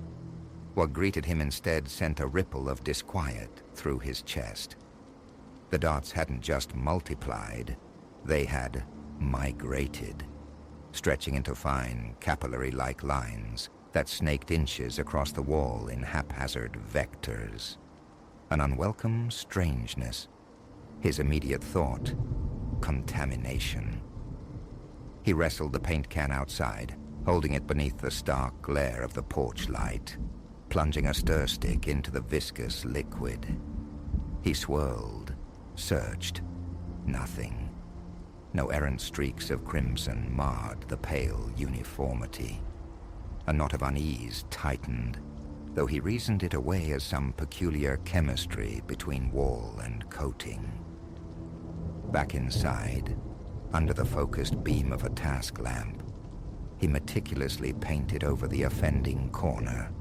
What greeted him instead sent a ripple of disquiet through his chest. The dots hadn't just multiplied, they had migrated, stretching into fine, capillary-like lines that snaked inches across the wall in haphazard vectors. An unwelcome strangeness. His immediate thought, contamination. He wrestled the paint can outside, holding it beneath the stark glare of the porch light, plunging a stir stick into the viscous liquid. He swirled, searched. Nothing. No errant streaks of crimson marred the pale uniformity. A knot of unease tightened, though he reasoned it away as some peculiar chemistry between wall and coating. Back inside, under the focused beam of a task lamp, he meticulously painted over the offending corner,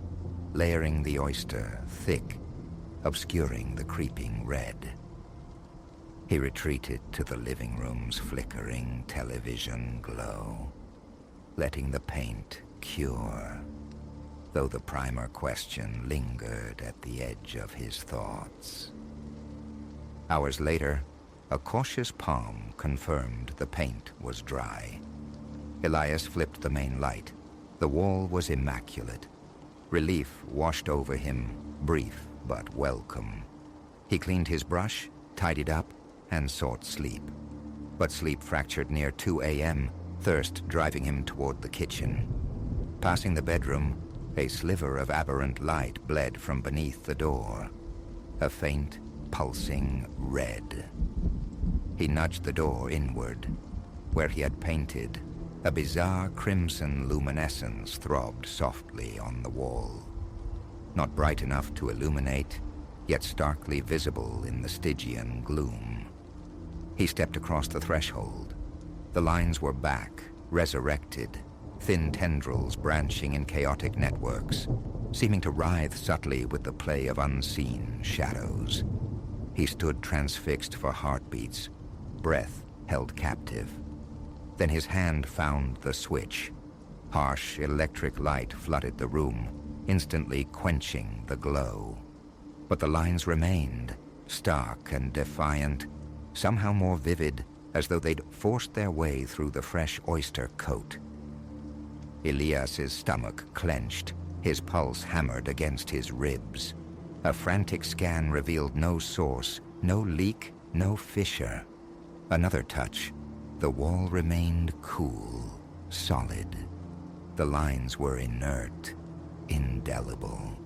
layering the oyster thick, obscuring the creeping red. He retreated to the living room's flickering television glow, letting the paint cure, though the primer question lingered at the edge of his thoughts. Hours later, a cautious palm confirmed the paint was dry. Elias flipped the main light. The wall was immaculate. Relief washed over him, brief but welcome. He cleaned his brush, tidied up, and sought sleep. But sleep fractured near 2 a.m., thirst driving him toward the kitchen. Passing the bedroom, a sliver of aberrant light bled from beneath the door. A faint, pulsing red. He nudged the door inward. Where he had painted, a bizarre crimson luminescence throbbed softly on the wall. Not bright enough to illuminate, yet starkly visible in the Stygian gloom. He stepped across the threshold. The lines were back, resurrected, thin tendrils branching in chaotic networks, seeming to writhe subtly with the play of unseen shadows. He stood transfixed for heartbeats, breath held captive. Then his hand found the switch. Harsh electric light flooded the room, instantly quenching the glow. But the lines remained, stark and defiant, somehow more vivid, as though they'd forced their way through the fresh oyster coat. Elias's stomach clenched, his pulse hammered against his ribs. A frantic scan revealed no source, no leak, no fissure. Another touch. The wall remained cool, solid. The lines were inert, indelible.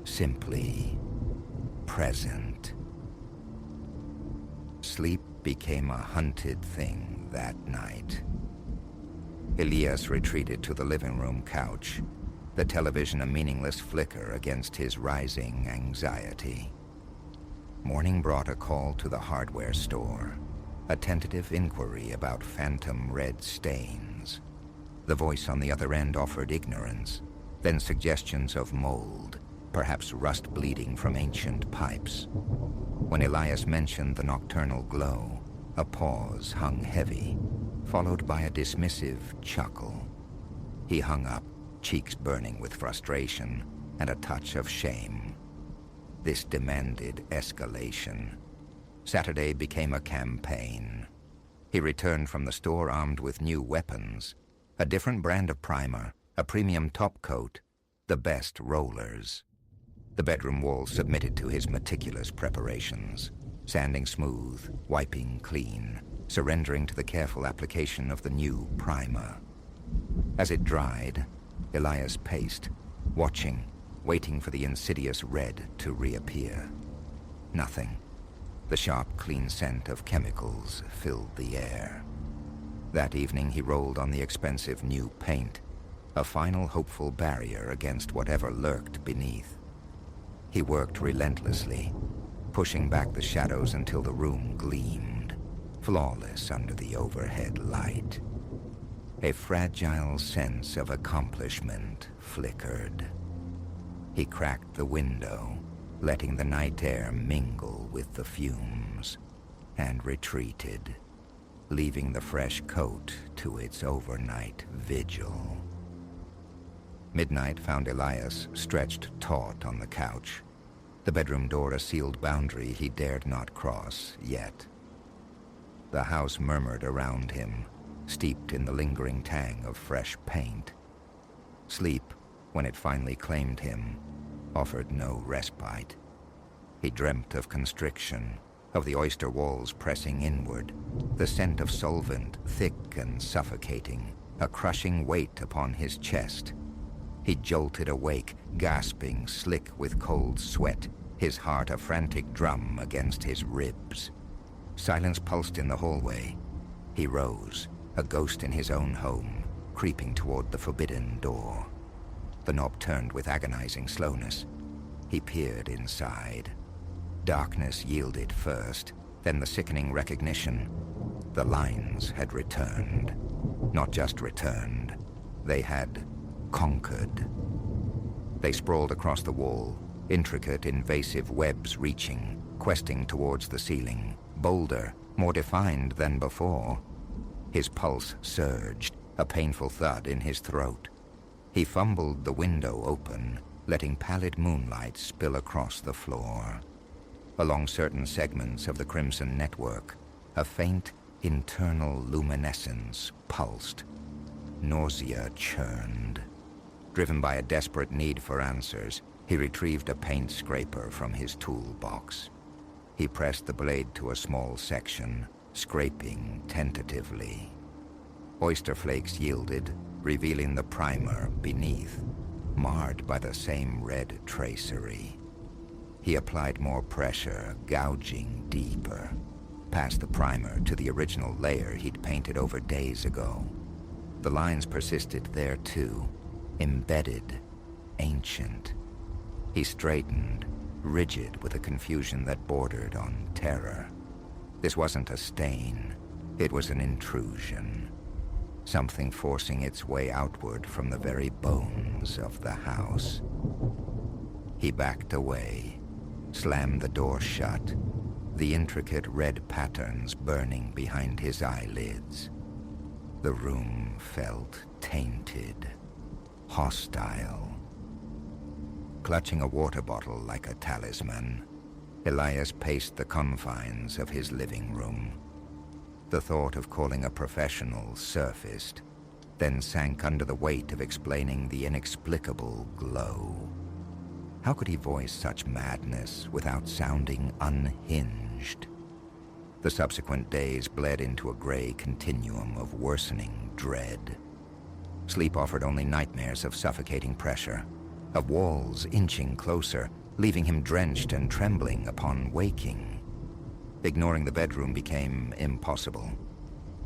Simply present. Sleep became a hunted thing that night. Elias retreated to the living room couch, the television a meaningless flicker against his rising anxiety. Morning brought a call to the hardware store, a tentative inquiry about phantom red stains. The voice on the other end offered ignorance, then suggestions of mold, perhaps rust bleeding from ancient pipes. When Elias mentioned the nocturnal glow, a pause hung heavy, followed by a dismissive chuckle. He hung up, cheeks burning with frustration and a touch of shame. This demanded escalation. Saturday became a campaign. He returned from the store armed with new weapons, a different brand of primer, a premium top coat, the best rollers. The bedroom walls submitted to his meticulous preparations, sanding smooth, wiping clean, surrendering to the careful application of the new primer. As it dried, Elias paced, watching, waiting for the insidious red to reappear. Nothing. The sharp, clean scent of chemicals filled the air. That evening he rolled on the expensive new paint, a final hopeful barrier against whatever lurked beneath. He worked relentlessly, pushing back the shadows until the room gleamed, flawless under the overhead light. A fragile sense of accomplishment flickered. He cracked the window, letting the night air mingle with the fumes, and retreated, leaving the fresh coat to its overnight vigil. Midnight found Elias stretched taut on the couch, the bedroom door a sealed boundary he dared not cross yet. The house murmured around him, steeped in the lingering tang of fresh paint. Sleep, when it finally claimed him, offered no respite. He dreamt of constriction, of the oyster walls pressing inward, the scent of solvent thick and suffocating, a crushing weight upon his chest. He jolted awake, gasping, slick with cold sweat, his heart a frantic drum against his ribs. Silence pulsed in the hallway. He rose, a ghost in his own home, creeping toward the forbidden door. The knob turned with agonizing slowness. He peered inside. Darkness yielded first, then the sickening recognition. The lines had returned. Not just returned, they had conquered. They sprawled across the wall, intricate, invasive webs reaching, questing towards the ceiling, bolder, more defined than before. His pulse surged, a painful thud in his throat. He fumbled the window open, letting pallid moonlight spill across the floor. Along certain segments of the crimson network, a faint internal luminescence pulsed. Nausea churned. Driven by a desperate need for answers, he retrieved a paint scraper from his toolbox. He pressed the blade to a small section, scraping tentatively. Oyster flakes yielded, revealing the primer beneath, marred by the same red tracery. He applied more pressure, gouging deeper, past the primer to the original layer he'd painted over days ago. The lines persisted there too, embedded, ancient. He straightened, rigid with a confusion that bordered on terror. This wasn't a stain, it was an intrusion. Something forcing its way outward from the very bones of the house. He backed away, slammed the door shut, the intricate red patterns burning behind his eyelids. The room felt tainted, hostile. Clutching a water bottle like a talisman, Elias paced the confines of his living room. The thought of calling a professional surfaced, then sank under the weight of explaining the inexplicable glow. How could he voice such madness without sounding unhinged? The subsequent days bled into a gray continuum of worsening dread. Sleep offered only nightmares of suffocating pressure, of walls inching closer, leaving him drenched and trembling upon waking. Ignoring the bedroom became impossible.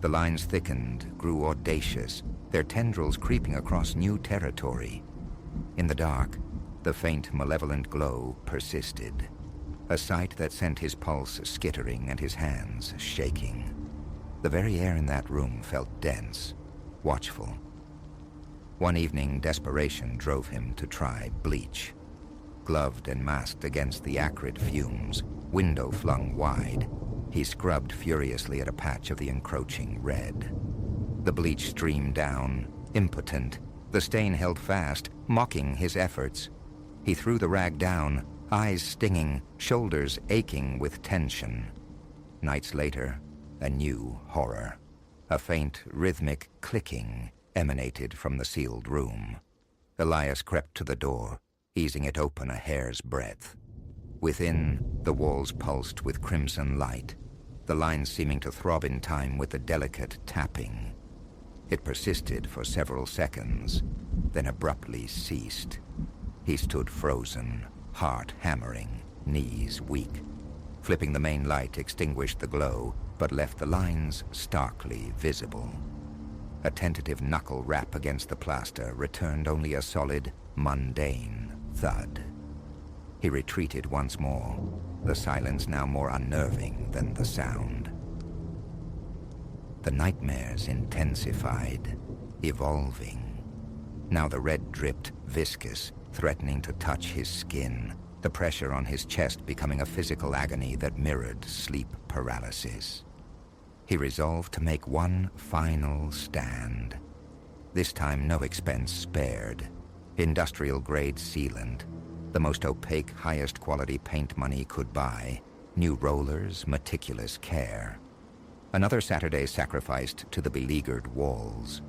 The lines thickened, grew audacious, their tendrils creeping across new territory. In the dark, the faint, malevolent glow persisted, a sight that sent his pulse skittering and his hands shaking. The very air in that room felt dense, watchful. One evening, desperation drove him to try bleach. Gloved and masked against the acrid fumes, window flung wide, he scrubbed furiously at a patch of the encroaching red. The bleach streamed down, impotent. The stain held fast, mocking his efforts. He threw the rag down, eyes stinging, shoulders aching with tension. Nights later, a new horror. A faint, rhythmic clicking emanated from the sealed room. Elias crept to the door, easing it open a hair's breadth. Within, the walls pulsed with crimson light, the lines seeming to throb in time with the delicate tapping. It persisted for several seconds, then abruptly ceased. He stood frozen, heart hammering, knees weak. Flipping the main light extinguished the glow, but left the lines starkly visible. A tentative knuckle rap against the plaster returned only a solid, mundane thud. He retreated once more, the silence now more unnerving than the sound. The nightmares intensified, evolving. Now the red dripped, viscous, threatening to touch his skin, the pressure on his chest becoming a physical agony that mirrored sleep paralysis. He resolved to make one final stand. This time no expense spared. Industrial-grade sealant, the most opaque, highest-quality paint money could buy, new rollers, meticulous care. Another Saturday sacrificed to the beleaguered walls.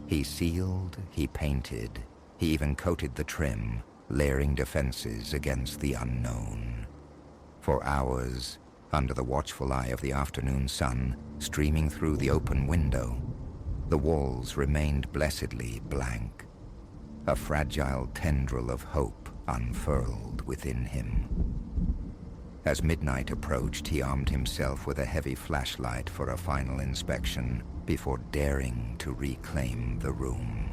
He sealed, he painted, he even coated the trim, layering defenses against the unknown. For hours, under the watchful eye of the afternoon sun streaming through the open window, the walls remained blessedly blank. A fragile tendril of hope unfurled within him. As midnight approached, he armed himself with a heavy flashlight for a final inspection before daring to reclaim the room.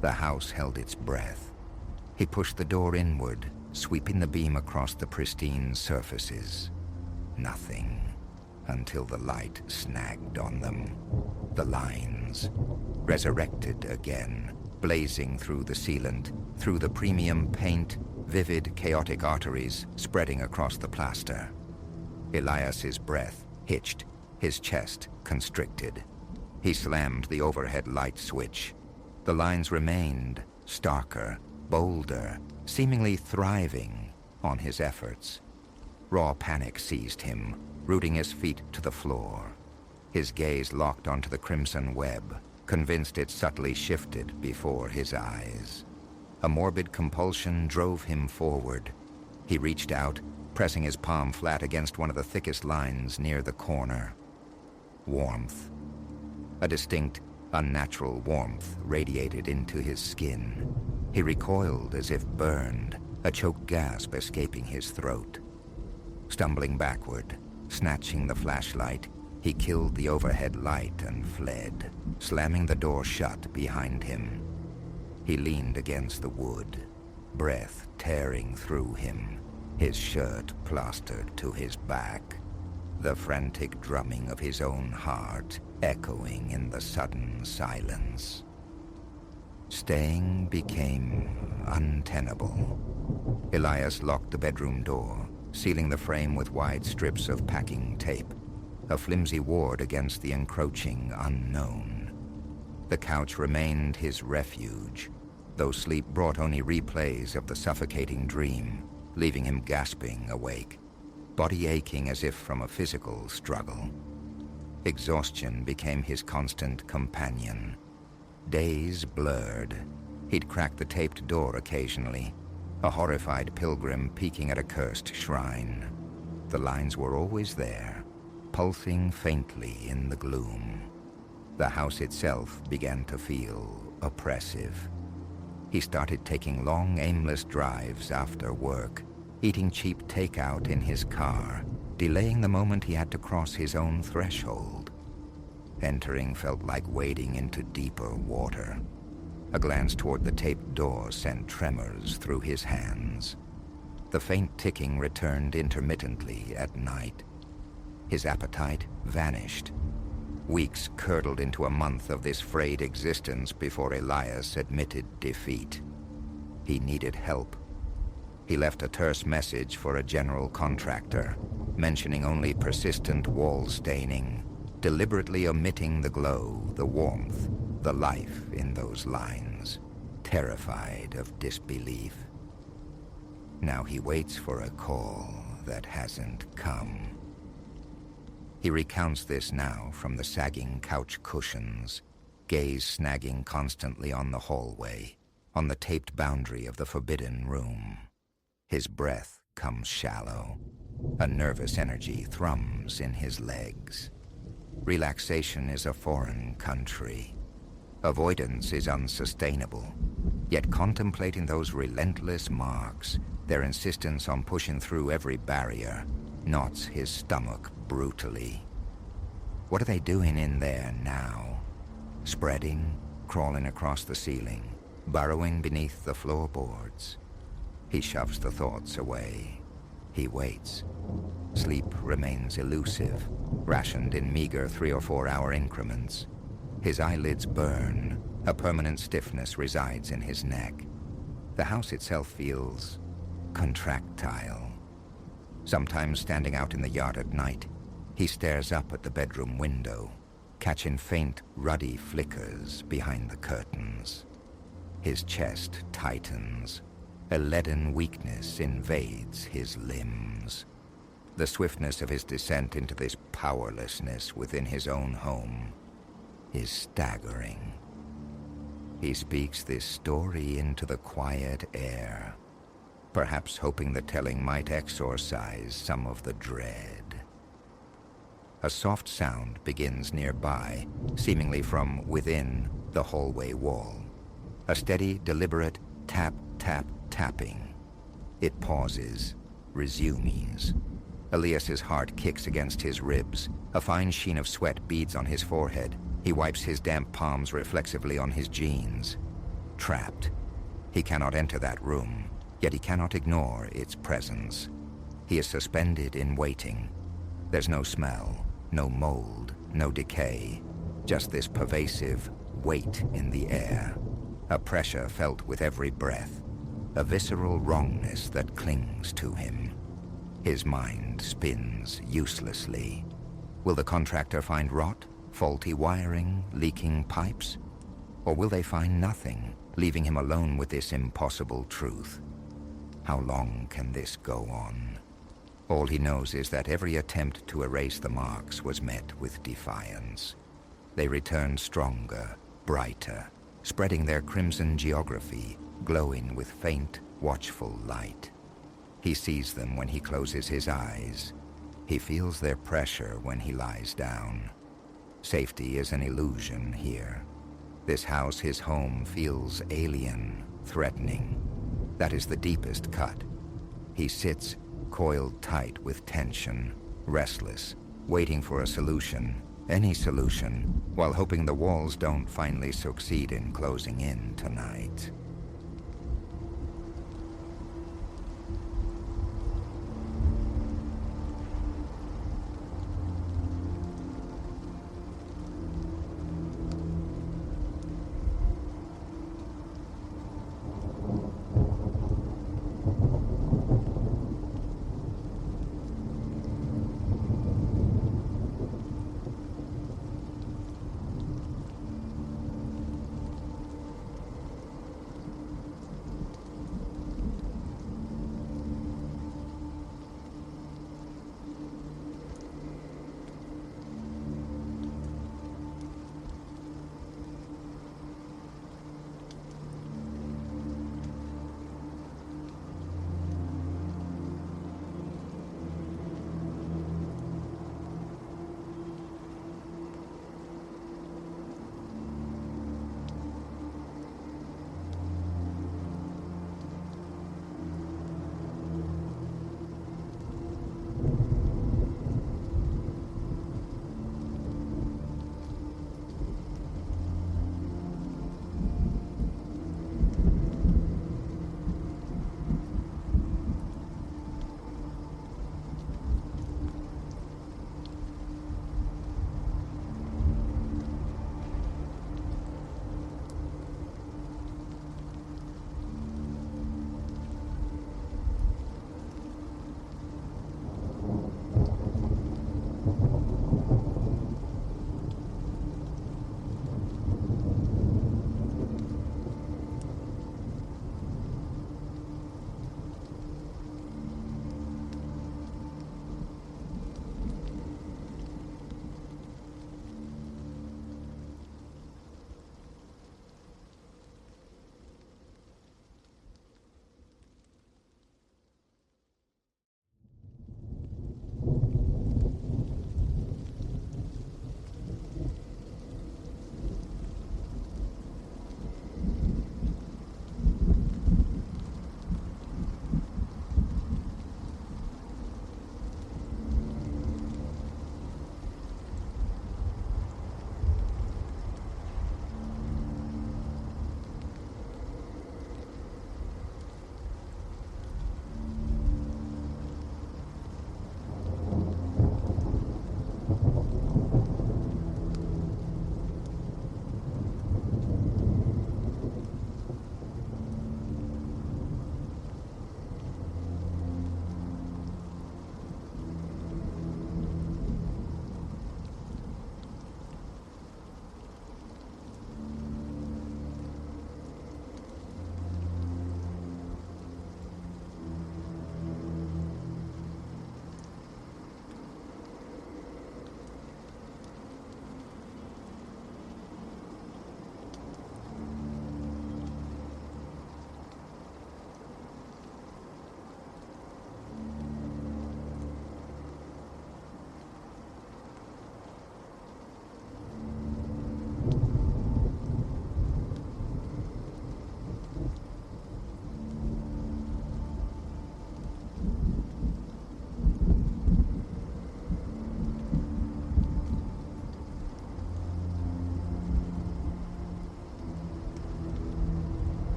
The house held its breath. He pushed the door inward, sweeping the beam across the pristine surfaces. Nothing, until the light snagged on them. The lines, resurrected again, blazing through the sealant, through the premium paint, vivid, chaotic arteries spreading across the plaster. Elias's breath hitched, his chest constricted. He slammed the overhead light switch. The lines remained, starker, bolder, seemingly thriving on his efforts. Raw panic seized him, rooting his feet to the floor. His gaze locked onto the crimson web, convinced it subtly shifted before his eyes. A morbid compulsion drove him forward. He reached out, pressing his palm flat against one of the thickest lines near the corner. Warmth. A distinct, unnatural warmth radiated into his skin. He recoiled as if burned, a choked gasp escaping his throat. Stumbling backward, snatching the flashlight, he killed the overhead light and fled, slamming the door shut behind him. He leaned against the wood, breath tearing through him, his shirt plastered to his back, the frantic drumming of his own heart echoing in the sudden silence. Staying became untenable. Elias locked the bedroom door, sealing the frame with wide strips of packing tape, a flimsy ward against the encroaching unknown. The couch remained his refuge, though sleep brought only replays of the suffocating dream, leaving him gasping awake, body aching as if from a physical struggle. Exhaustion became his constant companion. Days blurred. He'd crack the taped door occasionally, a horrified pilgrim peeking at a cursed shrine. The lines were always there, pulsing faintly in the gloom. The house itself began to feel oppressive. He started taking long, aimless drives after work, eating cheap takeout in his car, delaying the moment he had to cross his own threshold. Entering felt like wading into deeper water. A glance toward the taped door sent tremors through his hands. The faint ticking returned intermittently at night. His appetite vanished. Weeks curdled into a month of this frayed existence before Elias admitted defeat. He needed help. He left a terse message for a general contractor, mentioning only persistent wall staining, deliberately omitting the glow, the warmth, the life in those lines, terrified of disbelief. Now he waits for a call that hasn't come. He recounts this now from the sagging couch cushions, gaze snagging constantly on the hallway, on the taped boundary of the forbidden room. His breath comes shallow. A nervous energy thrums in his legs. Relaxation is a foreign country. Avoidance is unsustainable. Yet contemplating those relentless marks, their insistence on pushing through every barrier, knots his stomach brutally. What are they doing in there now? Spreading, crawling across the ceiling, burrowing beneath the floorboards. He shoves the thoughts away. He waits. Sleep remains elusive, rationed in meager 3 or 4 hour increments. His eyelids burn. A permanent stiffness resides in his neck. The house itself feels contractile. Sometimes standing out in the yard at night, he stares up at the bedroom window, catching faint, ruddy flickers behind the curtains. His chest tightens. A leaden weakness invades his limbs. The swiftness of his descent into this powerlessness within his own home is staggering. He speaks this story into the quiet air, perhaps hoping the telling might exorcise some of the dread. A soft sound begins nearby, seemingly from within the hallway wall. A steady, deliberate tap, tap, tapping. It pauses, resumes. Elias's heart kicks against his ribs. A fine sheen of sweat beads on his forehead. He wipes his damp palms reflexively on his jeans. Trapped. He cannot enter that room, yet he cannot ignore its presence. He is suspended in waiting. There's no smell, no mold, no decay, just this pervasive weight in the air, a pressure felt with every breath, a visceral wrongness that clings to him. His mind spins uselessly. Will the contractor find rot, faulty wiring, leaking pipes? Or will they find nothing, leaving him alone with this impossible truth? How long can this go on? All he knows is that every attempt to erase the marks was met with defiance. They returned stronger, brighter, spreading their crimson geography, glowing with faint, watchful light. He sees them when he closes his eyes. He feels their pressure when he lies down. Safety is an illusion here. This house, his home, feels alien, threatening. That is the deepest cut. He sits, coiled tight with tension, restless, waiting for a solution, any solution, while hoping the walls don't finally succeed in closing in tonight.